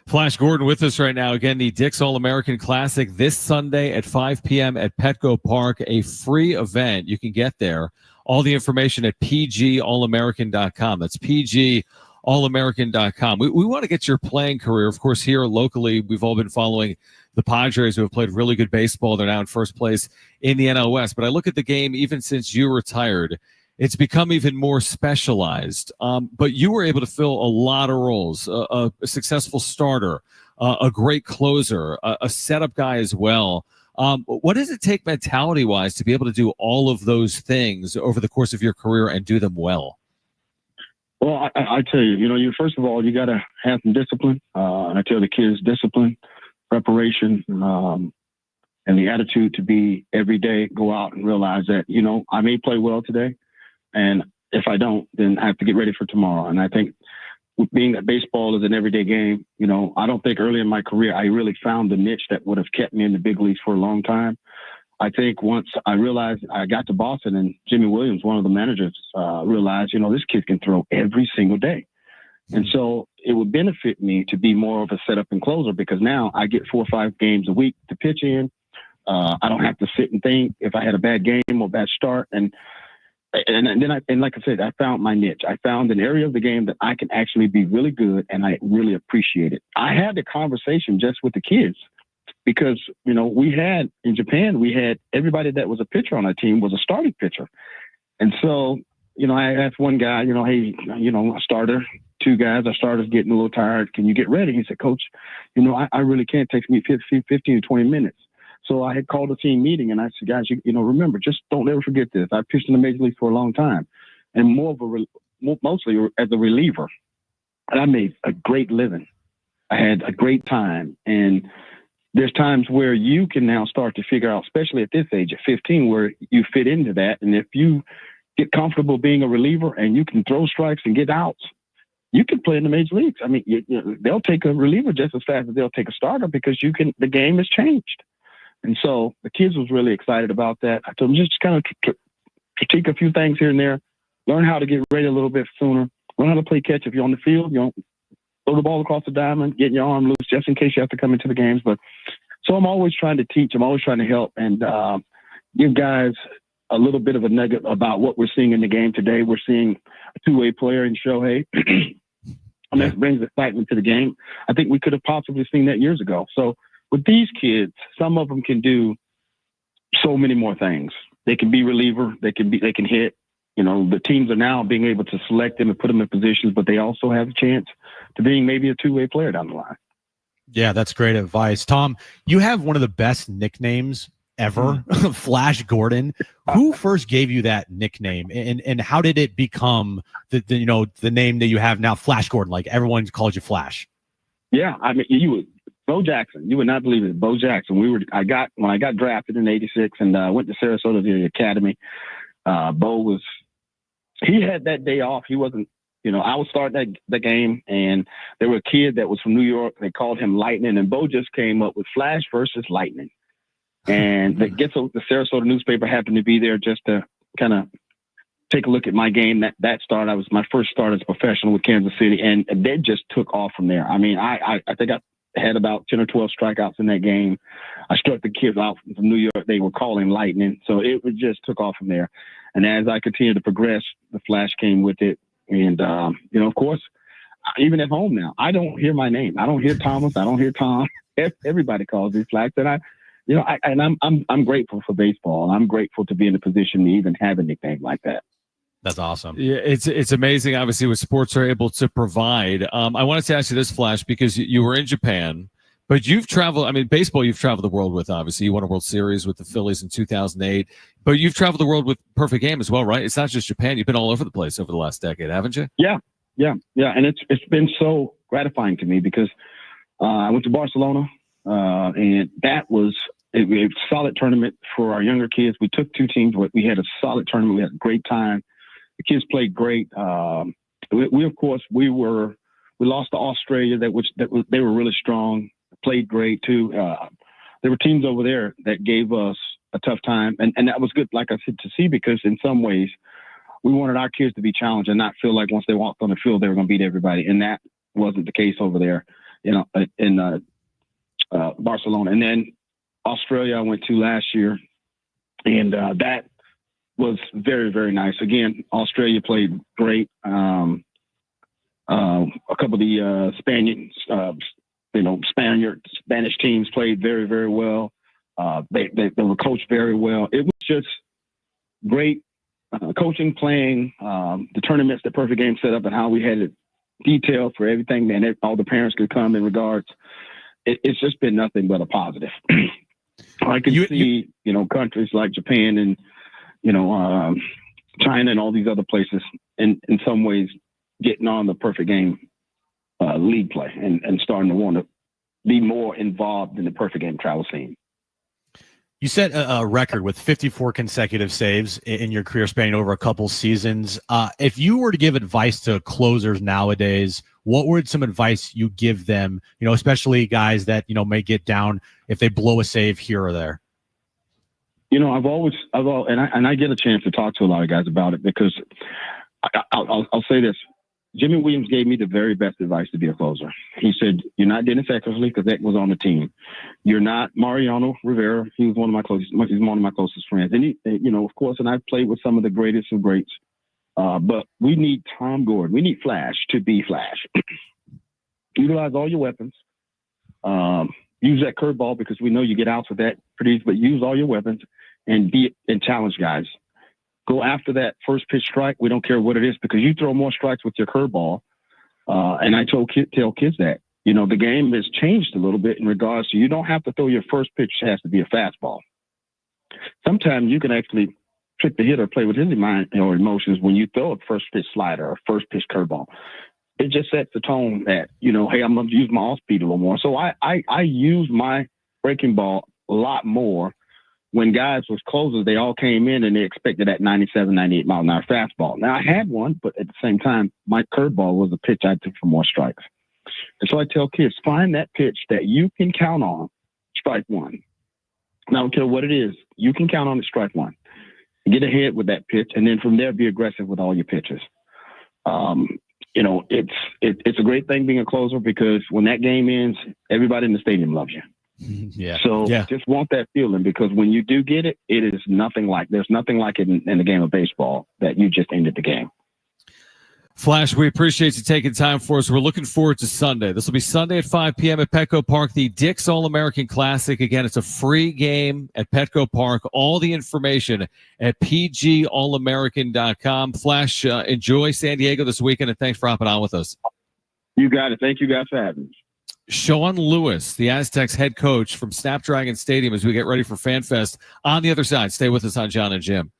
Flash Gordon with us right now. Again, the Dick's All-American Classic this Sunday at 5 p.m. at Petco Park, a free event. You can get there. All the information at pgallamerican.com. That's pgallamerican.com. We want to get your playing career. Of course, here locally, we've all been following the Padres, who have played really good baseball. They're now in first place in the NL West. But I look at the game, even since you retired, it's become even more specialized. But you were able to fill a lot of roles, a successful starter, a great closer, a setup guy as well. What does it take mentality-wise to be able to do all of those things over the course of your career and do them well? Well, I tell you, first of all, you got to have some discipline. And I tell the kids, discipline, preparation, and the attitude to be every day, go out and realize that, I may play well today. And if I don't, then I have to get ready for tomorrow. And I think being that baseball is an everyday game, I don't think early in my career I really found the niche that would have kept me in the big leagues for a long time. I think once I realized I got to Boston and Jimmy Williams, one of the managers, realized, this kid can throw every single day. And so it would benefit me to be more of a setup and closer because now I get 4 or 5 games a week to pitch in. I don't have to sit and think if I had a bad game or bad start. And like I said, I found my niche. I found an area of the game that I can actually be really good, and I really appreciate it. I had the conversation just with the kids because, we had in Japan, we had everybody that was a pitcher on our team was a starting pitcher. And so, I asked one guy, hey, a starter, 2 guys, our starters getting a little tired. Can you get ready? He said, Coach, I really can't. It takes me 15 to 20 minutes. So I had called a team meeting and I said, guys, remember, just don't ever forget this. I pitched in the major league for a long time and mostly as a reliever. And I made a great living. I had a great time. And there's times where you can now start to figure out, especially at this age, at 15, where you fit into that. And if you get comfortable being a reliever and you can throw strikes and get outs, you can play in the major leagues. I mean, they'll take a reliever just as fast as they'll take a starter because the game has changed. And so the kids was really excited about that. I told them just kind of critique a few things here and there, learn how to get ready a little bit sooner, learn how to play catch if you're on the field, throw the ball across the diamond, getting your arm loose just in case you have to come into the games. But so I'm always trying to teach. I'm always trying to help and give guys a little bit of a nugget about what we're seeing in the game today. We're seeing a 2-way player in Shohei. That brings excitement to the game. I think we could have possibly seen that years ago. So with these kids, some of them can do so many more things. They can be reliever. They can hit. The teams are now being able to select them and put them in positions, but they also have a chance to being maybe a 2-way player down the line. Yeah, that's great advice. Tom, you have one of the best nicknames ever, Flash Gordon. Who first gave you that nickname and how did it become the name that you have now, Flash Gordon? Like everyone calls you Flash. Yeah, I mean, Bo Jackson, you would not believe it. Bo Jackson. When I got drafted in '86 and went to Sarasota to the academy. Bo he had that day off. He wasn't, I was starting the game and there were a kid that was from New York. They called him Lightning and Bo just came up with Flash versus Lightning. And the Sarasota newspaper happened to be there just to kind of take a look at my game. That start, I was my first start as a professional with Kansas City, and they just took off from there. I mean, I think I had about 10 or 12 strikeouts in that game. I struck the kids out from New York. They were calling Lightning. So it just took off from there. And as I continued to progress, the flash came with it. And, of course, even at home now, I don't hear my name. I don't hear Thomas. I don't hear Tom. Everybody calls me Flash. And I'm grateful for baseball. I'm grateful to be in a position to even have a nickname like that. That's awesome. Yeah, it's amazing, obviously, what sports are able to provide. I wanted to ask you this, Flash, because you were in Japan, but you've traveled. I mean, baseball, you've traveled the world with, obviously. You won a World Series with the Phillies in 2008, but you've traveled the world with Perfect Game as well, right? It's not just Japan. You've been all over the place over the last decade, haven't you? Yeah. And it's been so gratifying to me because I went to Barcelona, and that was a solid tournament for our younger kids. We took 2 teams. We had a solid tournament. We had a great time. The kids played great. We lost to Australia. They were really strong. Played great too. There were teams over there that gave us a tough time, and that was good, like I said, to see, because in some ways we wanted our kids to be challenged and not feel like once they walked on the field they were going to beat everybody, and that wasn't the case over there, in Barcelona. And then Australia I went to last year, and that was very, very nice. Again, Australia played great. A couple of the Spanish teams played very, very well. They were coached very well. It was just great coaching, playing, the tournaments that Perfect Game set up, and how we had it detailed for everything, and all the parents could come in regards. It's just been nothing but a positive. I can see, countries like Japan and China and all these other places in some ways getting on the Perfect Game league play and starting to want to be more involved in the Perfect Game travel scene. You set a record with 54 consecutive saves in your career spanning over a couple seasons. If you were to give advice to closers nowadays, what would some advice you give them, especially guys that, may get down if they blow a save here or there? I get a chance to talk to a lot of guys about it, because I'll say this. Jimmy Williams gave me the very best advice to be a closer. He said, "You're not Dennis Eckersley, because Eck was on the team. You're not Mariano Rivera. He was one of my closest friends. And of course, and I've played with some of the greatest of greats. But we need Tom Gordon. We need Flash to be Flash. Utilize all your weapons. Use that curveball, because we know you get outs with that pretty easy, but use all your weapons and challenge guys. Go after that first pitch strike. We don't care what it is, because you throw more strikes with your curveball. And I tell kids that, the game has changed a little bit in regards to, you don't have to throw your first pitch has to be a fastball. Sometimes you can actually trick the hitter, play with his mind or emotions when you throw a first pitch slider or first pitch curveball. It just sets the tone that, hey, I'm going to use my off speed a little more. So I use my breaking ball a lot more. When guys was closers, they all came in and they expected that 97, 98 mile an hour fastball. Now, I had one, but at the same time, my curveball was a pitch I took for more strikes. And so I tell kids, find that pitch that you can count on, strike one. And I don't care what it is. You can count on it, strike one. Get ahead with that pitch, and then from there, be aggressive with all your pitches. It's a great thing being a closer, because when that game ends, everybody in the stadium loves you. Yeah. So just want that feeling, because when you do get it, there's nothing like it in the game of baseball, that you just ended the game. Flash, we appreciate you taking time for us. We're looking forward to Sunday. This will be Sunday at 5 p.m. at Petco Park, the Dick's All-American Classic. Again, it's a free game at Petco Park. All the information at pgallamerican.com. Flash, enjoy San Diego this weekend, and thanks for hopping on with us. You got it. Thank you guys for having me. Shawn Lewis, the Aztecs head coach from Snapdragon Stadium, as we get ready for FanFest. On the other side, stay with us on Jon and Jim.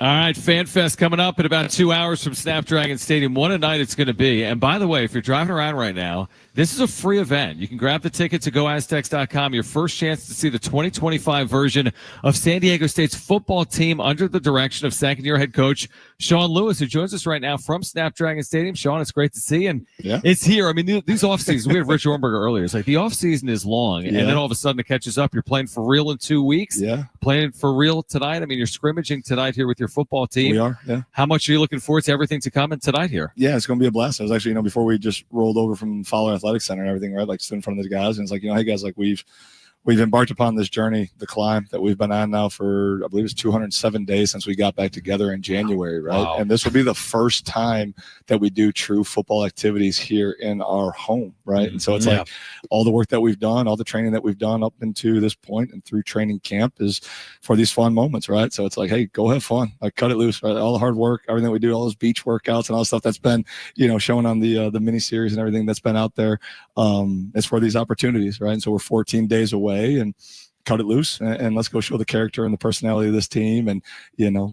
All right, FanFest coming up in about 2 hours from Snapdragon Stadium. What a night it's going to be. And by the way, if you're driving around right now, this is a free event. You can grab the ticket to GoAztecs.com. Your first chance to see the 2025 version of San Diego State's football team under the direction of second-year head coach Shawn Lewis, who joins us right now from Snapdragon Stadium. Shawn, it's great to see you. And it's here. I mean, these off-seasons, we had Rich Ohrnberger earlier. It's like the off-season is long, and then all of a sudden it catches up. You're playing for real in 2 weeks. Playing for real tonight. I mean, you're scrimmaging tonight here with your football team. We are, How much are you looking forward to everything to come in tonight here? Yeah, it's going to be a blast. I was actually, before we just rolled over from Fowler Athletic Center and everything, right, like stood in front of the guys, and it's like, hey guys, like we've embarked upon this journey, the climb that we've been on now for, I believe it's 207 days since we got back together in January, right? Wow. And this will be the first time that we do true football activities here in our home, right? And so it's like all the work that we've done, all the training that we've done up into this point and through training camp is for these fun moments, right? So it's like, hey, go have fun, like cut it loose, right? All the hard work, everything that we do, all those beach workouts and all the stuff that's been, shown on the mini series and everything that's been out there. It's for these opportunities, right? And so we're 14 days away. And cut it loose and let's go show the character and the personality of this team and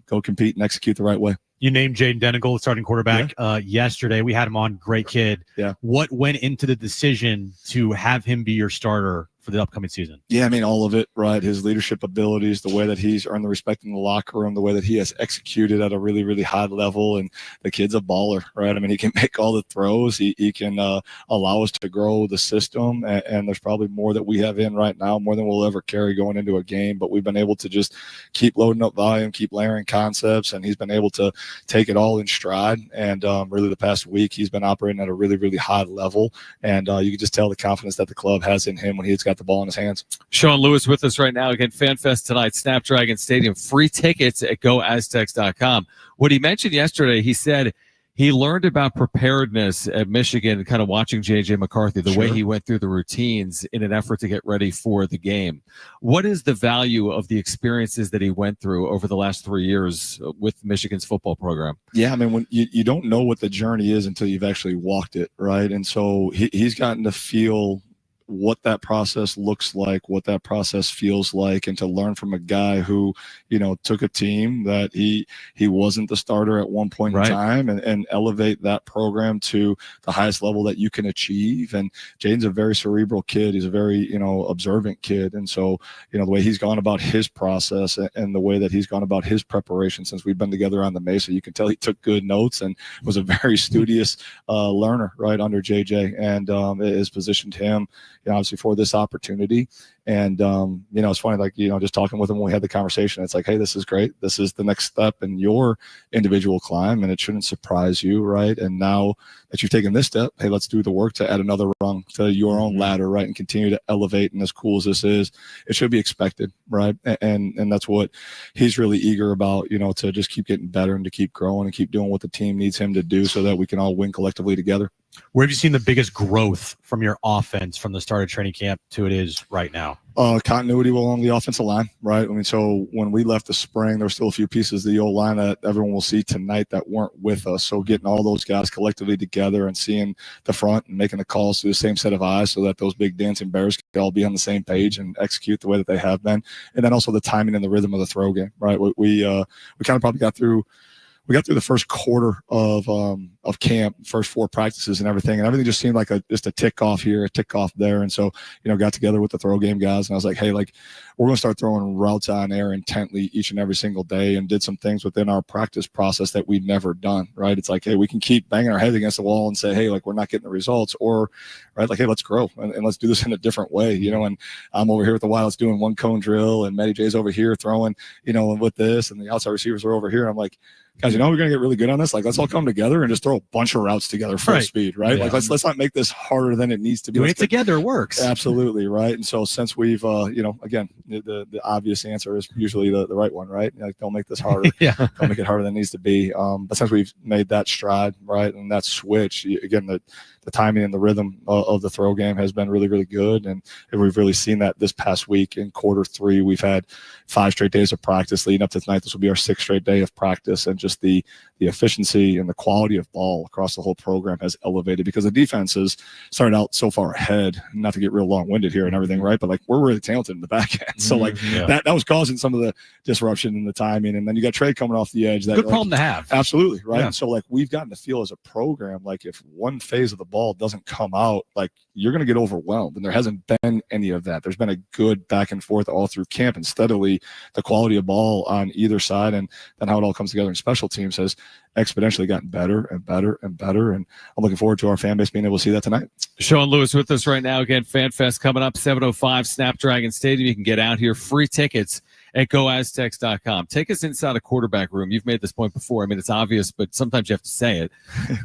go compete and execute the right way. You named Jaden Denegal, starting quarterback, yesterday. We had him on. Great kid. What went into the decision to have him be your starter for the upcoming season? Yeah, I mean, all of it, right? His leadership abilities, the way that he's earned the respect in the locker room, the way that he has executed at a really, really high level. And the kid's a baller, right? I mean, he can make all the throws. He can allow us to grow the system. And there's probably more that we have in right now, more than we'll ever carry going into a game. But we've been able to just keep loading up volume, keep layering concepts. And he's been able to take it all in stride. And really the past week, he's been operating at a really, really high level. And you can just tell the confidence that the club has in him when he's got the ball in his hands. Shawn Lewis with us right now. Again, FanFest tonight, Snapdragon Stadium. Free tickets at GoAztecs.com. What he mentioned yesterday, he said he learned about preparedness at Michigan, kind of watching J.J. McCarthy, the way he went through the routines in an effort to get ready for the game. What is the value of the experiences that he went through over the last 3 years with Michigan's football program? Yeah, I mean, when you don't know what the journey is until you've actually walked it, right? And so he's gotten to feel what that process looks like, what that process feels like, and to learn from a guy who, took a team that he wasn't the starter at one point in time and elevate that program to the highest level that you can achieve. And Jaden's a very cerebral kid. He's a very, observant kid. And so, the way he's gone about his process and the way that he's gone about his preparation since we've been together on the Mesa, you can tell he took good notes and was a very studious learner right under JJ, and it has positioned him obviously for this opportunity. And, it's funny, like, just talking with him when we had the conversation, it's like, hey, this is great. This is the next step in your individual climb, and it shouldn't surprise you, right? And now that you've taken this step, hey, let's do the work to add another rung to your own ladder, right? And continue to elevate. And as cool as this is, it should be expected, right? And that's what he's really eager about, to just keep getting better and to keep growing and keep doing what the team needs him to do so that we can all win collectively together. Where have you seen the biggest growth from your offense from the start of training camp to it is right now? Continuity along the offensive line, right? I mean, so when we left the spring, there were still a few pieces of the old line that everyone will see tonight that weren't with us. So getting all those guys collectively together and seeing the front and making the calls through the same set of eyes so that those big dancing bears can all be on the same page and execute the way that they have been. And then also the timing and the rhythm of the throw game, right? We kind of probably got through the first quarter of camp, first 4 practices and everything just seemed like just a tick off here, a tick off there. And so, got together with the throw game guys and I was like, hey, like we're going to start throwing routes on air intently each and every single day, and did some things within our practice process that we'd never done, right? It's like, hey, we can keep banging our heads against the wall and say, hey, like we're not getting the results, or right, like, hey, let's grow and let's do this in a different way, and I'm over here with the Wildcats doing 1 cone drill, and Matty J's over here throwing, with this, and the outside receivers are over here. I'm like, guys, we're going to get really good on this. Like, let's all come together and just throw a bunch of routes together full speed, right? Yeah. Like, let's not make this harder than it needs to be. Doing it together works. Absolutely, right? And so since we've, again, the obvious answer is usually the right one, right? Like, don't make this harder. Don't make it harder than it needs to be. But since we've made that stride, right, and that switch, again, the timing and the rhythm of the throw game has been really, really good. And we've really seen that this past week in quarter 3. We've had 5 straight days of practice leading up to tonight. This will be our 6th straight day of practice. And just the efficiency and the quality of ball across the whole program has elevated because the defense has started out so far ahead, not to get real long-winded here and everything, right? But like we're really talented in the back end. So like that was causing some of the disruption in the timing. And then you got Trey coming off the edge. That good problem to have. Absolutely. Right. Yeah. And so like we've gotten to feel as a program, like if one phase of the ball doesn't come out, like you're going to get overwhelmed. And there hasn't been any of that. There's been a good back and forth all through camp, and steadily the quality of ball on either side and then how it all comes together in special teams has exponentially gotten better and better and better. And I'm looking forward to our fan base being able to see that tonight. Shawn Lewis with us right now. Again, FanFest coming up, 7:05 Snapdragon Stadium. You can get out here. Free tickets at goaztecs.com. Take us inside a quarterback room. You've made this point before. I mean, it's obvious, but sometimes you have to say it.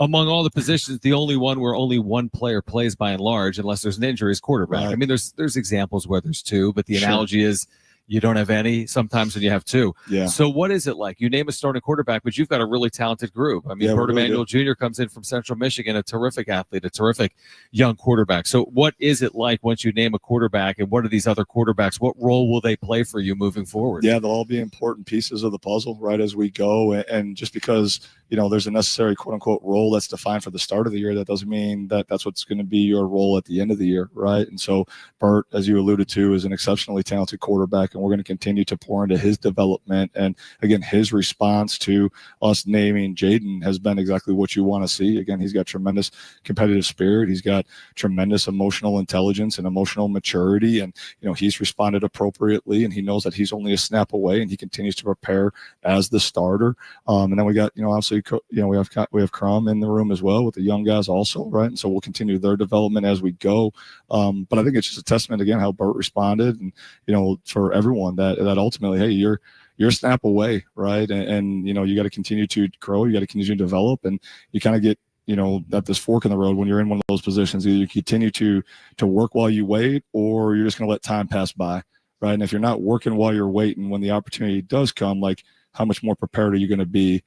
Among all the positions, the only one where only one player plays by and large, unless there's an injury, is quarterback. Right. I mean, there's examples where there's two, but the analogy is you don't have any sometimes when you have two. Yeah. So what is it like? You name a starting quarterback, but you've got a really talented group. I mean, Bert Emanuel Jr. comes in from Central Michigan, a terrific athlete, a terrific young quarterback. So what is it like once you name a quarterback, and what are these other quarterbacks? What role will they play for you moving forward? Yeah, they'll all be important pieces of the puzzle right as we go. And just because, you know, there's a necessary quote unquote role that's defined for the start of the year, that doesn't mean that that's what's going to be your role at the end of the year. Right. And so Bert, as you alluded to, is an exceptionally talented quarterback, and we're going to continue to pour into his development. And again, his response to us naming Jaden has been exactly what you want to see. Again, he's got tremendous competitive spirit. He's got tremendous emotional intelligence and emotional maturity. And, you know, he's responded appropriately, and he knows that he's only a snap away, and he continues to prepare as the starter. And then we got, you know, obviously, you know, we have Crum in the room as well with the young guys also, right? And so we'll continue their development as we go. But I think it's just a testament again how Bert responded, and you know, for everyone that ultimately, hey, you're a snap away, right? And you know, you got to continue to grow, you got to continue to develop, and you kind of get, you know, at this fork in the road when you're in one of those positions. Either you continue to work while you wait, or you're just going to let time pass by, right? And if you're not working while you're waiting, when the opportunity does come, like how much more prepared are you going to be?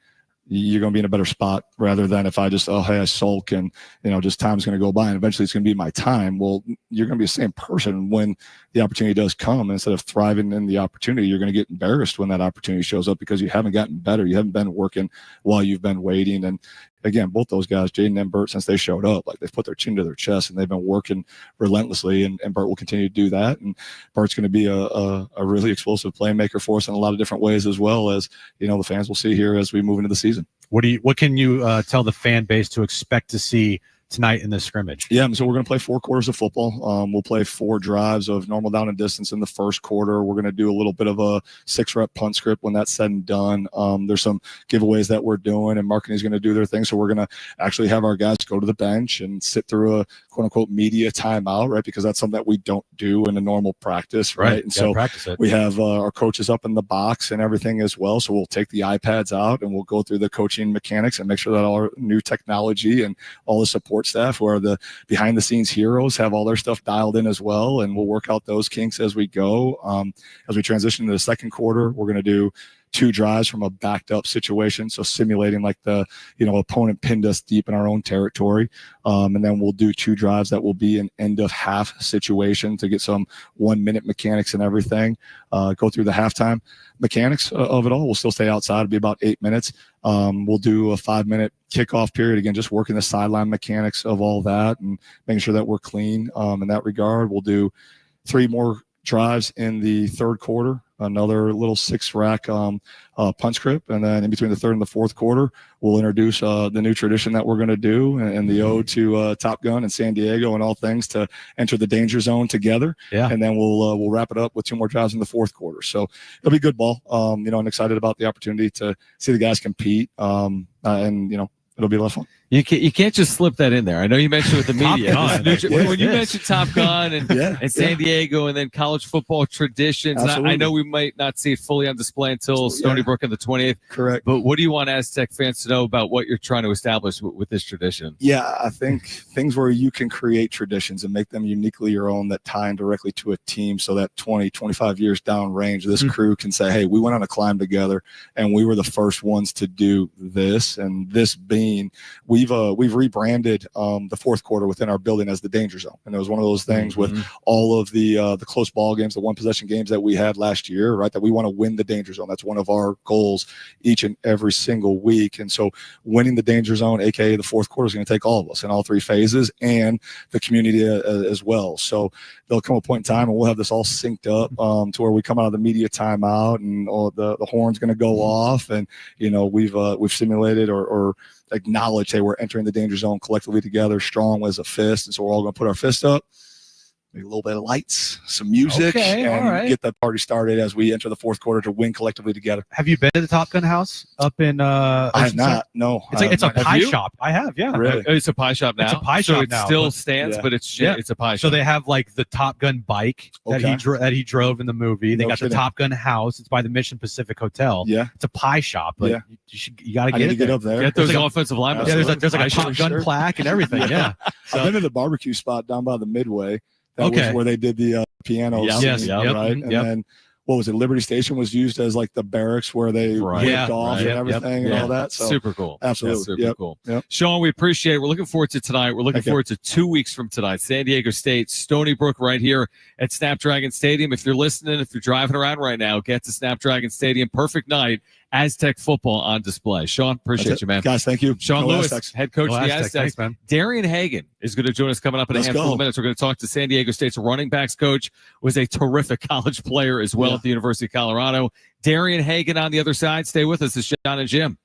You're going to be in a better spot rather than if I just, I sulk and, you know, just time's going to go by and eventually it's going to be my time. Well, you're going to be the same person when the opportunity does come. And instead of thriving in the opportunity, you're going to get embarrassed when that opportunity shows up because you haven't gotten better. You haven't been working while you've been waiting. And again, both those guys, Jaden and Bert, since they showed up, like they've put their chin to their chest and they've been working relentlessly, and Bert will continue to do that. And Bert's going to be a really explosive playmaker for us in a lot of different ways, as well as, you know, the fans will see here as we move into the season. What can you tell the fan base to expect to see tonight in this scrimmage? Yeah, so we're going to play 4 quarters of football. We'll play 4 drives of normal down and distance in the first quarter. We're going to do a little bit of a 6-rep punt script when that's said and done. There's some giveaways that we're doing, and marketing is going to do their thing. So we're going to actually have our guys go to the bench and sit through a quote unquote media timeout, right? Because that's something that we don't do in a normal practice, right? And so we have our coaches up in the box and everything as well. So we'll take the iPads out and we'll go through the coaching mechanics and make sure that all our new technology and all the support staff who are the behind the scenes heroes have all their stuff dialed in as well. And we'll work out those kinks as we go. As we transition to the second quarter, we're going to do 2 drives from a backed up situation. So simulating like the, you know, opponent pinned us deep in our own territory. And then we'll do 2 drives that will be an end of half situation to get some 1-minute mechanics and everything. Go through the halftime mechanics of it all. We'll still stay outside. It'll be about 8 minutes. We'll do a 5-minute kickoff period. Again, just working the sideline mechanics of all that and making sure that we're clean in that regard. We'll do 3 more drives in the third quarter, another little 6-rack punch script, and then in between the third and the fourth quarter, we'll introduce the new tradition that we're going to do, and the ode to Top Gun and San Diego and all things to enter the danger zone together. Yeah, and then we'll wrap it up with 2 more drives in the fourth quarter. So it'll be good ball. You know, I'm excited about the opportunity to see the guys compete, and you know, it'll be a lot of fun. You can't just slip that in there. I know you mentioned with the media. When you mentioned Top Gun and San Diego and then college football traditions, I know we might not see it fully on display until Stony Brook on the 20th. Correct. But what do you want Aztec fans to know about what you're trying to establish with this tradition? Yeah, I think things where you can create traditions and make them uniquely your own that tie in directly to a team, so that 20, 25 years down range, this crew can say, hey, we went on a climb together and we were the first ones to do this, and this being we we've rebranded the fourth quarter within our building as the danger zone, and it was one of those things with all of the close ball games, the one possession games that we had last year, right? That we want to win the danger zone. That's one of our goals each and every single week, and so winning the danger zone, aka the fourth quarter, is going to take all of us in all three phases and the community as well. So there'll come a point in time and we'll have this all synced up to where we come out of the media timeout and the horn's going to go off, and we've simulated or acknowledged, hey, we're entering the danger zone collectively together, strong as a fist, and so we're all going to put our fist up. Maybe a little bit of lights, some music, and get the party started as we enter the fourth quarter to win collectively together. Have you been to the Top Gun House up in? I have not. No, it's a pie shop. I have. Yeah, really. It's a pie shop now. It's a pie shop it now. Still stands, but it's a pie shop. So they have like the Top Gun bike that he drove in the movie. They got the Top Gun house. It's by the Mission Pacific Hotel. Yeah, it's a pie shop. But you got to get up there. Get those offensive linemen. Yeah, there's like a Top Gun plaque and everything. Yeah, I've been to the barbecue spot down by the Midway. That was where they did the piano scene, right? And then what was it? Liberty Station was used as like the barracks where they ripped off and everything and all that. So super cool. Absolutely. Super cool. Shawn, we appreciate it. We're looking forward to tonight. We're looking forward to 2 weeks from tonight. San Diego State, Stony Brook right here at Snapdragon Stadium. If you're listening, if you're driving around right now, get to Snapdragon Stadium. Perfect night. Aztec football on display. Shawn, appreciate you, man. Guys, thank you. Shawn Lewis, Aztecs. head coach of the Aztecs. Thanks, man. Darian Hagan is going to join us coming up in a handful of minutes. We're going to talk to San Diego State's running backs coach, was a terrific college player as well at the University of Colorado. Darian Hagan on the other side. Stay with us. It's Jon and Jim.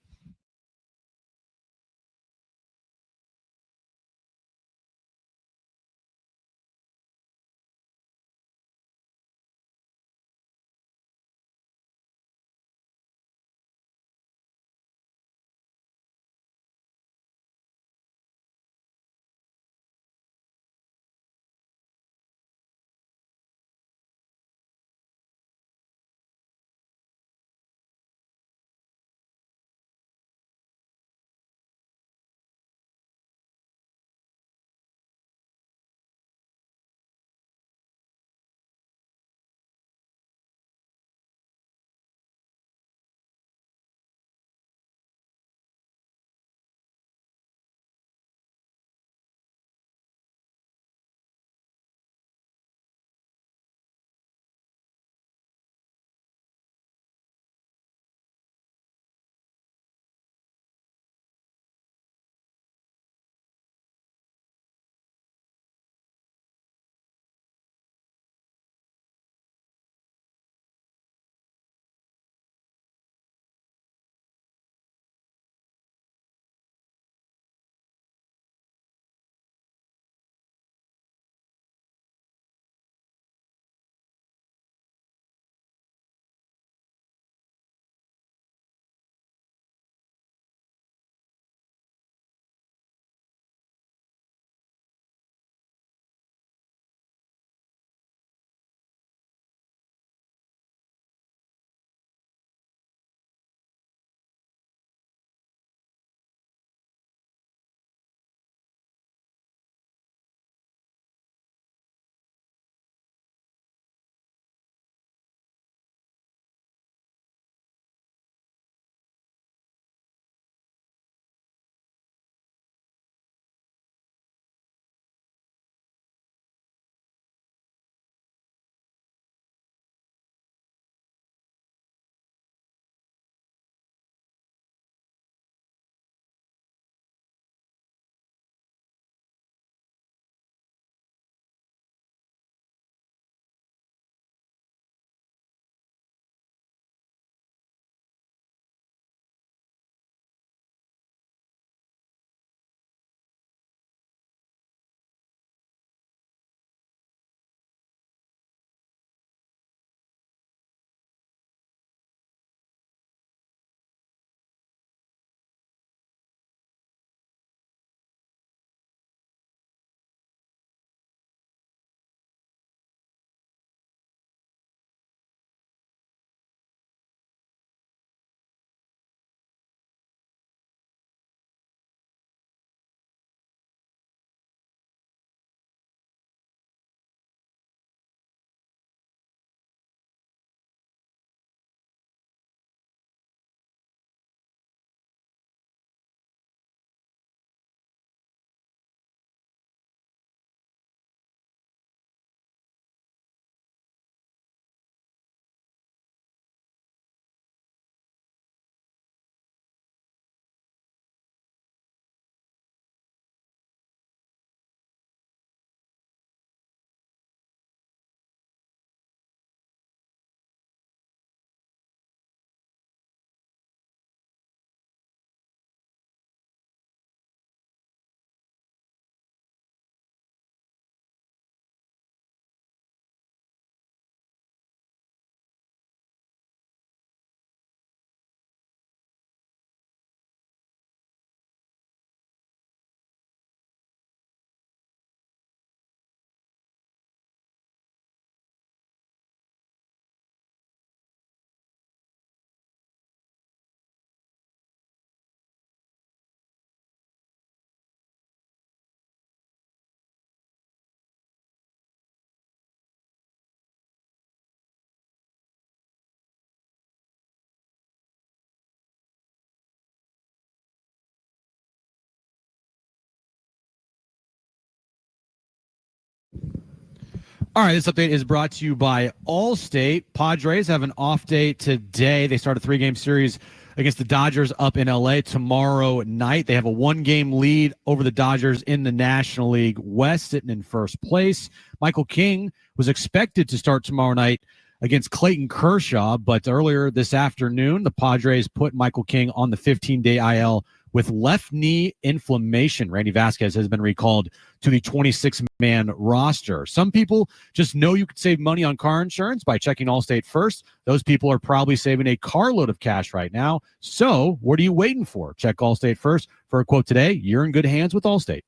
All right, this update is brought to you by Allstate. Padres have an off day today. They start a 3-game series against the Dodgers up in L.A. tomorrow night. They have a 1-game lead over the Dodgers in the National League West, sitting in first place. Michael King was expected to start tomorrow night against Clayton Kershaw, but earlier this afternoon, the Padres put Michael King on the 15-day IL with left knee inflammation. Randy Vasquez has been recalled to the 26-man roster. Some people just know you could save money on car insurance by checking Allstate first. Those people are probably saving a carload of cash right now. So what are you waiting for? Check Allstate first. For a quote today, you're in good hands with Allstate.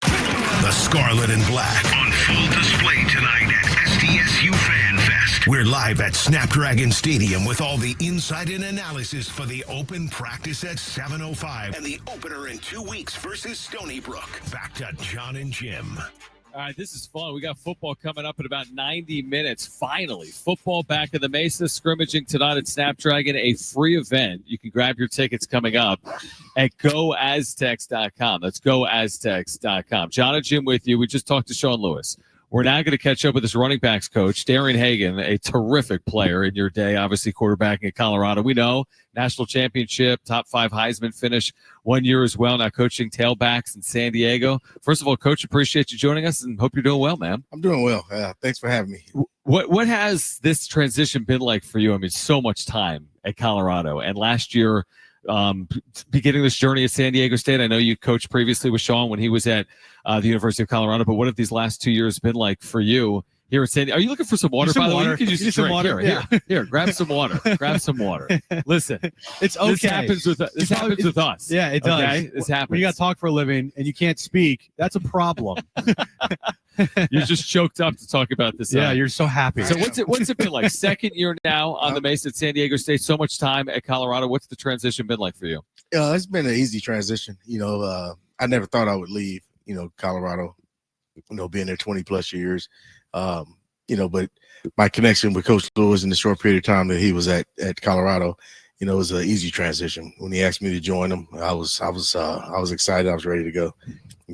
The Scarlet and Black on full display tonight at SDSU Fan Fest. We're live at Snapdragon Stadium with all the insight and analysis for the open practice at 7:05 and the opener in 2 weeks versus Stony Brook. Back to Jon and Jim. All right, this is fun. We got football coming up in about 90 minutes. Finally, football back in the Mesa, scrimmaging tonight at Snapdragon, a free event. You can grab your tickets coming up at goaztecs.com. That's goaztecs.com. Jon and Jim with you. We just talked to Shawn Lewis. We're now going to catch up with this running backs coach, Darren Hagan, a terrific player in your day, obviously quarterbacking at Colorado. We know, national championship, top 5 Heisman finish 1 year as well, now coaching tailbacks in San Diego. First of all, Coach, appreciate you joining us and hope you're doing well, man. I'm doing well. Thanks for having me. What has this transition been like for you? I mean, so much time at Colorado, and last year, beginning this journey at San Diego State. I know you coached previously with Shawn when he was at the University of Colorado, but what have these last 2 years been like for you here at San Diego? Are you looking for some water, by the way? You can use some water. Here, grab some water. Grab some water. Listen, it's okay. This happens with us. Yeah, it does. Okay? This happens. When you got to talk for a living and you can't speak, that's a problem. You're just choked up to talk about this. Yeah, you're so happy. So what's it been like? Second year now on the Mesa at San Diego State, so much time at Colorado. What's the transition been like for you? It's been an easy transition. I never thought I would leave, Colorado, being there 20 plus years. But my connection with Coach Lewis in the short period of time that he was at Colorado, it was an easy transition. When he asked me to join him, I was excited. I was ready to go.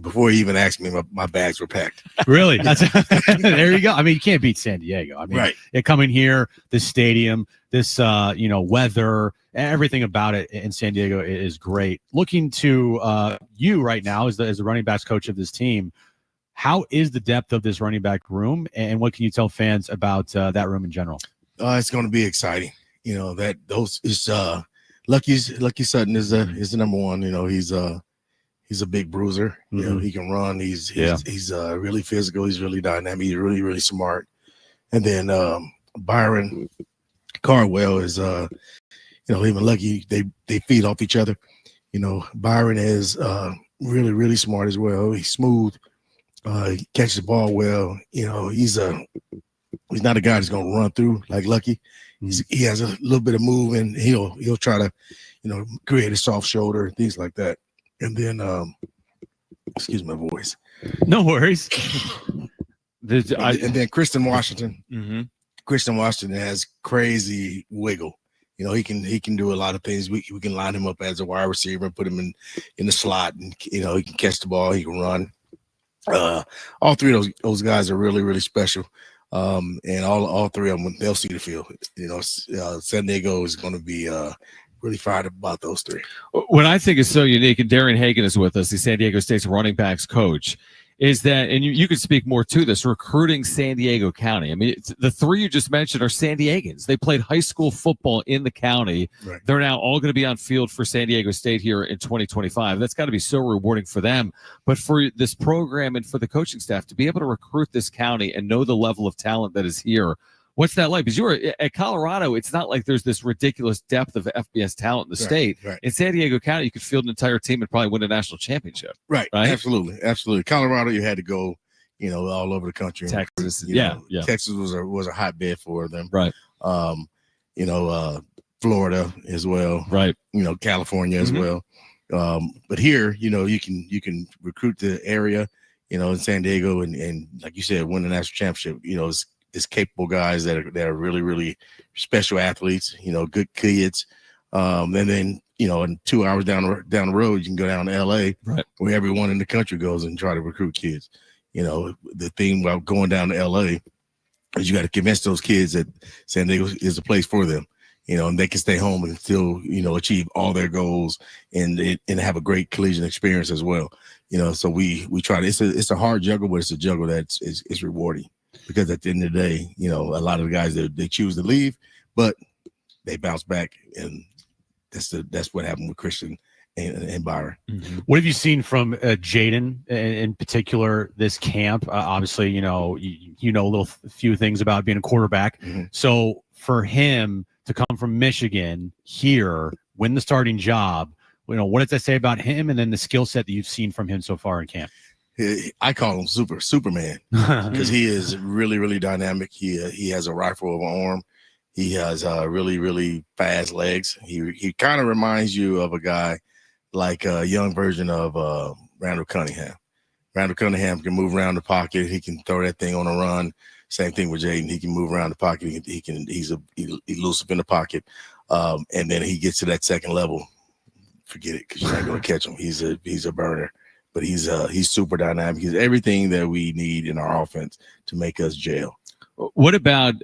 Before he even asked me, my bags were packed. Really? There you go. I mean, you can't beat San Diego. I mean, right. Coming here, this stadium, this weather, everything about it in San Diego is great. Looking to you right now as the running backs coach of this team, how is the depth of this running back room, and what can you tell fans about that room in general? It's going to be exciting. Lucky Sutton is the number one. He's a big bruiser. Mm-hmm. He can run. He's really physical. He's really dynamic. He's really, really smart. And then Byron Cardwell is him and Lucky, they feed off each other. Byron is really, really smart as well. He's smooth. He catches the ball well. He's not a guy that's gonna run through like Lucky. He has a little bit of move, and he'll try to create a soft shoulder and things like that. And then, excuse my voice. No worries. And then Kristen Washington. Mm-hmm. Kristen Washington has crazy wiggle. He can do a lot of things. We can line him up as a wide receiver and put him in the slot, and he can catch the ball. He can run. All three of those guys are really, really special. And all three of them, they'll see the field. San Diego is going to be really fired up about those three. What I think is so unique, and Darren Hagan is with us, the San Diego State's running backs coach, is that, and you could speak more to this, recruiting San Diego County. I mean, the three you just mentioned are San Diegans. They played high school football in the county. Right. They're now all going to be on field for San Diego State here in 2025. That's got to be so rewarding for them. But for this program and for the coaching staff to be able to recruit this county and know the level of talent that is here, what's that like? Because you were at Colorado, it's not like there's this ridiculous depth of FBS talent in the state. Right. In San Diego County, you could field an entire team and probably win a national championship. Right. Absolutely. Colorado, you had to go, all over the country. Texas, Texas was a hotbed for them. Right. Florida as well. Right. California as well. But here, you can recruit the area, in San Diego, and like you said, win the national championship. It's capable guys that are really, really special athletes, good kids. And then, and 2 hours down the road, you can go down to L.A., right, where everyone in the country goes and try to recruit kids. The thing about going down to L.A. is you got to convince those kids that San Diego is a place for them, and they can stay home and still, achieve all their goals and have a great collegiate experience as well. So we try to. It's a hard juggle, but it's a juggle that's is rewarding, because at the end of the day, a lot of the guys they choose to leave, but they bounce back, and that's what happened with Christian and Byron. Mm-hmm. What have you seen from Jaden in particular this camp? Obviously, you know a few things about being a quarterback. Mm-hmm. So for him to come from Michigan here, win the starting job, what does that say about him, and then the skill set that you've seen from him so far in camp? I call him Superman because he is really, really dynamic. He has a rifle of an arm. He has really, really fast legs. He kind of reminds you of a guy like a young version of Randall Cunningham. Randall Cunningham can move around the pocket. He can throw that thing on a run. Same thing with Jaden. He can move around the pocket. He's elusive in the pocket. And then he gets to that second level. Forget it, because you're not going to catch him. He's a burner. But he's super dynamic. He's everything that we need in our offense to make us jail. What about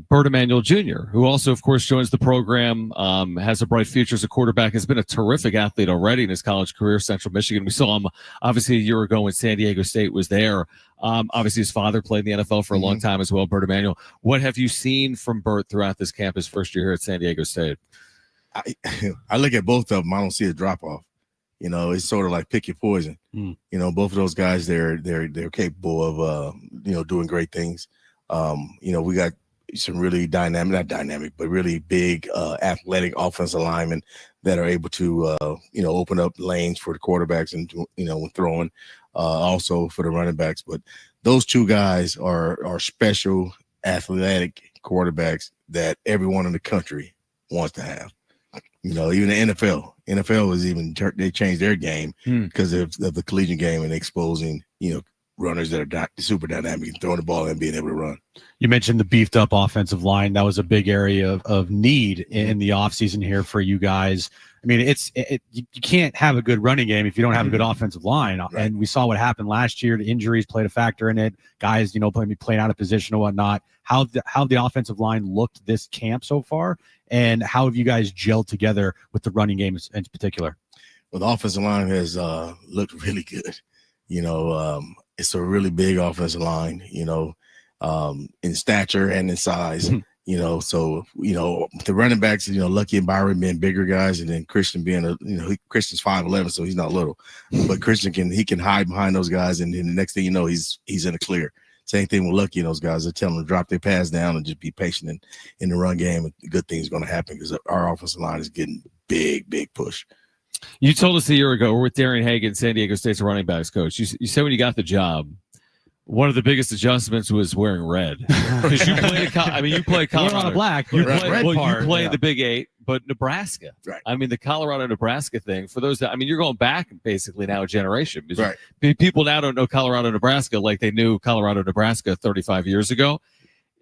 Bert Emanuel Jr., who also, of course, joins the program, has a bright future as a quarterback, has been a terrific athlete already in his college career, Central Michigan. We saw him, obviously, a year ago when San Diego State was there. Obviously, his father played in the NFL for a long time as well, Bert Emanuel. What have you seen from Bert throughout this camp, his first year here at San Diego State? I look at both of them. I don't see a drop-off. It's sort of like pick your poison. Both of those guys, they're capable of, doing great things. We got some really not dynamic, but really big athletic offensive linemen that are able to, open up lanes for the quarterbacks and, when throwing, also for the running backs. But those two guys are special athletic quarterbacks that everyone in the country wants to have. Even the NFL was they changed their game because of the collegiate game and exposing, runners that are super dynamic and throwing the ball and being able to run. You mentioned the beefed up offensive line. That was a big area of need in the offseason here for you guys. I mean, you can't have a good running game if you don't have a good offensive line. Right. And we saw what happened last year. The injuries played a factor in it. Guys, playing out of position and whatnot. How the offensive line looked this camp so far, and how have you guys gelled together with the running game in particular? Well, the offensive line has looked really good. It's a really big offensive line, in stature and in size, so, the running backs, Lucky and Byron being bigger guys, and then Christian being Christian's 5'11", so he's not little, but Christian can hide behind those guys. And then the next thing you know, he's in the clear. Same thing with Lucky and those guys. They're telling them to drop their pass down and just be patient in the run game. And good things are going to happen because our offensive line is getting big push. You told us a year ago, we're with Darian Hagan, San Diego State's running backs coach. You said when you got the job, one of the biggest adjustments was wearing red. Because you played Colorado. We're on black. You played the Big 8, but Nebraska. Right. I mean, the Colorado-Nebraska thing, for those that, you're going back basically now a generation. Right. People now don't know Colorado-Nebraska like they knew Colorado-Nebraska 35 years ago.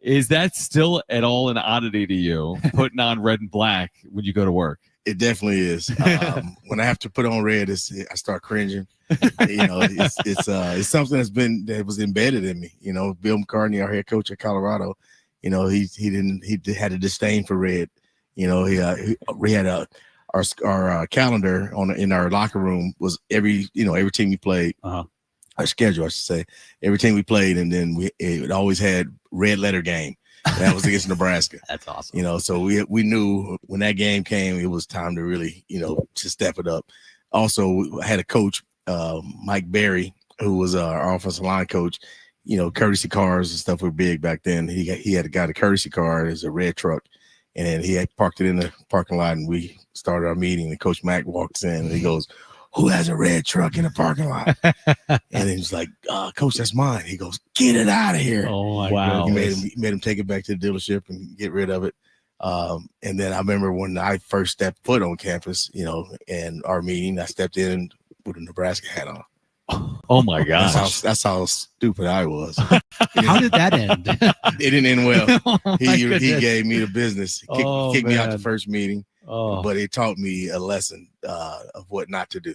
Is that still at all an oddity to you, putting on red and black when you go to work? It definitely is. When I have to put on red, I start cringing. It's something that was embedded in me. Bill McCartney, our head coach at Colorado, he had a disdain for red. We had our calendar in our locker room was every team we played. Our schedule, I should say, every team we played, and then it always had red letter game. That was against Nebraska. That's awesome. So we knew when that game came, it was time to really, to step it up. Also, I had a coach, Mike Berry, who was our offensive line coach. Courtesy cars and stuff were big back then. He had got a courtesy car. It was a red truck, and then he had parked it in the parking lot, and we started our meeting, and Coach Mack walks in, and he goes, "Who has a red truck in the parking lot?" And then he's like, "Coach, that's mine." He goes, "Get it out of here!" Oh my wow! He made him take it back to the dealership and get rid of it. And then I remember when I first stepped foot on campus, and our meeting, I stepped in with a Nebraska hat on. Oh my gosh! That's how stupid I was. How did that end? It didn't end well. Oh, he gave me the business. He kicked me out the man. first meeting. but it taught me a lesson of what not to do.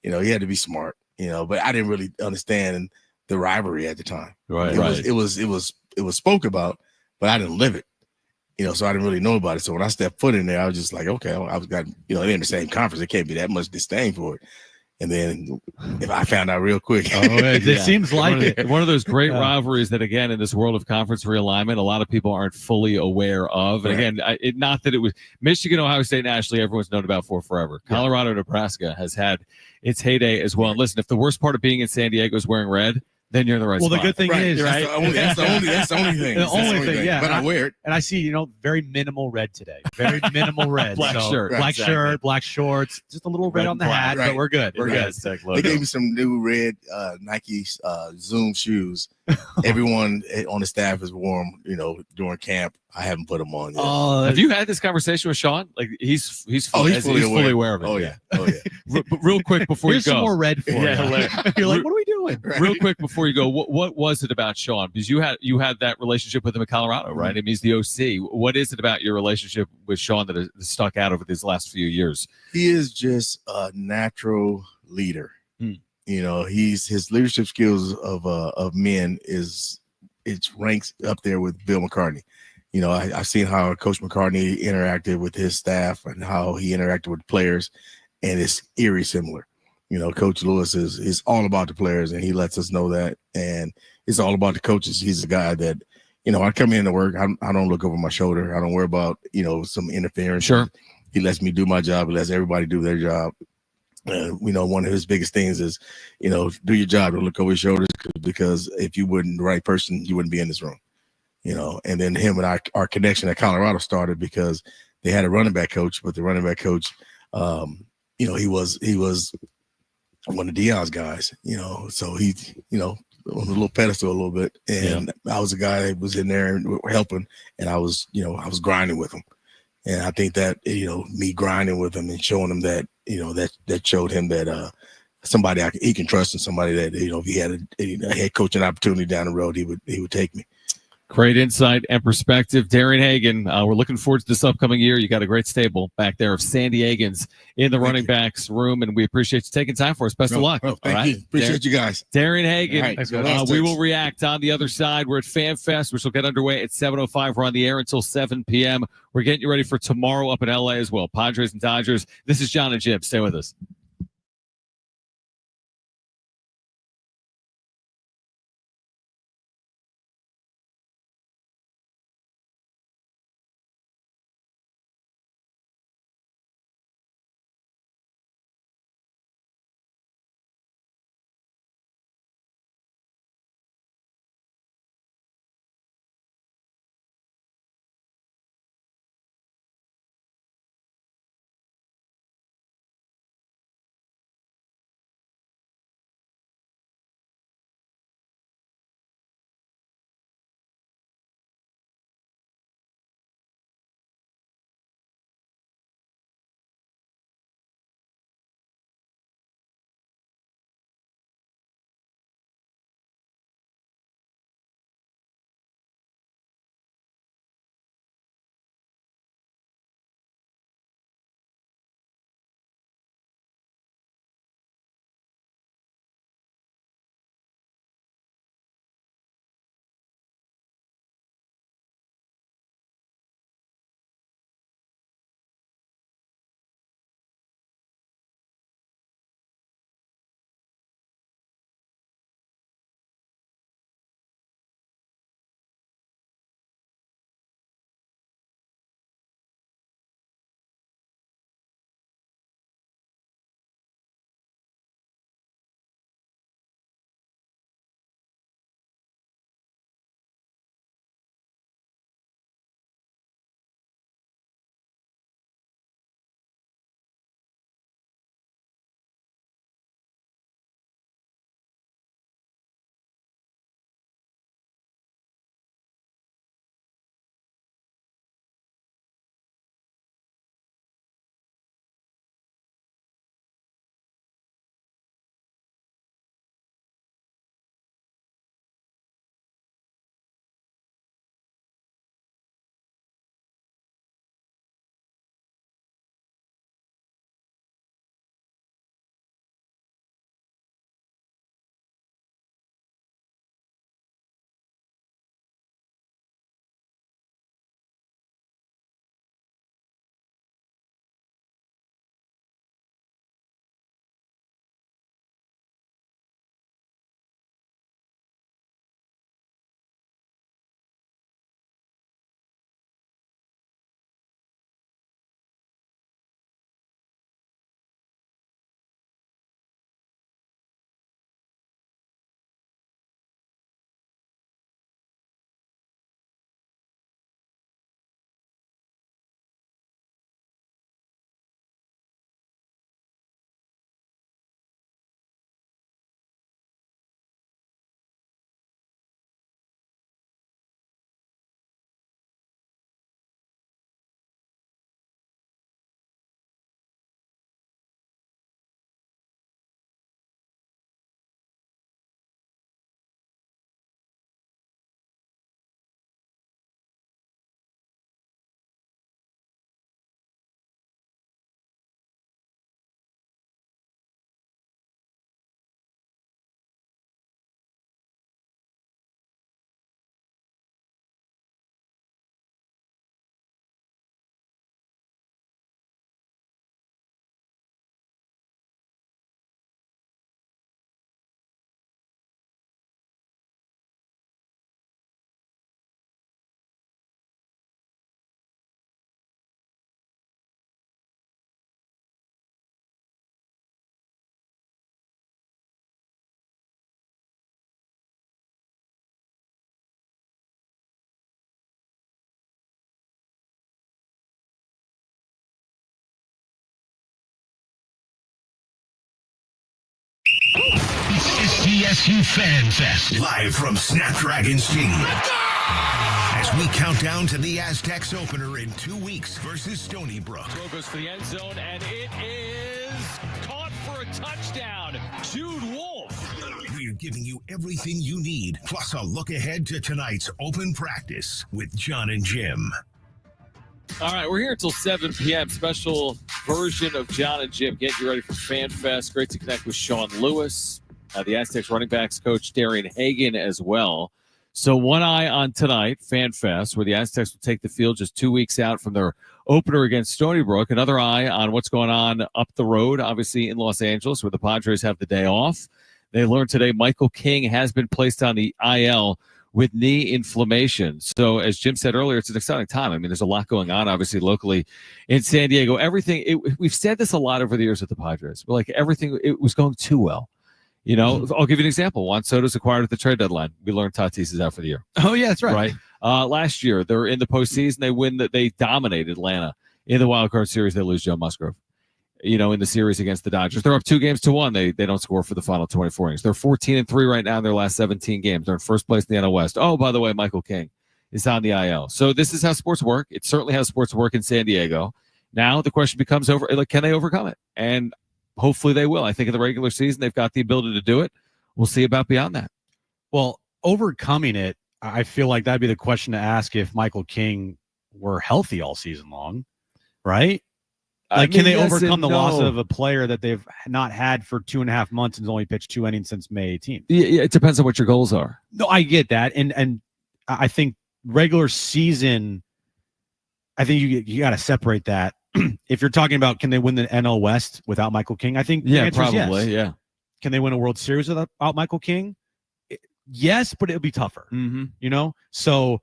You know, he had to be smart. You know, but I didn't really understand the rivalry at the time. Right. It was spoke about, but I didn't live it. You know, so I didn't really know about it. So when I stepped foot in there, I was just like, okay, I was got, you know, they're in the same conference. It can't be that much disdain for it. And then if I found out real quick. It seems like it. One of those great rivalries that, again, in this world of conference realignment, a lot of people aren't fully aware of. And again, not that it was Michigan, Ohio State, and Ashley, everyone's known about for forever. Colorado, Nebraska has had its heyday as well. And listen, if the worst part of being in San Diego is wearing red, then you're in the right spot. Well, the good thing is, right? That's the only thing. The only thing, yeah. But I wear it. And I see, very minimal red today. Very minimal red. Black shirt. Black shirt, black shorts, just a little red on the hat, but we're good. We're good. They gave me some new red Nike Zoom shoes. Everyone on the staff is warm, during camp. I haven't put them on yet. Have you had this conversation with Shawn? Like he's fully aware of it. Oh yeah. Real quick before Here's you go, some more red for you. You're like, what are we doing? Real quick before you go, what was it about Shawn? Because you had that relationship with him in Colorado, right? I mean, he's the OC. What is it about your relationship with Shawn that has stuck out over these last few years? He is just a natural leader. His leadership skills of men it ranks up there with Bill McCartney. I've seen how Coach McCartney interacted with his staff and how he interacted with players, and it's eerie similar. Coach Lewis is all about the players, and he lets us know that. And it's all about the coaches. He's a guy that, I come in to work. I don't look over my shoulder. I don't worry about, some interference. Sure. He lets me do my job. He lets everybody do their job. One of his biggest things is, do your job. Don't look over your shoulders, because if you weren't the right person, you wouldn't be in this room. And then him and our connection at Colorado started because they had a running back coach, but the running back coach, he was one of Deion's guys, so he, on a little pedestal a little bit. And I was a guy that was in there and helping, and I was grinding with him. And I think that, me grinding with him and showing him that, that showed him that somebody he can trust, and somebody that, if he had a head coaching opportunity down the road, he would take me. Great insight and perspective, Darian Hagan. We're looking forward to this upcoming year. You got a great stable back there of San Diegans in the running backs room, and we appreciate you taking time for us. Best of luck. Thank you. Appreciate you guys. Darian Hagan. Right, we will react on the other side. We're at Fan Fest, which will get underway at 7:05. We're on the air until 7 p.m. We're getting you ready for tomorrow up in L.A. as well. Padres and Dodgers. This is Jon and Jim. Stay with us. TSU Fan Fest, live from Snapdragon Stadium. As we count down to the Aztecs opener in 2 weeks versus Stony Brook. Throw goes for the end zone, and it is caught for a touchdown. Jude Wolf. We're giving you everything you need, plus a look ahead to tonight's open practice with Jon and Jim. All right, we're here until 7 p.m. Special version of Jon and Jim. Getting you ready for Fan Fest. Great to connect with Shawn Lewis, the Aztecs running backs coach, Darian Hagan as well. So one eye on tonight, Fan Fest, where the Aztecs will take the field just 2 weeks out from their opener against Stony Brook. Another eye on what's going on up the road, obviously in Los Angeles, where the Padres have the day off. They learned today Michael King has been placed on the IL with knee inflammation. So as Jim said earlier, it's an exciting time. I mean, there's a lot going on, obviously, locally in San Diego. We've said this a lot over the years with the Padres. We're like, everything, it was going too well. You know, I'll give you an example. Juan Soto's acquired at the trade deadline. We learned Tatis is out for the year. Oh, yeah, that's right. Last year, they're in the postseason. They dominated Atlanta in the wild card series. They lose Joe Musgrove, you know, in the series against the Dodgers. They're up 2-1. They don't score for the final 24 innings. They're 14-3 right now in their last 17 games. They're in first place in the NL West. Oh, by the way, Michael King is on the IL. So this is how sports work. It certainly how sports work in San Diego. Now the question becomes can they overcome it? And hopefully they will. I think in the regular season, they've got the ability to do it. We'll see about beyond that. Well, overcoming it, I feel like that'd be the question to ask if Michael King were healthy all season long, right? Like, can they overcome the loss of a player that they've not had for 2.5 months and only pitched 2 innings since May 18th? Yeah, it depends on what your goals are. No, I get that. And I think regular season, I think you got to separate that. If you're talking about can they win the NL West without Michael King, I think the answer is yes. Yeah. Can they win a World Series without Michael King? Yes, but it'll be tougher. Mm-hmm. You know? So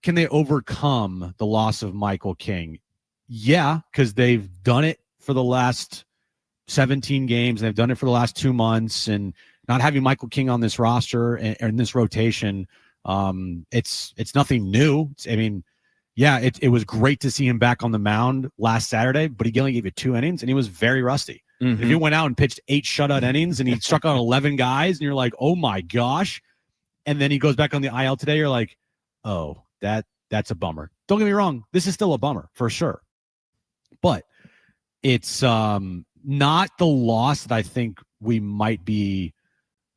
can they overcome the loss of Michael King? Yeah, because they've done it for the last 17 games. They've done it for the last 2 months, and not having Michael King on this roster and in this rotation, it's nothing new. Yeah, it was great to see him back on the mound last Saturday, but he only gave you 2 innings, and he was very rusty. Mm-hmm. If he went out and pitched 8 shutout innings, and he struck out 11 guys, and you're like, oh my gosh, and then he goes back on the IL today, you're like, oh, that's a bummer. Don't get me wrong, this is still a bummer for sure, but it's not the loss that I think we might be,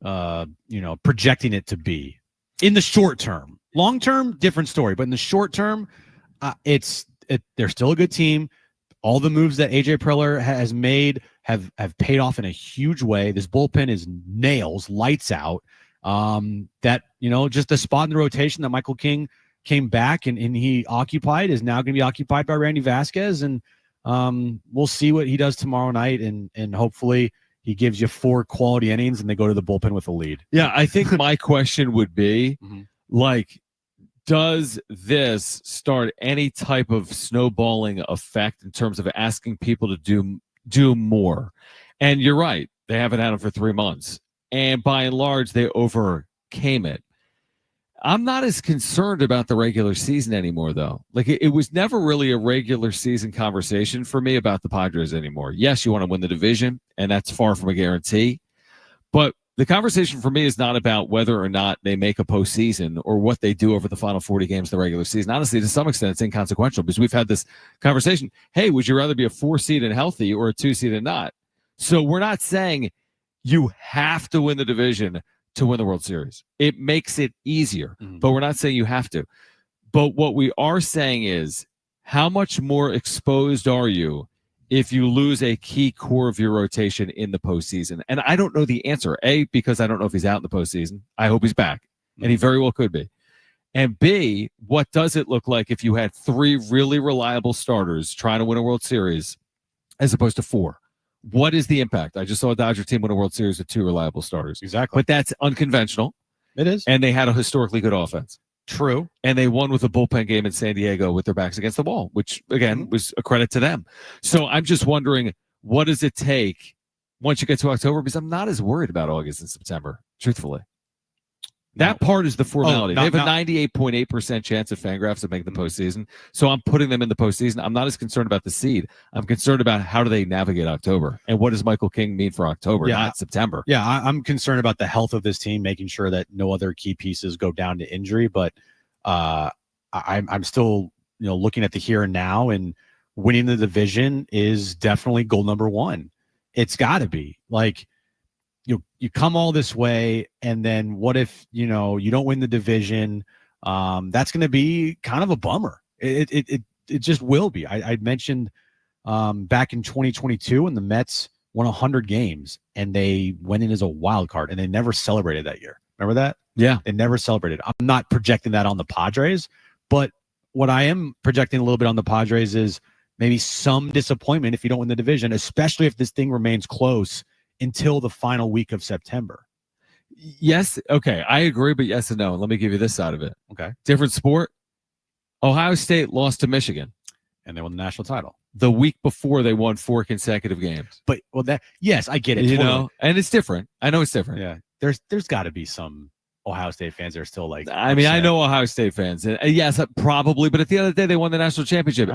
projecting it to be in the short term. Long term, different story, but in the short term, they're still a good team. All the moves that AJ Preller has made have paid off in a huge way. This bullpen is nails, lights out. Just the spot in the rotation that Michael King came back and he occupied is now going to be occupied by Randy Vasquez. And we'll see what he does tomorrow night. And hopefully he gives you 4 quality innings and they go to the bullpen with a lead. Yeah, I think my question would be, does this start any type of snowballing effect in terms of asking people to do more? And you're right. They haven't had him for 3 months. And by and large, they overcame it. I'm not as concerned about the regular season anymore, though. Like, it was never really a regular season conversation for me about the Padres anymore. Yes, you want to win the division, and that's far from a guarantee. But the conversation for me is not about whether or not they make a postseason or what they do over the final 40 games of the regular season. Honestly, to some extent, it's inconsequential because we've had this conversation. Hey, would you rather be a 4 seed and healthy or a 2 seed and not? So we're not saying you have to win the division to win the World Series. It makes it easier, but we're not saying you have to. But what we are saying is, how much more exposed are you if you lose a key core of your rotation in the postseason? And I don't know the answer. A, because I don't know if he's out in the postseason. I hope he's back, and he very well could be. And B, what does it look like if you had 3 really reliable starters trying to win a World Series as opposed to 4? What is the impact? I just saw a Dodger team win a World Series with 2 reliable starters. Exactly. But that's unconventional. It is. And they had a historically good offense. True. And they won with a bullpen game in San Diego with their backs against the wall, which, again, was a credit to them. So I'm just wondering, what does it take once you get to October? Because I'm not as worried about August and September, truthfully. That part is the formality. Oh, they have a 98.8% chance at Fangraphs of making the postseason. So I'm putting them in the postseason. I'm not as concerned about the seed. I'm concerned about how do they navigate October and what does Michael King mean for October, not September. Yeah, I'm concerned about the health of this team, making sure that no other key pieces go down to injury. But I'm still, looking at the here and now, and winning the division is definitely goal number one. It's got to be like. You come all this way, and then what if you don't win the division? That's going to be kind of a bummer. It just will be. I mentioned back in 2022 when the Mets won 100 games and they went in as a wild card and they never celebrated that year. Remember that? Yeah, they never celebrated. I'm not projecting that on the Padres, but what I am projecting a little bit on the Padres is maybe some disappointment if you don't win the division, especially if this thing remains close until the final week of September. Yes. Okay. I agree, but yes and no. Let me give you this side of it. Okay. Different sport. Ohio State lost to Michigan. And they won the national title. The week before they won 4 consecutive games. But, yes, I get it. Totally. And it's different. I know it's different. Yeah. There's got to be some Ohio State fans that are still like, I mean, I know Ohio State fans. And yes, probably. But at the end of the day, they won the national championship.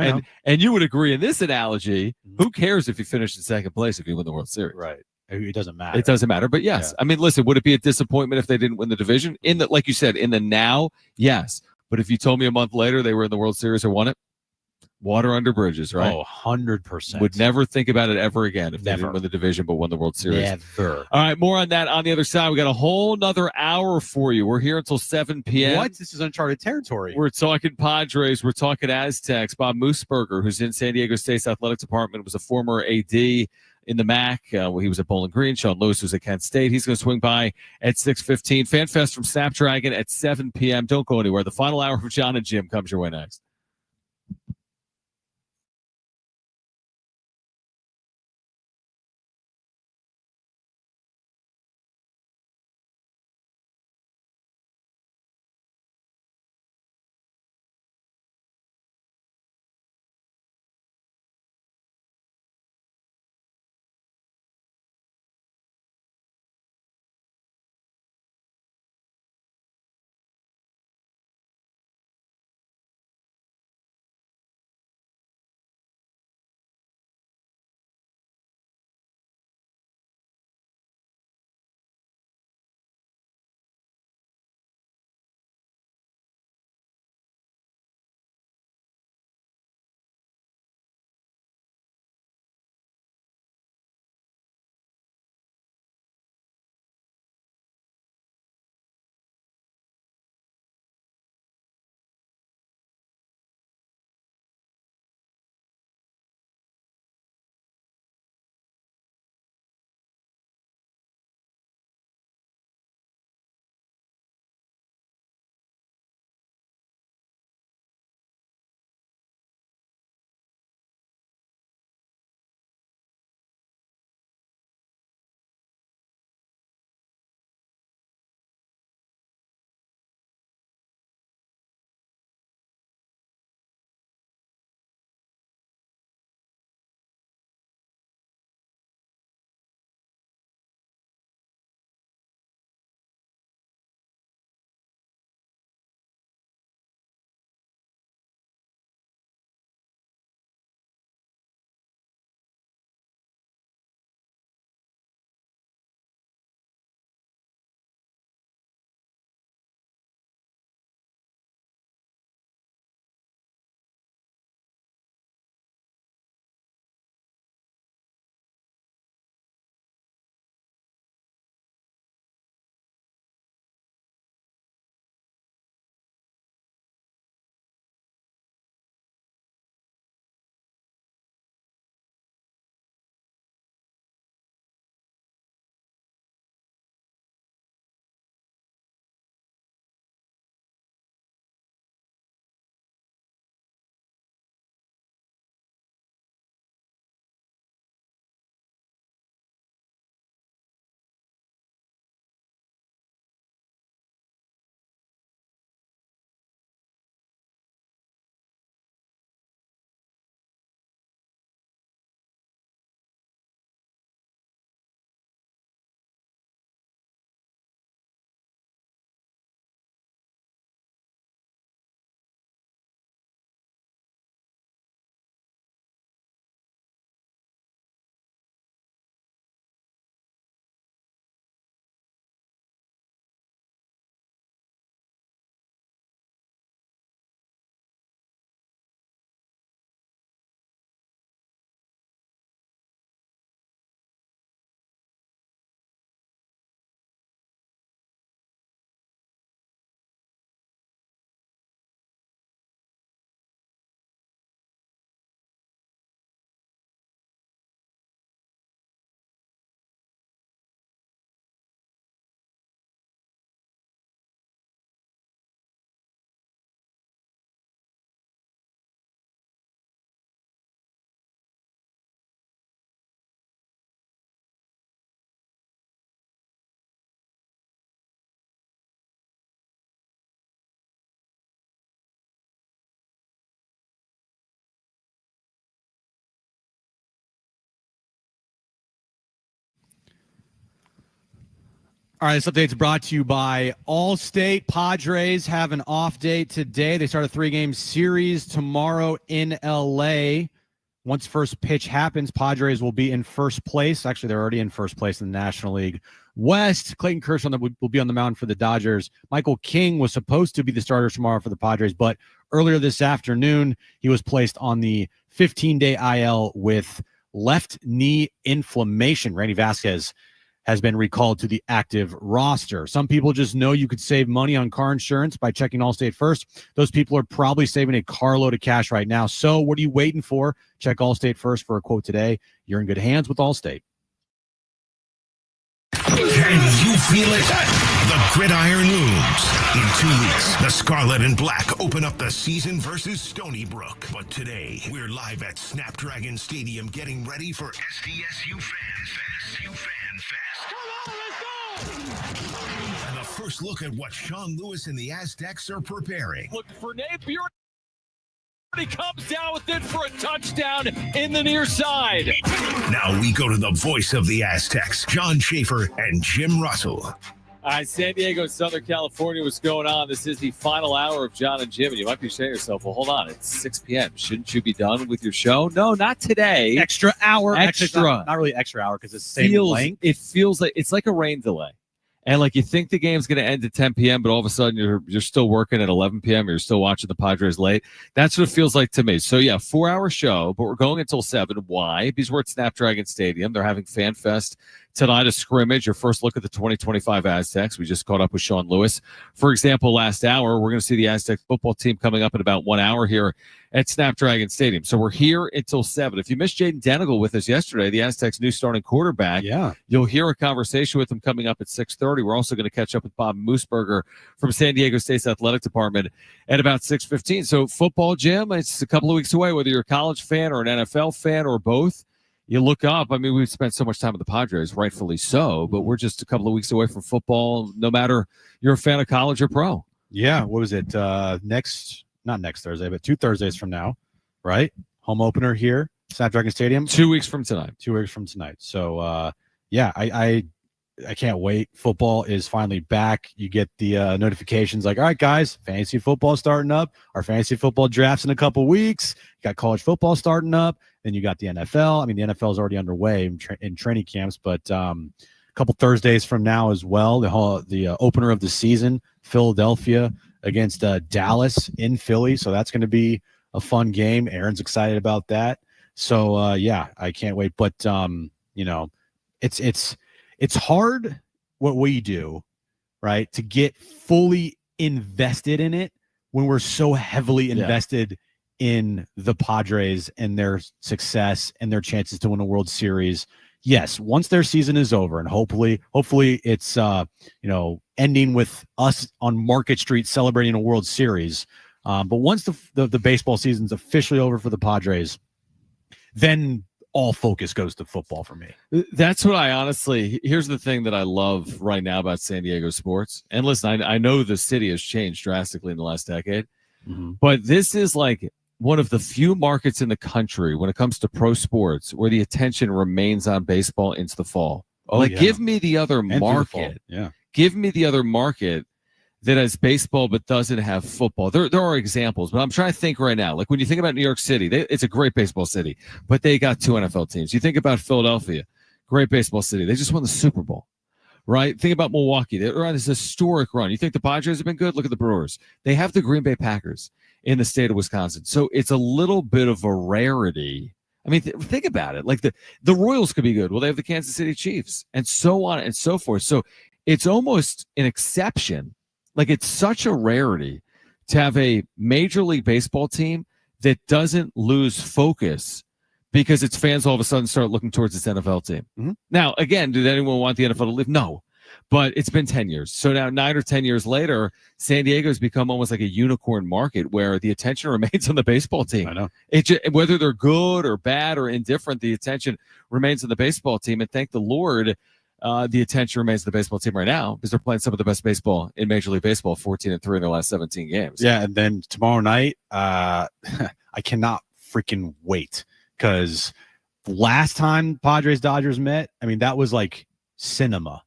And you would agree in this analogy, who cares if you finish in second place if you win the World Series? Right. It doesn't matter. It doesn't matter. But yes, I mean, listen, would it be a disappointment if they didn't win the division? Like you said, in the now, yes. But if you told me a month later they were in the World Series or won it, water under bridges, right? Oh, 100%. Would never think about it ever again if they didn't win the division but won the World Series. Never. All right, more on that on the other side. We got a whole nother hour for you. We're here until 7 p.m. What? This is uncharted territory. We're talking Padres. We're talking Aztecs. Bob Moosberger, who's in San Diego State's athletics department, was a former AD in the MAC. He was at Bowling Green. Shawn Lewis was at Kent State. He's going to swing by at 6:15. FanFest from Snapdragon at 7 p.m. Don't go anywhere. The final hour of Jon and Jim comes your way next. All right, this update is brought to you by Allstate. Padres have an off day today. They start a 3-game series tomorrow in L.A. Once first pitch happens, Padres will be in first place. Actually, they're already in first place in the National League West. Clayton Kershaw will be on the mound for the Dodgers. Michael King was supposed to be the starter tomorrow for the Padres, but earlier this afternoon, he was placed on the 15-day IL with left knee inflammation. Randy Vasquez has been recalled to the active roster. Some people just know you could save money on car insurance by checking Allstate first. Those people are probably saving a carload of cash right now. So what are you waiting for? Check Allstate first for a quote today. You're in good hands with Allstate. Can you feel it? The gridiron looms. In 2 weeks, the Scarlet and Black open up the season versus Stony Brook. But today, we're live at Snapdragon Stadium getting ready for SDSU Fan Fest. Come on, let's go! And the first look at what Shawn Lewis and the Aztecs are preparing. Look for Napier. He comes down with it for a touchdown in the near side. Now we go to the voice of the Aztecs, John Schaefer and Jim Russell. All right, San Diego, Southern California, what's going on? This is the final hour of Jon and Jim, and you might be saying to yourself, well, hold on, it's 6 p.m. Shouldn't you be done with your show? No, not today. Extra hour. Extra. Not really extra hour because it's the same length. It feels like it's like a rain delay. And like you think the game's going to end at 10 p.m., but all of a sudden you're still working at 11 p.m. Or you're still watching the Padres late. That's what it feels like to me. So yeah, 4-hour show, but we're going until 7. Why? Because we're at Snapdragon Stadium. They're having Fan Fest tonight, a scrimmage. Your first look at the 2025 Aztecs. We just caught up with Shawn Lewis. For example, last hour, we're going to see the Aztec football team coming up in about 1 hour here at Snapdragon Stadium. So we're here until 7. If you missed Jaden Denegal with us yesterday, the Aztecs' new starting quarterback, you'll hear a conversation with him coming up at 6:30. We're also going to catch up with Bob Moosberger from San Diego State's athletic department at about 6:15. So football, Jim, it's a couple of weeks away, whether you're a college fan or an NFL fan or both. You look up, I mean, we've spent so much time with the Padres, rightfully so, but we're just a couple of weeks away from football, no matter you're a fan of college or pro. Yeah, what was it? Not next Thursday, but 2 Thursdays from now, right? Home opener here, Snapdragon Stadium. 2 weeks from tonight. 2 weeks from tonight. So, yeah, I can't wait. Football is finally back. You get the notifications like, all right, guys, fantasy football starting up. Our fantasy football draft's in a couple weeks. You got college football starting up. Then you got the NFL. I mean, the NFL is already underway in training camps, but a couple Thursdays from now as well, the opener of the season, Philadelphia against Dallas in Philly. So that's going to be a fun game. Aaron's excited about that. So, yeah, I can't wait. But, you know, it's hard what we do, right, to get fully invested in it when we're so heavily invested in the Padres and their success and their chances to win a World Series. Yes, once their season is over, and hopefully it's ending with us on Market Street celebrating a World Series. But once the baseball season's officially over for the Padres, then all focus goes to football for me. That's what I honestly, here's the thing that I love right now about San Diego sports. And listen, I know the city has changed drastically in the last decade, but this is like one of the few markets in the country when it comes to pro sports where the attention remains on baseball into the fall. Give me the other market. Give me the other market that has baseball but doesn't have football. There are examples, but I'm trying to think right now. Like when you think about New York City, it's a great baseball city, but they got 2 NFL teams. You think about Philadelphia, great baseball city. They just won the Super Bowl, right? Think about Milwaukee. They're on this historic run. You think the Padres have been good? Look at the Brewers. They have the Green Bay Packers in the state of Wisconsin. So it's a little bit of a rarity. I mean, think about it. Like the Royals could be good. Well, they have the Kansas City Chiefs and so on and so forth. So it's almost an exception. Like it's such a rarity to have a Major League Baseball team that doesn't lose focus because its fans all of a sudden start looking towards its NFL team. Now, again, did anyone want the NFL to leave? No. But it's been 10 years. So now 9 or 10 years later, San Diego has become almost like a unicorn market where the attention remains on the baseball team. I know. Whether they're good or bad or indifferent, the attention remains on the baseball team. And thank the Lord, the attention remains on the baseball team right now because they're playing some of the best baseball in Major League Baseball, 14-3 in their last 17 games. Yeah, and then tomorrow night, I cannot freaking wait because last time Padres-Dodgers met, I mean, that was like cinema.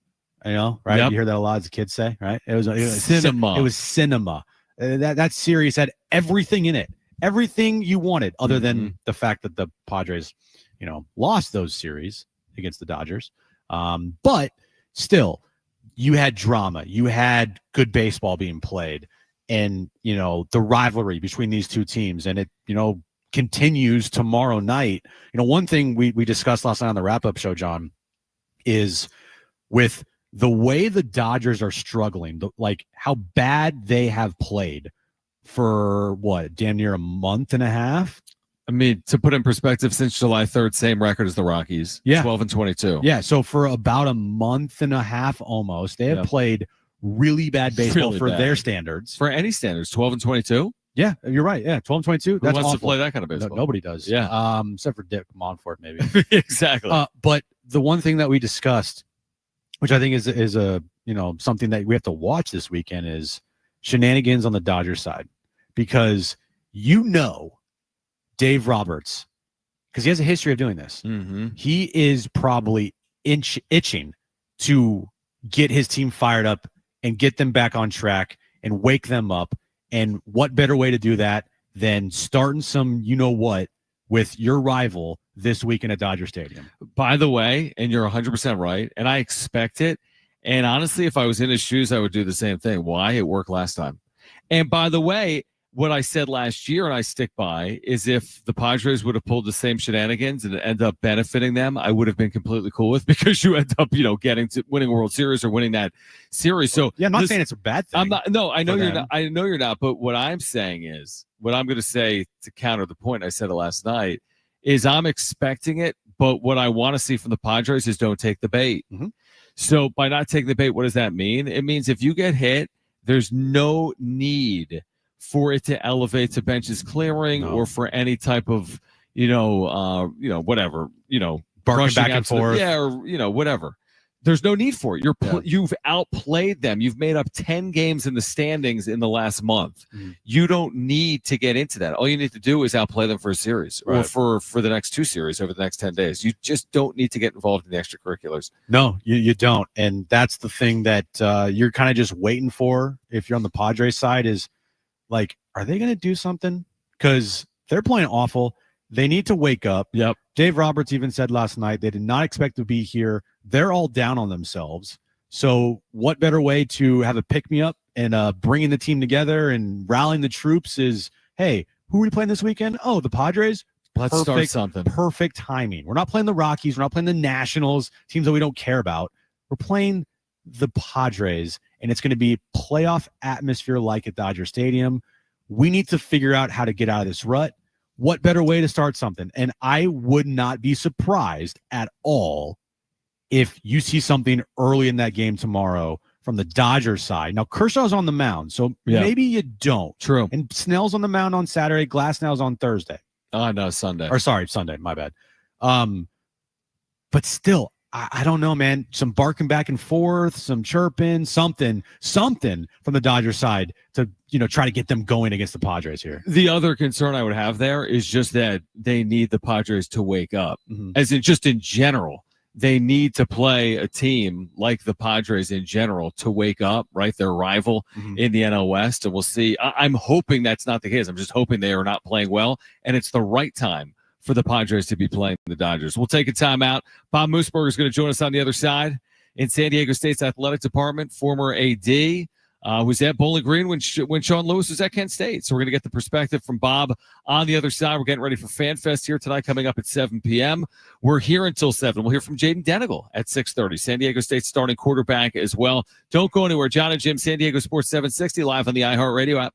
You know, right? Yep. You hear that a lot as kids say, right? It was cinema. It was cinema. That series had everything in it, everything you wanted, other than the fact that the Padres, lost those series against the Dodgers. But still, you had drama, you had good baseball being played, and the rivalry between these two teams, and it continues tomorrow night. One thing we discussed last night on the wrap-up show, John, is with the way the Dodgers are struggling, like how bad they have played for damn near a month and a half. I mean, to put in perspective, since July 3rd, same record as the Rockies. Yeah. 12-22. Yeah. So for about a month and a half almost, they have played really bad baseball Really for bad. their standards. For any standards, 12-22. Yeah, you're right. Yeah, 12-22. Who That's wants awful. to play that kind of baseball? Nobody does. Yeah. Except for Dick Monfort, maybe. Exactly. But the one thing that we discussed, which I think is a something that we have to watch this weekend, is shenanigans on the Dodgers side, because Dave Roberts, because he has a history of doing this. He is probably itching to get his team fired up and get them back on track and wake them up. And what better way to do that than starting some with your rival this weekend at Dodger Stadium? By the way, and you're 100% right, and I expect it. And honestly, if I was in his shoes, I would do the same thing. Why? It worked last time. And by the way, what I said last year, and I stick by, is if the Padres would have pulled the same shenanigans and end up benefiting them, I would have been completely cool with, because you end up, getting to winning a World Series or winning that series. So yeah, I'm not saying it's a bad thing. I'm not. No, I know you're not. I know you're not. But what I'm saying is, what I'm going to say to counter the point I said it last night is, I'm expecting it. But what I want to see from the Padres is don't take the bait. So by not taking the bait, what does that mean? It means if you get hit, there's no need for it to elevate to benches clearing or for any type of, whatever, barking back and forth. Or, whatever. There's no need for it. You've outplayed them. You've made up 10 games in the standings in the last month. You don't need to get into that. All you need to do is outplay them for a series or for the next 2 series over the next 10 days. You just don't need to get involved in the extracurriculars. No, you don't. And that's the thing that you're kind of just waiting for if you're on the Padres side, is like, are they going to do something? Because they're playing awful. They need to wake up. Yep. Dave Roberts even said last night they did not expect to be here. They're all down on themselves. So what better way to have a pick-me-up and bringing the team together and rallying the troops is, hey, who are we playing this weekend? Oh, the Padres? Let's start something. Perfect timing. We're not playing the Rockies. We're not playing the Nationals, teams that we don't care about. We're playing the Padres, and it's going to be playoff atmosphere like at Dodger Stadium. We need to figure out how to get out of this rut. What better way to start something? And I would not be surprised at all if you see something early in that game tomorrow from the Dodgers side. Now, Kershaw's on the mound, so maybe you don't. True. And Snell's on the mound on Saturday. Glasnow's on Thursday. Oh, no, Sunday. Or sorry, Sunday. My bad. But still, I don't know, man. Some barking back and forth, some chirping, something from the Dodgers side to, try to get them going against the Padres here. The other concern I would have there is just that they need the Padres to wake up. As in, just in general, they need to play a team like the Padres in general to wake up, right? Their rival in the NL West. And we'll see. I'm hoping that's not the case. I'm just hoping they are not playing well, and it's the right time for the Padres to be playing the Dodgers. We'll take a timeout. Bob Moosberger is going to join us on the other side in San Diego State's athletic department, former AD, was at Bowling Green when Shawn Lewis was at Kent State. So we're going to get the perspective from Bob on the other side. We're getting ready for Fan Fest here tonight, coming up at 7 p.m. We're here until 7. We'll hear from Jaden Denegal at 6:30. San Diego State starting quarterback as well. Don't go anywhere. Jon and Jim, San Diego Sports 760, live on the iHeartRadio app.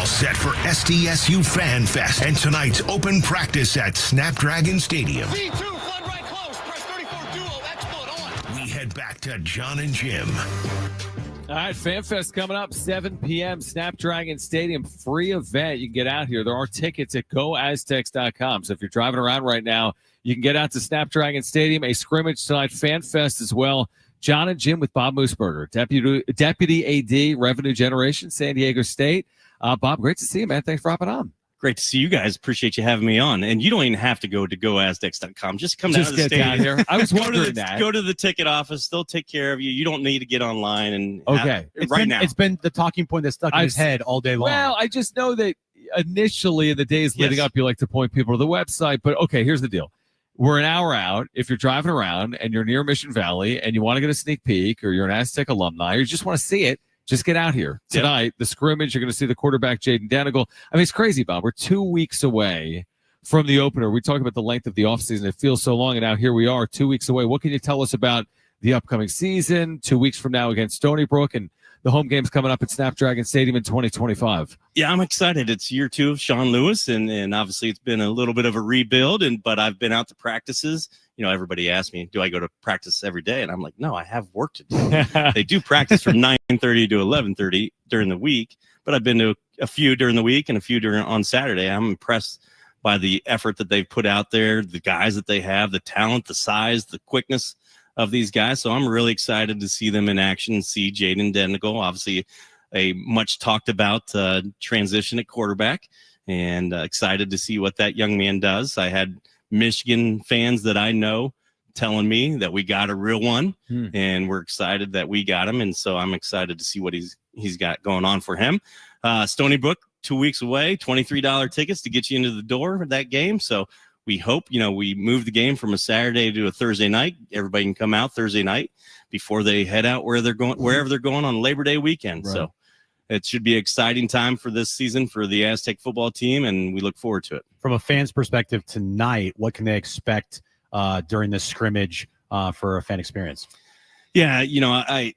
all set for SDSU Fan Fest and tonight's open practice at Snapdragon Stadium. V2, flood right close. Press 34 duo. Exploit on. We head back to Jon and Jim. All right, FanFest coming up, 7 p.m., Snapdragon Stadium, free event. You can get out here. There are tickets at goaztecs.com. So if you're driving around right now, you can get out to Snapdragon Stadium, a scrimmage tonight, FanFest as well. Jon and Jim with Bob Moosberger, Deputy AD, Revenue Generation, San Diego State. Bob, great to see you, man. Thanks for hopping on. Great to see you guys. Appreciate you having me on. And you don't even have to go to goaztecs.com. Just come down to the get stadium. down here. I was wondering that. Go to the ticket office. They'll take care of you. You don't need to get online. And okay. Now. It's been the talking point that's stuck in his head all day long. Well, I just know that initially in the days leading up, you like to point people to the website. But okay, here's the deal. We're an hour out. If you're driving around and you're near Mission Valley and you want to get a sneak peek, or you're an Aztec alumni, or you just want to see it, just get out here tonight. The scrimmage, you're going to see the quarterback, Jaden Denegal. I mean, it's crazy, Bob. We're 2 weeks away from the opener. We talk about the length of the offseason. It feels so long, and now here we are 2 weeks away. What can you tell us about the upcoming season, 2 weeks from now against Stony Brook, and the home games coming up at Snapdragon Stadium in 2025? Yeah, I'm excited. It's year 2 of Shawn Lewis, and obviously it's been a little bit of a rebuild, but I've been out to practices. You know, everybody asks me, do I go to practice every day? And I'm like, no, I have work to do. They do practice from 9:30 to 11:30 during the week, but I've been to a few during the week and a few on Saturday. I'm impressed by the effort that they've put out there, the guys that they have, the talent, the size, the quickness of these guys. So I'm really excited to see them in action, see Jaden Denegal, obviously a much talked about transition at quarterback, and excited to see what that young man does. I had Michigan fans that I know telling me that we got a real one, and we're excited that we got him. And so I'm excited to see what he's got going on for him. Stony Brook, 2 weeks away, $23 tickets to get you into the door for that game. So we hope, we move the game from a Saturday to a Thursday night. Everybody can come out Thursday night before they head out wherever they're going on Labor Day weekend. Right. So it should be an exciting time for this season for the Aztec football team, and we look forward to it. From a fan's perspective tonight, what can they expect during this scrimmage for a fan experience? Yeah, I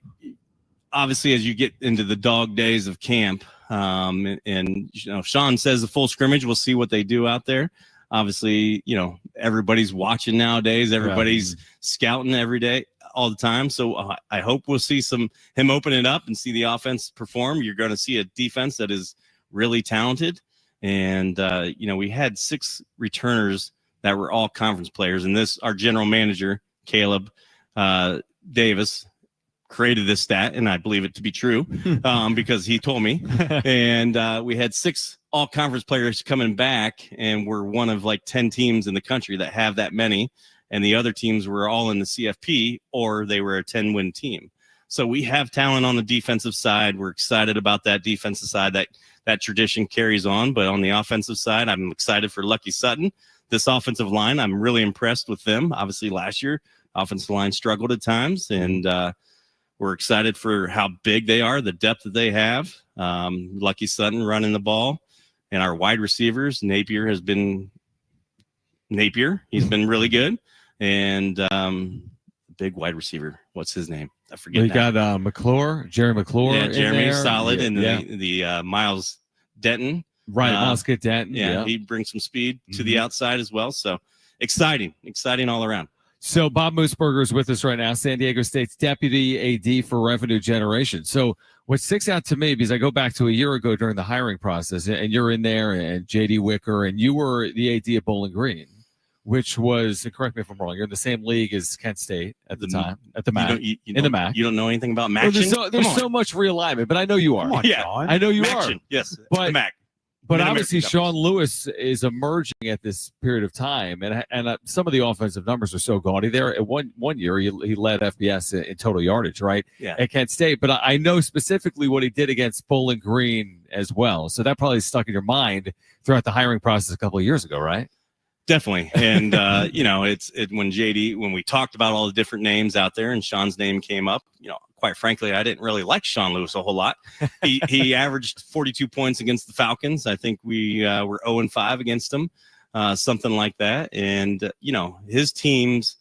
obviously, as you get into the dog days of camp, and Shawn says the full scrimmage, we'll see what they do out there. Obviously, everybody's watching nowadays. Everybody's scouting every day, all the time. So I hope we'll see him open it up and see the offense perform. You're going to see a defense that is really talented. And, we had 6 returners that were all conference players. And our general manager, Caleb Davis, created this stat, and I believe it to be true because he told me. And we had 6 all-conference players coming back, and we're one of like 10 teams in the country that have that many. And the other teams were all in the CFP, or they were a 10-win team. So we have talent on the defensive side. We're excited about that defensive side. That tradition carries on. But on the offensive side, I'm excited for Lucky Sutton. This offensive line, I'm really impressed with them. Obviously, last year, offensive line struggled at times, and we're excited for how big they are, the depth that they have. Lucky Sutton running the ball, and our wide receivers, Napier. He's been really good. And big wide receiver, what's his name? I forget. We got McClure, Jerry McClure. Yeah, Jeremy's there. solid, and the Miles Denton. Right, Miles Denton. Yeah, he brings some speed to the outside as well. So exciting all around. So Bob Moosberger is with us right now, San Diego State's Deputy AD for Revenue Generation. So what sticks out to me, because I go back to a year ago during the hiring process, and you're in there, and J.D. Wicker, and you were the AD at Bowling Green, which was, correct me if I'm wrong, you're in the same league as Kent State at the time, at the MAC, in the MAC. You don't know anything about MAC? Well, there's so much realignment, but I know you are. I know you Maction. are. Yes, but the MAC. But obviously, Shawn Lewis is emerging at this period of time, and some of the offensive numbers are so gaudy. There, at one year, he led FBS in total yardage, right? Yeah. At Kent State. But I know specifically what he did against Bowling Green as well. So that probably stuck in your mind throughout the hiring process a couple of years ago, right? Definitely. And, when we talked about all the different names out there and Shawn's name came up, quite frankly, I didn't really like Shawn Lewis a whole lot. He averaged 42 points against the Falcons. I think we were 0-5 against them, something like that. And, his teams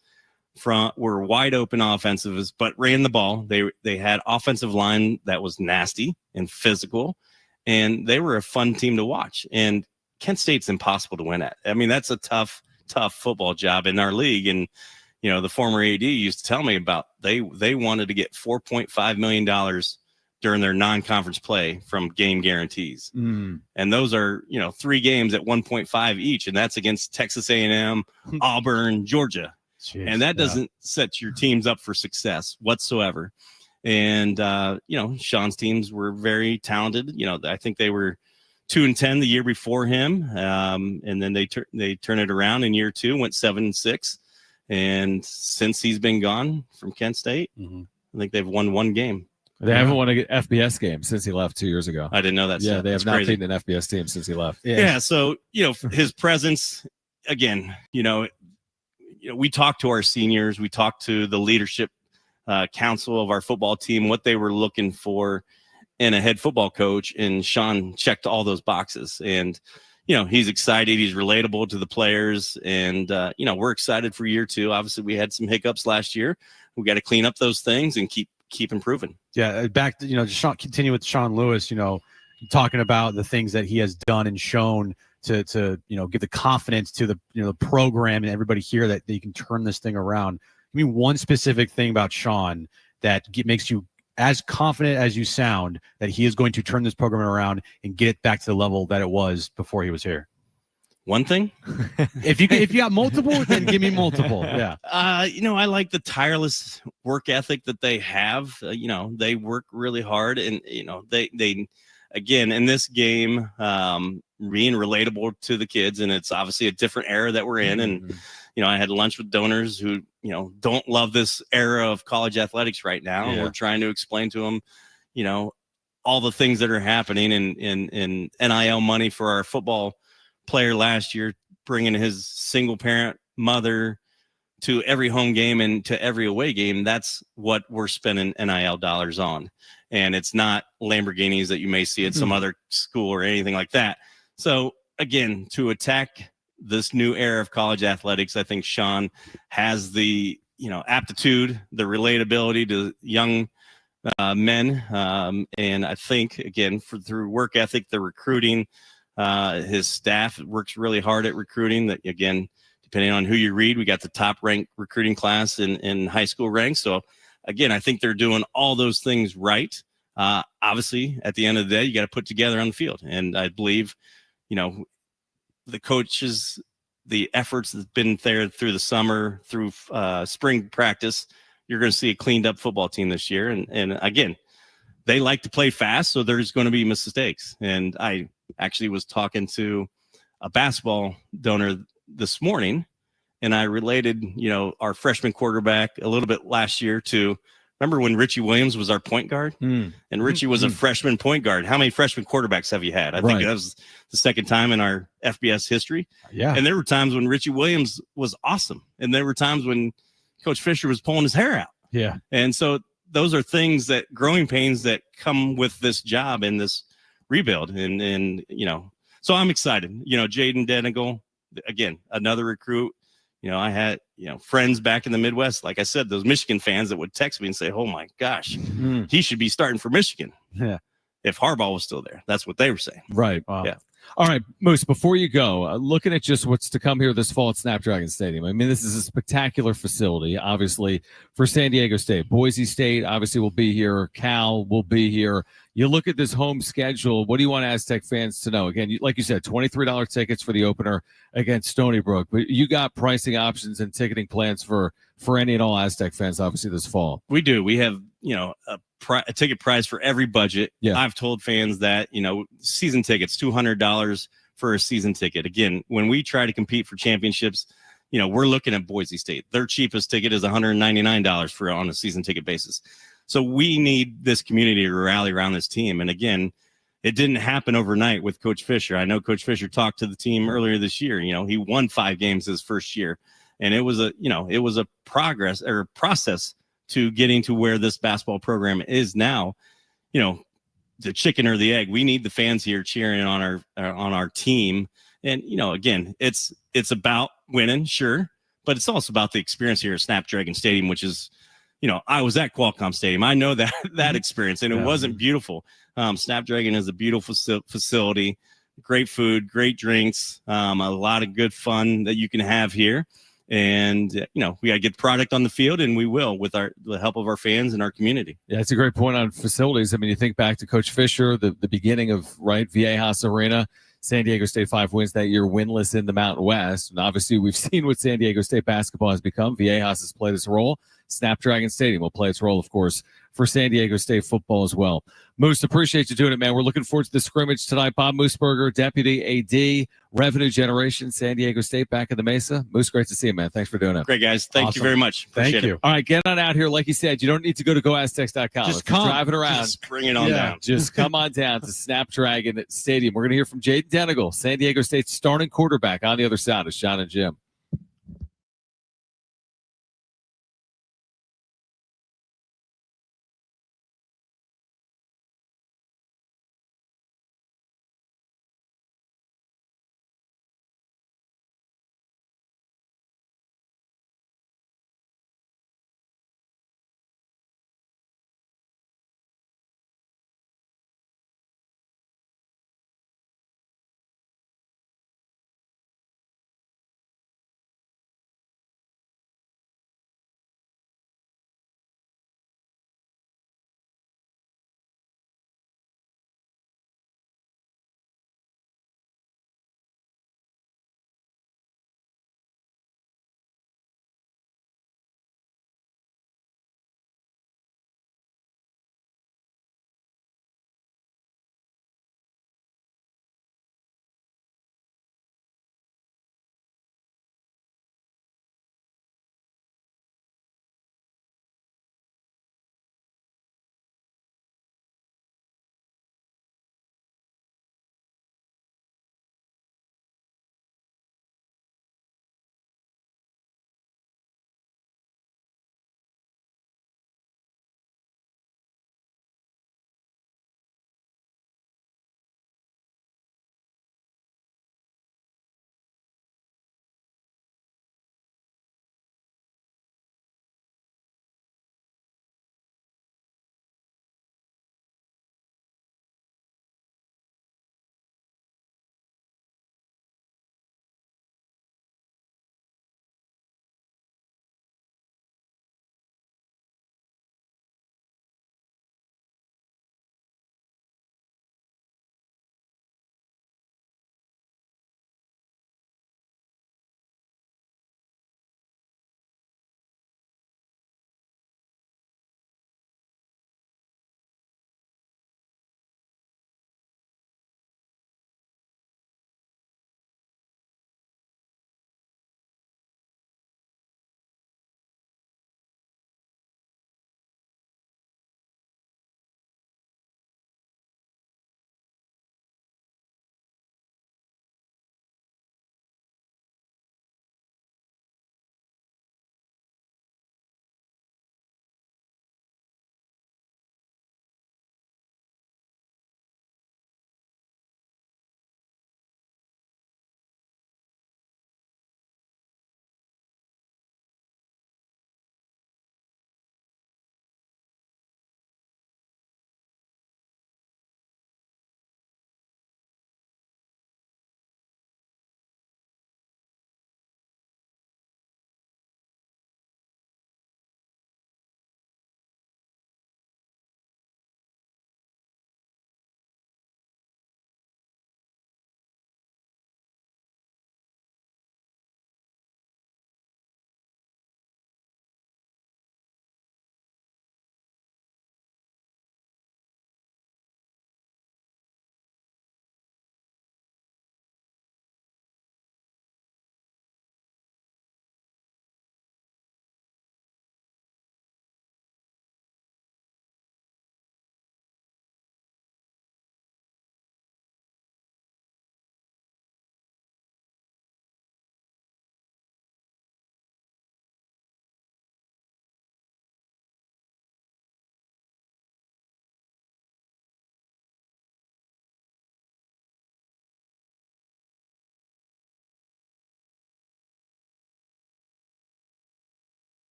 were wide open offensives, but ran the ball. They had offensive line that was nasty and physical. and they were a fun team to watch. And Kent State's impossible to win at. I mean, that's a tough football job in our league. And, you know, the former AD used to tell me about they wanted to get $4.5 million during their non-conference play from game guarantees. And those are, you know, 3 games at 1.5 each. And that's against Texas A&M, Auburn, Georgia. Jeez, and that doesn't set your teams up for success whatsoever. And, you know, Shawn's teams were very talented. You know, I think they were 2-10 the year before him. And then they turned it around in year 2, went 7-6. And since he's been gone from Kent State, I think they've won 1 game. They haven't won an FBS game since he left 2 years ago. I didn't know that. Yeah, they have not beaten an FBS team since he left. Yeah. So, you know, his presence, again, you know, we talked to our seniors, we talked to the leadership council of our football team, what they were looking for in a head football coach, and Shawn checked all those boxes. And, you know, he's excited, he's relatable to the players, and, you know, we're excited for year 2. Obviously, we had some hiccups last year. We got to clean up those things and keep improving. Yeah, back to, you know, just continue with Shawn Lewis, you know, talking about the things that he has done and shown to you know, give the confidence to the, you know, the program and everybody here that you can turn this thing around. Give me one specific thing about Shawn that makes you as confident as you sound that he is going to turn this program around and get it back to the level that it was before he was here. One thing, if you got multiple, then give me multiple. Yeah. You know, I like the tireless work ethic that they have. You know, they work really hard, and, you know, they again, in this game, being relatable to the kids, and it's obviously a different era that we're in. And, you know, I had lunch with donors who, you know, don't love this era of college athletics right now. And we're trying to explain to them, you know, all the things that are happening in NIL money for our football player last year, bringing his single parent mother to every home game and to every away game. That's what we're spending NIL dollars on. And it's not Lamborghinis that you may see at some other school or anything like that. So again, to attack this new era of college athletics, I think Shawn has the, you know, aptitude, the relatability to young men. And I think, again, through work ethic, the recruiting, his staff works really hard at recruiting. That, again, depending on who you read, we got the top ranked recruiting class in high school ranks. So again, I think they're doing all those things right. Obviously, at the end of the day, you got to put together on the field. And I believe, you know, the coaches, the efforts that's been there through the summer, through spring practice, you're going to see a cleaned up football team this year. And again, they like to play fast, so there's going to be mistakes. And I actually was talking to a basketball donor this morning, and I related, you know, our freshman quarterback a little bit last year to, remember when Richie Williams was our point guard? And Richie was a freshman point guard. How many freshman quarterbacks have you had? I think that was the second time in our FBS history. Yeah. And there were times when Richie Williams was awesome. And there were times when Coach Fisher was pulling his hair out. Yeah. And so those are things, that growing pains that come with this job and this rebuild. And you know, so I'm excited. You know, Jaden Denegal, again, another recruit. You know, I had, you know, friends back in the Midwest, like I said, those Michigan fans that would text me and say, oh my gosh, he should be starting for Michigan. Yeah. If Harbaugh was still there. That's what they were saying. Right. Wow. Yeah. All right, Moose, before you go, looking at just what's to come here this fall at Snapdragon Stadium. I mean, this is a spectacular facility, obviously, for San Diego State. Boise State, obviously, will be here. Cal will be here. You look at this home schedule, what do you want Aztec fans to know? Again, like you said, $23 tickets for the opener against Stony Brook. But you got pricing options and ticketing plans for any and all Aztec fans, obviously, this fall. We do. We have, you know, a ticket price for every budget. Yeah. I've told fans that, you know, season tickets, $200 for a season ticket. Again, when we try to compete for championships, you know, we're looking at Boise State. Their cheapest ticket is $199 on a season ticket basis. So we need this community to rally around this team. And again, it didn't happen overnight with Coach Fisher. I know Coach Fisher talked to the team earlier this year. You know, he won 5 games his first year, and it was a progress or process to getting to where this basketball program is now. You know, the chicken or the egg. We need the fans here cheering on our team. And, you know, again, it's about winning, sure, but it's also about the experience here at Snapdragon Stadium, which is, you know, I was at Qualcomm Stadium. I know that experience, and it wasn't beautiful. Snapdragon is a beautiful facility, great food, great drinks, a lot of good fun that you can have here. And, we got to get the product on the field, and we will with the help of our fans and our community. Yeah, it's a great point on facilities. I mean, you think back to Coach Fisher, the beginning of, Viejas Arena. San Diego State 5 wins that year, winless in the Mountain West. And obviously, we've seen what San Diego State basketball has become. Viejas has played its role. Snapdragon Stadium will play its role, of course, for San Diego State football as well. Moose, appreciate you doing it, man. We're looking forward to the scrimmage tonight. Bob Mooseberger, Deputy AD, Revenue Generation, San Diego State, back in the Mesa. Moose, great to see you, man. Thanks for doing it. Great, guys. Thank you very much. Appreciate Thank you. it. All right, get on out here. Like you said, you don't need to go to GoAztecs.com. Just If you're come. driving around. Just bring it on down. Just come on down to Snapdragon Stadium. We're going to hear from Jaden Denegal, San Diego State's starting quarterback. On the other side is Jon and Jim.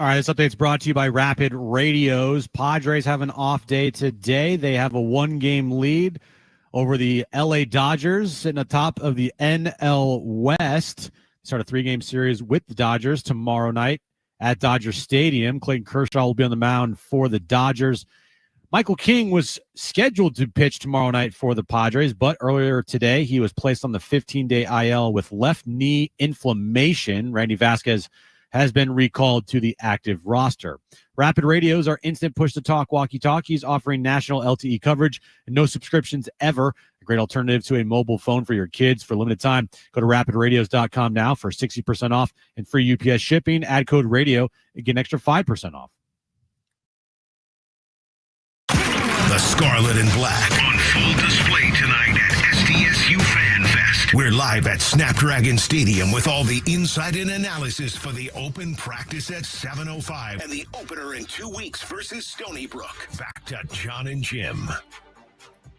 All right, this update's brought to you by Rapid Radios. Padres have an off day today. They have a 1-game lead over the LA Dodgers, sitting atop of the NL West. Start a 3-game series with the Dodgers tomorrow night at Dodger Stadium. Clayton Kershaw will be on the mound for the Dodgers. Michael King was scheduled to pitch tomorrow night for the Padres, but earlier today he was placed on the 15-day IL with left knee inflammation. Randy Vasquez has been recalled to the active roster. Rapid Radios are instant push-to-talk walkie-talkies offering national LTE coverage and no subscriptions ever. A great alternative to a mobile phone for your kids for a limited time. Go to rapidradios.com now for 60% off and free UPS shipping. Add code radio and get an extra 5% off. The Scarlet and Black on full display tonight at SDSU Fan Fest. We're live at Snapdragon Stadium with all the insight and analysis for the open practice at 7:05 and the opener in 2 weeks versus Stony Brook. Back to Jon and Jim.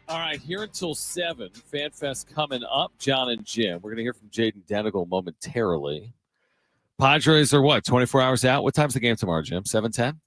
All right, here until 7. Fan Fest coming up. Jon and Jim. We're going to hear from Jaden Denegal momentarily. Padres are what, 24 hours out? What time's the game tomorrow, Jim? 7:10?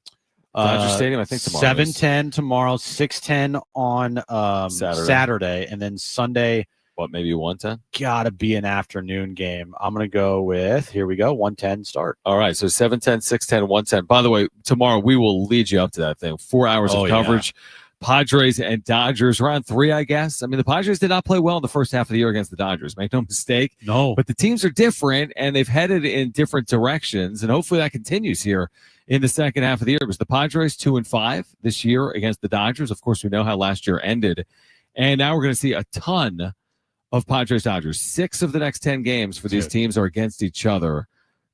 Dodger Stadium, I think tomorrow. 7:10 tomorrow, 6:10 on Saturday, and then Sunday. What, maybe 1:10? Gotta be an afternoon game. I'm gonna go with 1:10 start. All right, so 7:10, 6:10, 1:10. By the way, tomorrow we will lead you up to that thing. 4 hours of coverage. Yeah. Padres and Dodgers, around 3, I guess. I mean, the Padres did not play well in the first half of the year against the Dodgers. Make no mistake. No. But the teams are different, and they've headed in different directions, and hopefully that continues here in the second half of the year. It was the Padres 2-5 this year against the Dodgers. Of course, we know how last year ended. And now we're going to see a ton of Padres-Dodgers. 6 of the next 10 games for these teams are against each other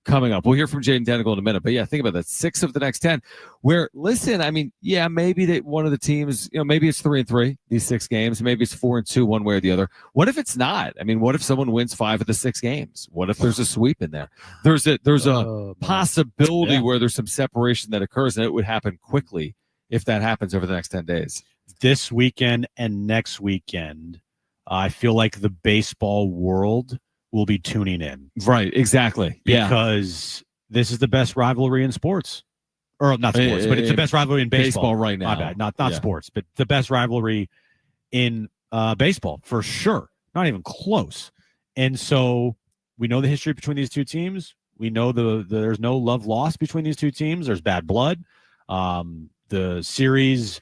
coming up. We'll hear from Jaden Denegal in a minute. But, yeah, think about that. 6 of the next 10. Where, listen, I mean, yeah, maybe that one of the teams, maybe it's 3-3, these 6 games. Maybe it's 4-2, one way or the other. What if it's not? I mean, what if someone wins 5 of the 6 games? What if there's a sweep in there? There's a possibility where there's some separation that occurs, and it would happen quickly if that happens over the next 10 days. This weekend and next weekend, I feel like the baseball world will be tuning in. Right, exactly. Because this is the best rivalry in sports. Or not sports, but it's the best rivalry in baseball right now. My bad. Not sports, but the best rivalry in baseball for sure. Not even close. And so we know the history between these two teams. We know there's no love lost between these two teams. There's bad blood. The series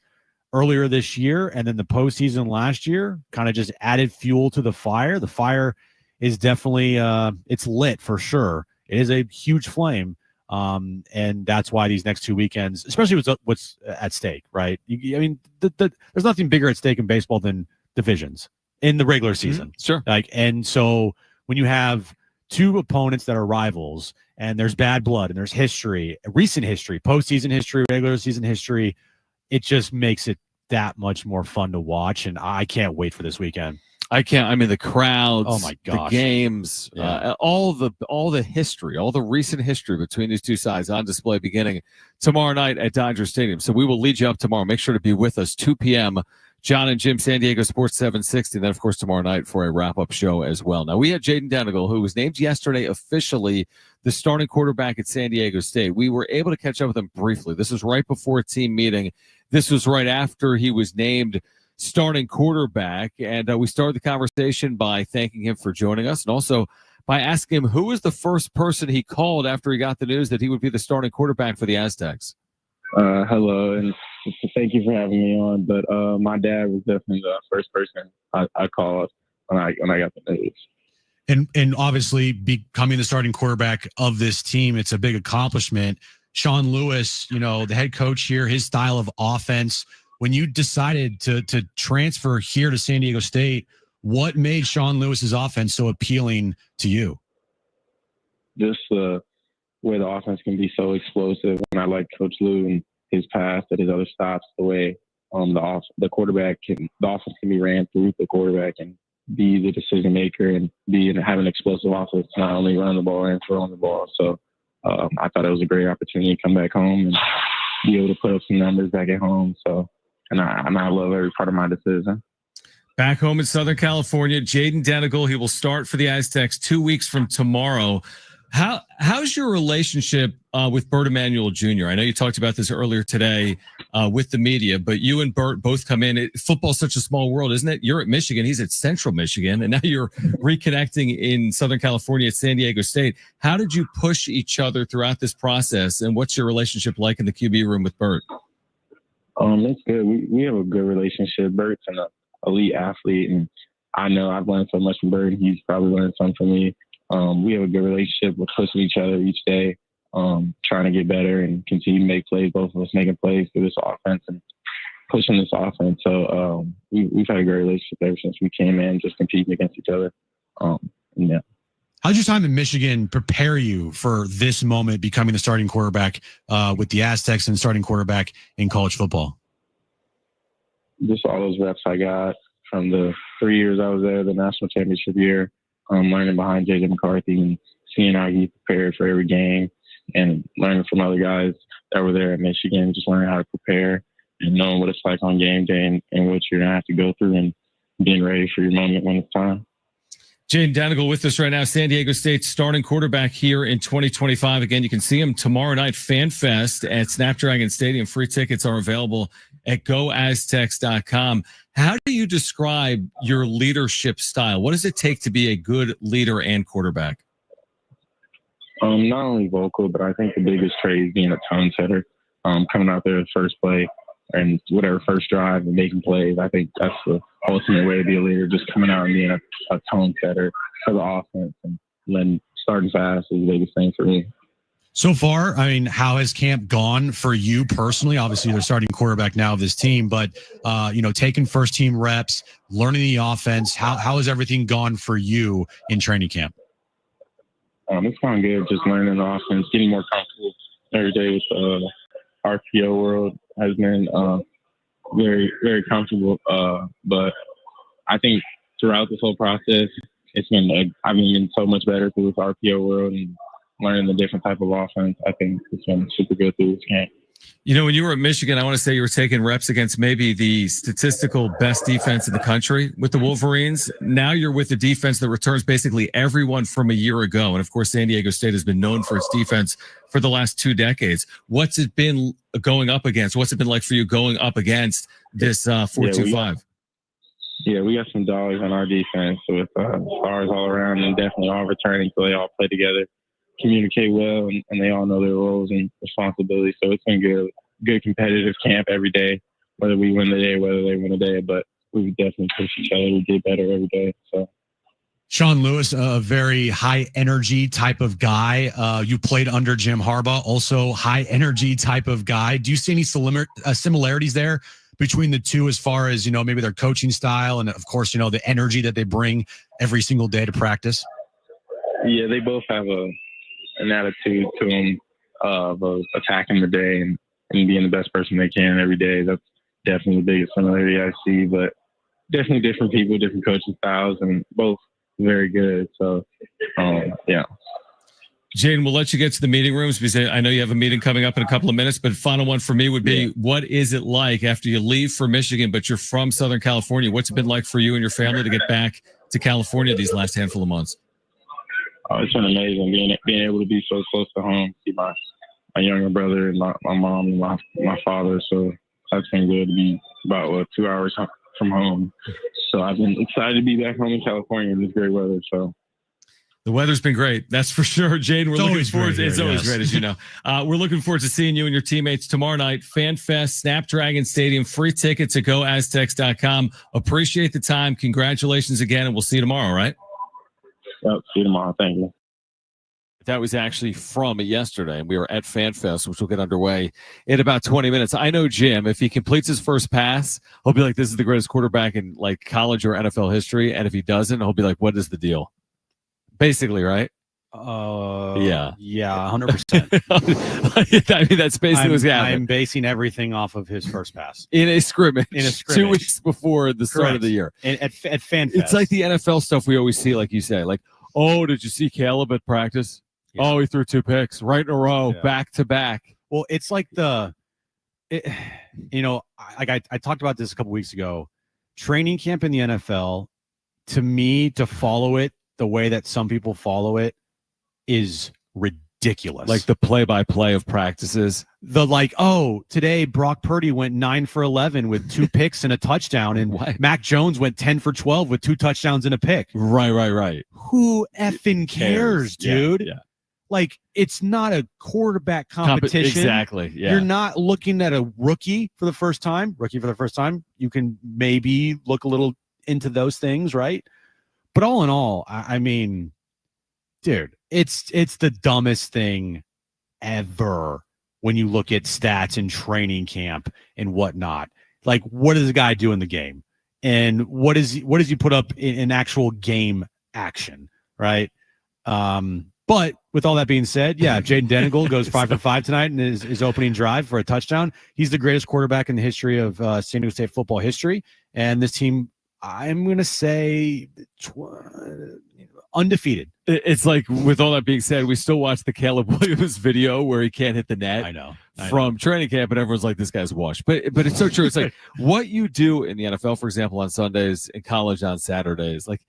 earlier this year and then the postseason last year kind of just added fuel to the fire. The fire is definitely it's lit for sure. It is a huge flame, and that's why these next 2 weekends, especially what's at stake, right? There's nothing bigger at stake in baseball than divisions in the regular season. Sure. And so when you have 2 opponents that are rivals, and there's bad blood, and there's history, recent history, postseason history, regular season history, it just makes it that much more fun to watch, and I can't wait for this weekend. I can't. I mean, the crowds, oh my gosh, the games, all the history, all the recent history between these two sides on display beginning tomorrow night at Dodger Stadium. So we will lead you up tomorrow. Make sure to be with us 2 p.m. Jon and Jim, San Diego Sports 760. And then, of course, tomorrow night for a wrap-up show as well. Now, we had Jaden Denegal, who was named yesterday officially the starting quarterback at San Diego State. We were able to catch up with him briefly. This was right before a team meeting. This was right after he was named starting quarterback, and we started the conversation by thanking him for joining us and also by asking him who was the first person he called after he got the news that he would be the starting quarterback for the Aztecs. Hello, and thank you for having me on, but my dad was definitely the first person I called when I got the news. And obviously becoming the starting quarterback of this team, it's a big accomplishment. Shawn Lewis, the head coach here, his style of offense. When you decided to transfer here to San Diego State, what made Shawn Lewis's offense so appealing to you? Just the way the offense can be so explosive. And I like Coach Lou and his pass at his other stops, the way the offense can be ran through the quarterback and be the decision maker and have an explosive offense, not only run the ball and throw on the ball. So I thought it was a great opportunity to come back home and be able to put up some numbers back at home. So. And I love every part of my decision. Back home in Southern California, Jaden Denegal, he will start for the Aztecs 2 weeks from tomorrow. How's your relationship with Bert Emanuel Jr.? I know you talked about this earlier today with the media, but you and Bert both come in. Football's such a small world, isn't it? You're at Michigan, he's at Central Michigan, and now you're reconnecting in Southern California at San Diego State. How did you push each other throughout this process, and what's your relationship like in the QB room with Bert? It's good. We have a good relationship. Bert's an elite athlete, and I know I've learned so much from Bert, and he's probably learned some from me. We have a good relationship. We're pushing each other each day, trying to get better and continue to make plays, both of us making plays through this offense and pushing this offense. So we've had a great relationship ever since we came in, just competing against each other. Yeah. How'd your time in Michigan prepare you for this moment, becoming the starting quarterback with the Aztecs and starting quarterback in college football? Just all those reps I got from the 3 years I was there, the national championship year, learning behind J.J. McCarthy and seeing how he prepared for every game, and learning from other guys that were there at Michigan, just learning how to prepare and knowing what it's like on game day and what you're going to have to go through and being ready for your moment when it's time. Jaden Denegal with us right now, San Diego State starting quarterback here in 2025. Again, you can see him tomorrow night, Fan Fest at Snapdragon Stadium. Free tickets are available at goaztecs.com. How do you describe your leadership style? What does it take to be a good leader and quarterback? Not only vocal, but I think the biggest trait is being a tone setter. Coming out there the first play and whatever first drive and making plays. I think that's the ultimate way to be a leader, just coming out and being a tone setter for the offense, and then starting fast is the biggest thing for me. So far, I mean, how has camp gone for you personally? Obviously, you're the starting quarterback now of this team, but, taking first team reps, learning the offense, how has everything gone for you in training camp? It's gone good, just learning the offense, getting more comfortable every day with RPO world has been very, very comfortable. But I think throughout this whole process, I've been getting so much better through this RPO world and learning the different type of offense. I think it's been super good through this camp. You know, when you were at Michigan, I want to say you were taking reps against maybe the statistical best defense in the country with the Wolverines. Now you're with the defense that returns basically everyone from a year ago. And of course, San Diego State has been known for its defense for the last 2 decades. What's it been going up against? What's it been like for you going up against this 4-2-5? Yeah, we got some dogs on our defense with stars all around, and definitely all returning, so they all play together, communicate well, and they all know their roles and responsibilities. So it's been good competitive camp every day, whether we win the day, whether they win the day. But we definitely push each other. We get better every day. So, Shawn Lewis, a very high energy type of guy. You played under Jim Harbaugh, also high energy type of guy. Do you see any similarities there between the two, as far as, maybe their coaching style and, of course, the energy that they bring every single day to practice? Yeah, they both have an attitude to them of attacking the day and being the best person they can every day. That's definitely the biggest similarity I see, but definitely different people, different coaching styles, and both very good. So, yeah. Jaden, we'll let you get to the meeting rooms because I know you have a meeting coming up in a couple of minutes, but final one for me would be, what is it like after you leave for Michigan, but you're from Southern California? What's it been like for you and your family to get back to California these last handful of months? Oh, it's been amazing being able to be so close to home, see my younger brother and my mom and my father. So that's been good to be about 2 hours from home. So I've been excited to be back home in California in this great weather. So the weather's been great, that's for sure. Jaden, we're looking forward to it. It's always great, as you know. We're looking forward to seeing you and your teammates tomorrow night. Fan Fest, Snapdragon Stadium, free tickets at goaztecs.com. Appreciate the time. Congratulations again, and we'll see you tomorrow, right? Yep, see you tomorrow. Thank you. That was actually from yesterday, and we were at Fan Fest, which will get underway in about 20 minutes. I know Jim, if he completes his first pass, he'll be like, this is the greatest quarterback in like college or NFL history. And if he doesn't, he'll be like, what is the deal? Basically, right? Yeah, 100%. I mean, that's basically what's happening. I'm basing everything off of his first pass in a scrimmage 2 weeks before the start of the year. At Fan Fest. It's like the NFL stuff we always see, like you say, like, oh, did you see Caleb at practice? Yeah. Oh, he threw 2 picks right in a row, back to back. Well, it's like I talked about this a couple weeks ago. Training camp in the NFL, to me, to follow it the way that some people follow it is ridiculous. Like the play-by-play of practices. Today Brock Purdy went 9 for 11 with 2 picks and a touchdown, and Mac Jones went 10 for 12 with 2 touchdowns and a pick. Right. Who effing cares, dude? Yeah. Like, it's not a quarterback competition. Exactly. Yeah. You're not looking at a rookie for the first time. You can maybe look a little into those things, right? But all in all, I mean, dude, it's the dumbest thing ever when you look at stats in training camp and whatnot. Like, what does a guy do in the game? And what does he put up in actual game action, right? But with all that being said, yeah, Jaden Denegal goes 5 for 5 tonight in his opening drive for a touchdown. He's the greatest quarterback in the history of San Diego State football history. And this team, I'm going to say, undefeated. It's like, with all that being said, we still watch the Caleb Williams video where he can't hit the net. I know. From training camp, and everyone's like, this guy's washed. But it's so true. It's like what you do in the NFL, for example, on Sundays, in college on Saturdays, like,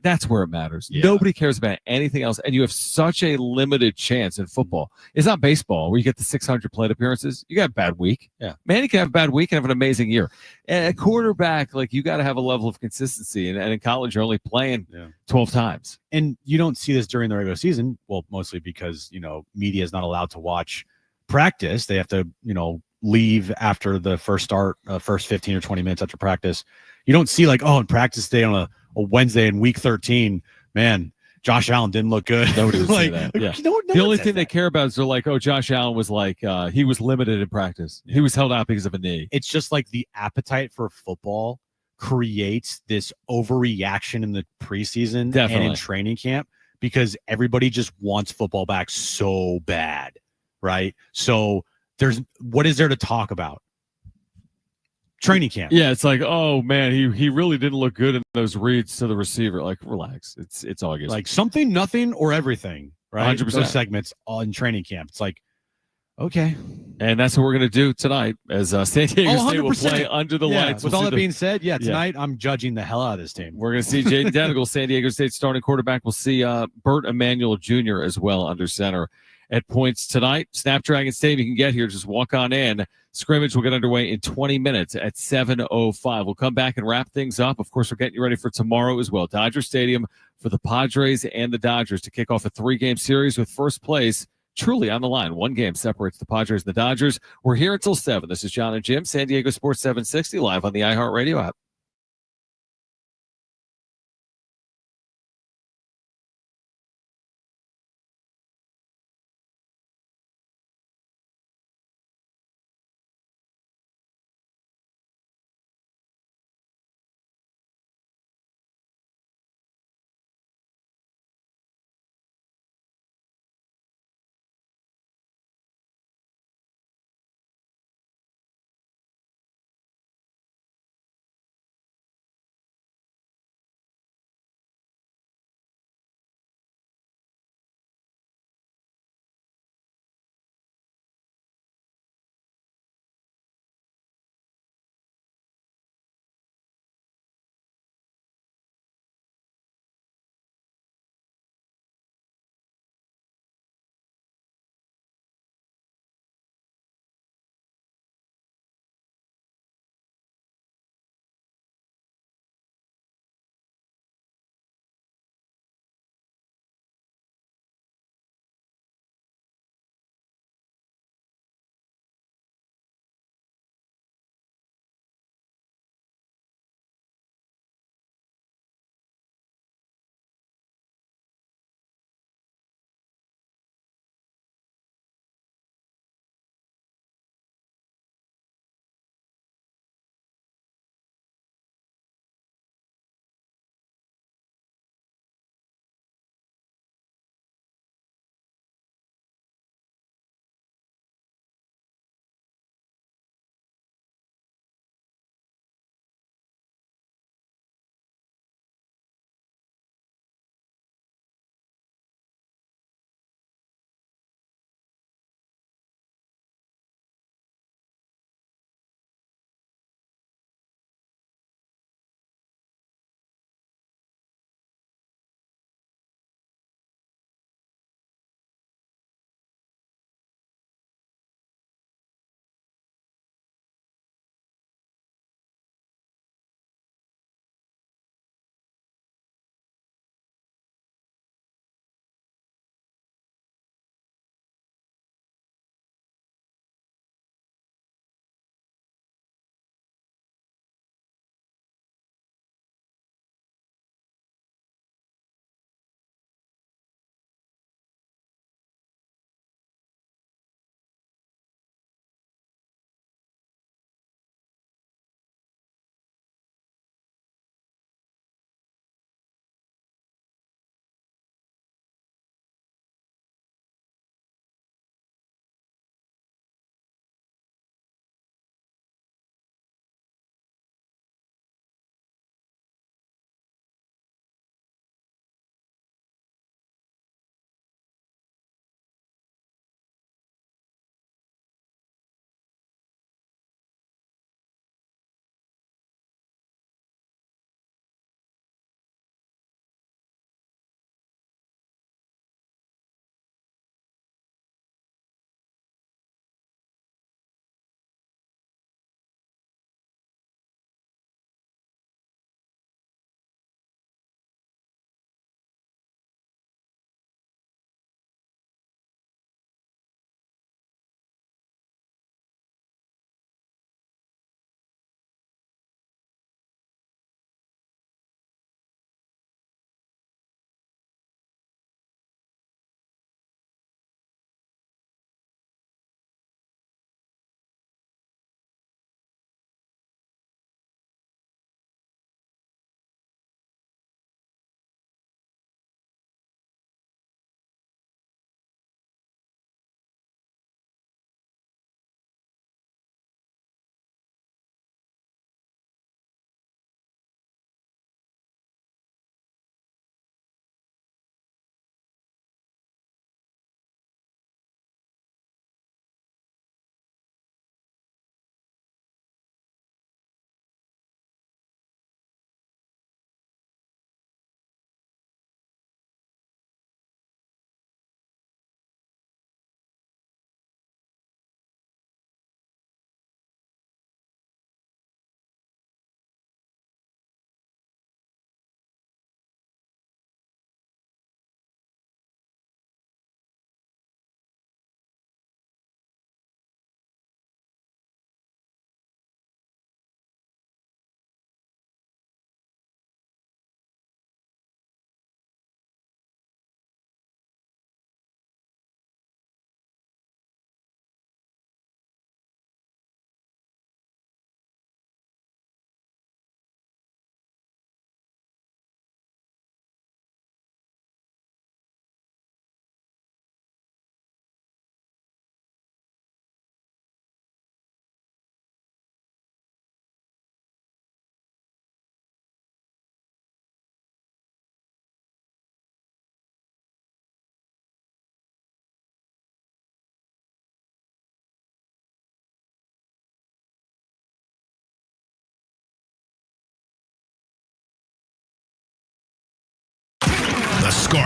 that's where it matters. Yeah. Nobody cares about anything else. And you have such a limited chance in football. It's not baseball where you get the 600 plate appearances. You got a bad week. Yeah. Man, you can have a bad week and have an amazing year. And a quarterback, like, you got to have a level of consistency. And in college, you're only playing 12 times. And you don't see this during the regular season. Well, mostly because, media is not allowed to watch practice. They have to, leave after the first 15 or 20 minutes after practice. You don't see in practice day on a Wednesday in week 13, man, Josh Allen didn't look good. Nobody would say that. Yeah. The only thing they care about is they're like, oh, Josh Allen was he was limited in practice. Yeah. He was held out because of a knee. It's just like the appetite for football creates this overreaction in the preseason and in training camp because everybody just wants football back so bad, right? So what is there to talk about? Training camp. Yeah, it's like, oh man, he really didn't look good in those reads to the receiver. Like, relax. It's August. Like something, nothing, or everything, right? 100%. Those segments all in training camp. It's like, okay. And that's what we're gonna do tonight as San Diego State will play under the lights. With all that being said, tonight I'm judging the hell out of this team. We're gonna see Jaden Denegal, San Diego State starting quarterback. We'll see Bert Emanuel Jr. as well under center at points tonight. Snapdragon Stadium, you can get here. Just walk on in. Scrimmage will get underway in 20 minutes at 7:05. We'll come back and wrap things up. Of course, we're getting you ready for tomorrow as well. Dodger Stadium for the Padres and the Dodgers to kick off a 3-game series with first place truly on the line. 1 game separates the Padres and the Dodgers. We're here until 7. This is Jon Jim, San Diego Sports 760, live on the iHeartRadio app.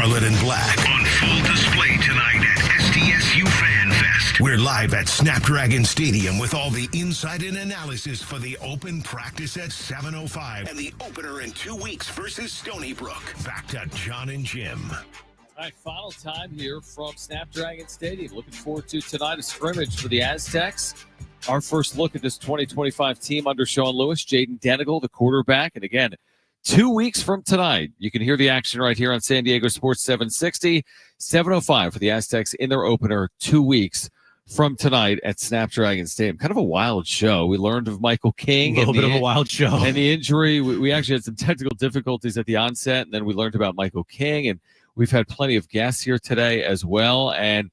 Scarlet and Black on full display tonight at SDSU Fan Fest. We're live at Snapdragon Stadium with all the insight and analysis for the open practice at 7:05 and the opener in 2 weeks versus Stony Brook. Back to Jon and Jim. All right, final time here from Snapdragon Stadium. Looking forward to tonight, a scrimmage for the Aztecs. Our first look at this 2025 team under Shawn Lewis, Jaden Denegal, the quarterback. And again, 2 weeks from tonight, you can hear the action right here on San Diego Sports 760, 7:05 for the Aztecs in their opener 2 weeks from tonight at Snapdragon Stadium. Kind of a wild show. We learned of Michael King. A little bit of a wild show. And the injury. We actually had some technical difficulties at the onset, and then we learned about Michael King. And we've had plenty of guests here today as well. And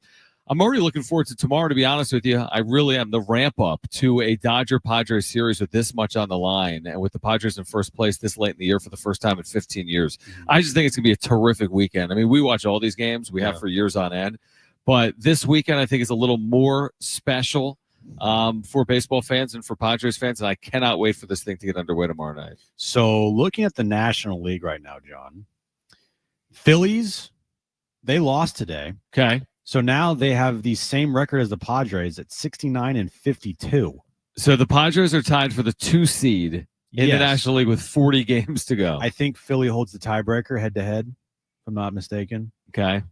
I'm already looking forward to tomorrow, to be honest with you. I really am. The ramp up to a Dodger-Padres series with this much on the line and with the Padres in first place this late in the year for the first time in 15 years. I just think it's going to be a terrific weekend. I mean, we watch all these games. We have for years on end. But this weekend, I think, is a little more special for baseball fans and for Padres fans, and I cannot wait for this thing to get underway tomorrow night. So looking at the National League right now, John, Phillies, they lost today. Okay. So now they have the same record as the Padres at 69-52. So the Padres are tied for the 2 seed in the National League with 40 games to go. I think Philly holds the tiebreaker head-to-head, if I'm not mistaken. Okay.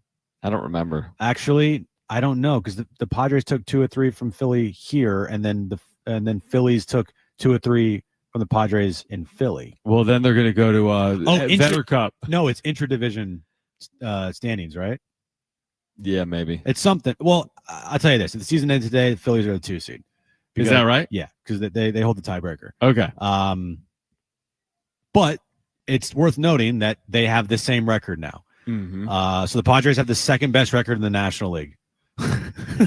I don't remember. Actually, I don't know because the Padres took 2 or 3 from Philly here, and then Phillies took 2 or 3 from the Padres in Philly. Well, then they're going to go to Vetter Cup. No, it's intra-division standings, right? Yeah, maybe. It's something. Well, I'll tell you this. If the season ends today, the Phillies are the 2 seed. Is that right? Yeah, because they hold the tiebreaker. Okay. But it's worth noting that they have the same record now. Mm-hmm. So the Padres have the second best record in the National League.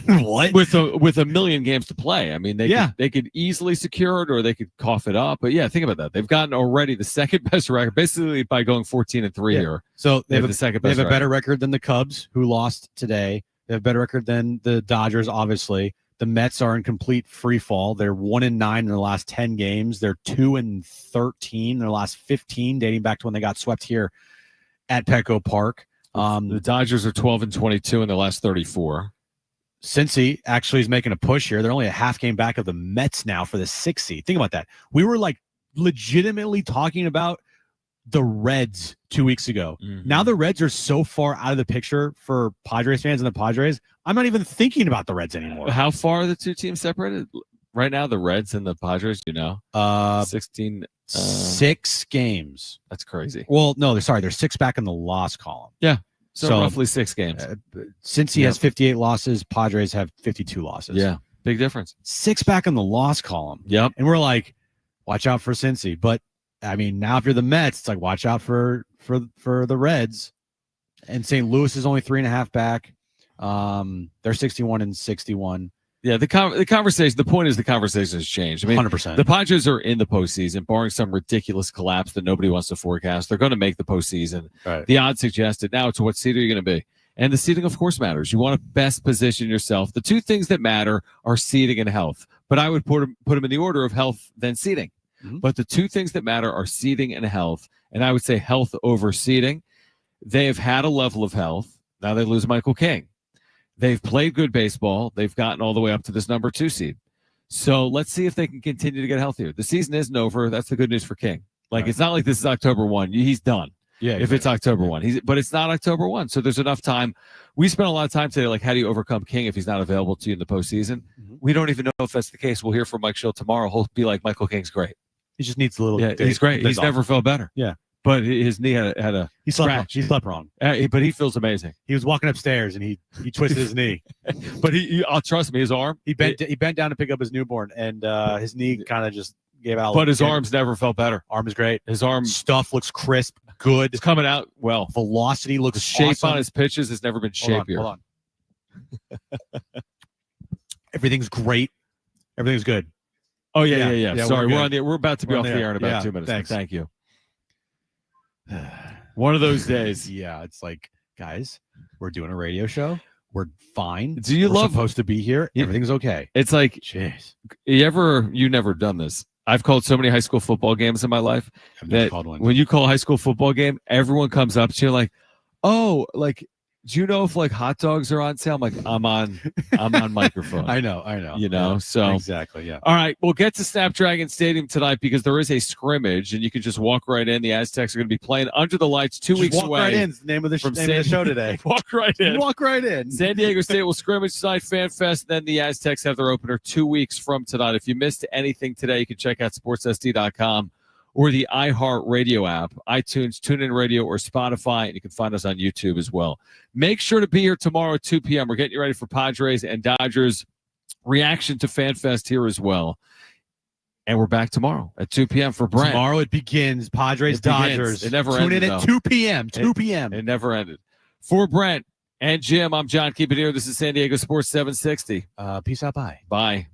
What? With a million games to play. I mean, they could easily secure it or they could cough it up. But yeah, think about that. They've gotten already the second best record, basically by going 14-3 here. So they have the second best. They have a better record than the Cubs, who lost today. They have a better record than the Dodgers, obviously. The Mets are in complete free fall. They're 1-9 in their last 10 games. They're 2-13 in their last 15, dating back to when they got swept here at Petco Park. The Dodgers are 12-22 in their last 34. Cincy actually is making a push here. They're only a half game back of the Mets now for the 6th seed. Think about that. We were like legitimately talking about the Reds 2 weeks ago. Mm-hmm. Now the Reds are so far out of the picture for Padres fans and the Padres. I'm not even thinking about the Reds anymore. How far are the 2 teams separated right now? The Reds and the Padres, 16. 6 games. That's crazy. Well, no, they're 6 back in the loss column. Yeah. So roughly 6 games. Cincy has 58 losses. Padres have 52 losses. Yeah. Big difference. 6 back in the loss column. Yep. And we're like, watch out for Cincy. But I mean, now if you're the Mets, it's like, watch out for the Reds. And St. Louis is only 3.5 back. They're 61-61. Yeah, the conversation. The point is the conversation has changed. I mean, 100%. The Padres are in the postseason, barring some ridiculous collapse that nobody wants to forecast. They're going to make the postseason. Right. The odds suggest it. Now it's what seed are you going to be? And the seeding, of course, matters. You want to best position yourself. The 2 things that matter are seeding and health. But I would put them in the order of health then seeding. Mm-hmm. But the 2 things that matter are seeding and health. And I would say health over seeding. They have had a level of health. Now they lose Michael King. They've played good baseball. They've gotten all the way up to this number 2 seed. So let's see if they can continue to get healthier. The season isn't over. That's the good news for King. Like, It's not like this is October 1. He's done. Yeah. If it's October 1. But it's not October 1. So there's enough time. We spent a lot of time today, like, how do you overcome King if he's not available to you in the postseason? Mm-hmm. We don't even know if that's the case. We'll hear from Mike Schill tomorrow. He'll be like, Michael King's great. He just needs a little. Yeah, he's great. He's never felt better. Yeah. But his knee had a he slept wrong. But he feels amazing. He was walking upstairs and he twisted his knee. But I'll trust me, his arm. He bent down to pick up his newborn and his knee kind of just gave out. But his arms never felt better. Arm is great. His arm stuff looks crisp, good. It's coming out well. Velocity looks the shape awesome. on his pitches has never been shapier. Hold on. Everything's great. Everything's good. Oh yeah. Sorry, we're about to be off the air in about yeah, 2 minutes. Thanks. Thank you. One of those days. Yeah, it's like, guys, we're doing a radio show. We're fine. We're supposed to be here? Everything's okay. It's like, jeez. You never done this. I've called so many high school football games in my life I've never called one. When you call a high school football game, everyone comes up to you like, oh, like, do you know if like hot dogs are on sale? I'm like, I'm on microphone. I know. You know, so exactly, yeah. All right, we'll get to Snapdragon Stadium tonight because there is a scrimmage, and you can just walk right in. The Aztecs are going to be playing under the lights 2 weeks walk away. Right in. It's the name of the show today. Walk right in. Walk right in. San Diego State will scrimmage tonight, Fan Fest. Then the Aztecs have their opener 2 weeks from tonight. If you missed anything today, you can check out sportssd.com or the iHeartRadio app, iTunes, TuneIn Radio, or Spotify, and you can find us on YouTube as well. Make sure to be here tomorrow at 2 p.m. We're getting you ready for Padres and Dodgers reaction to FanFest here as well. And we're back tomorrow at 2 p.m. for Brent. Tomorrow it begins. Padres, Dodgers. It never Tune ended. in at 2 p.m. 2 p.m. It never ended. For Brent and Jim, I'm John. Keep it here. This is San Diego Sports 760. Peace out. Bye. Bye.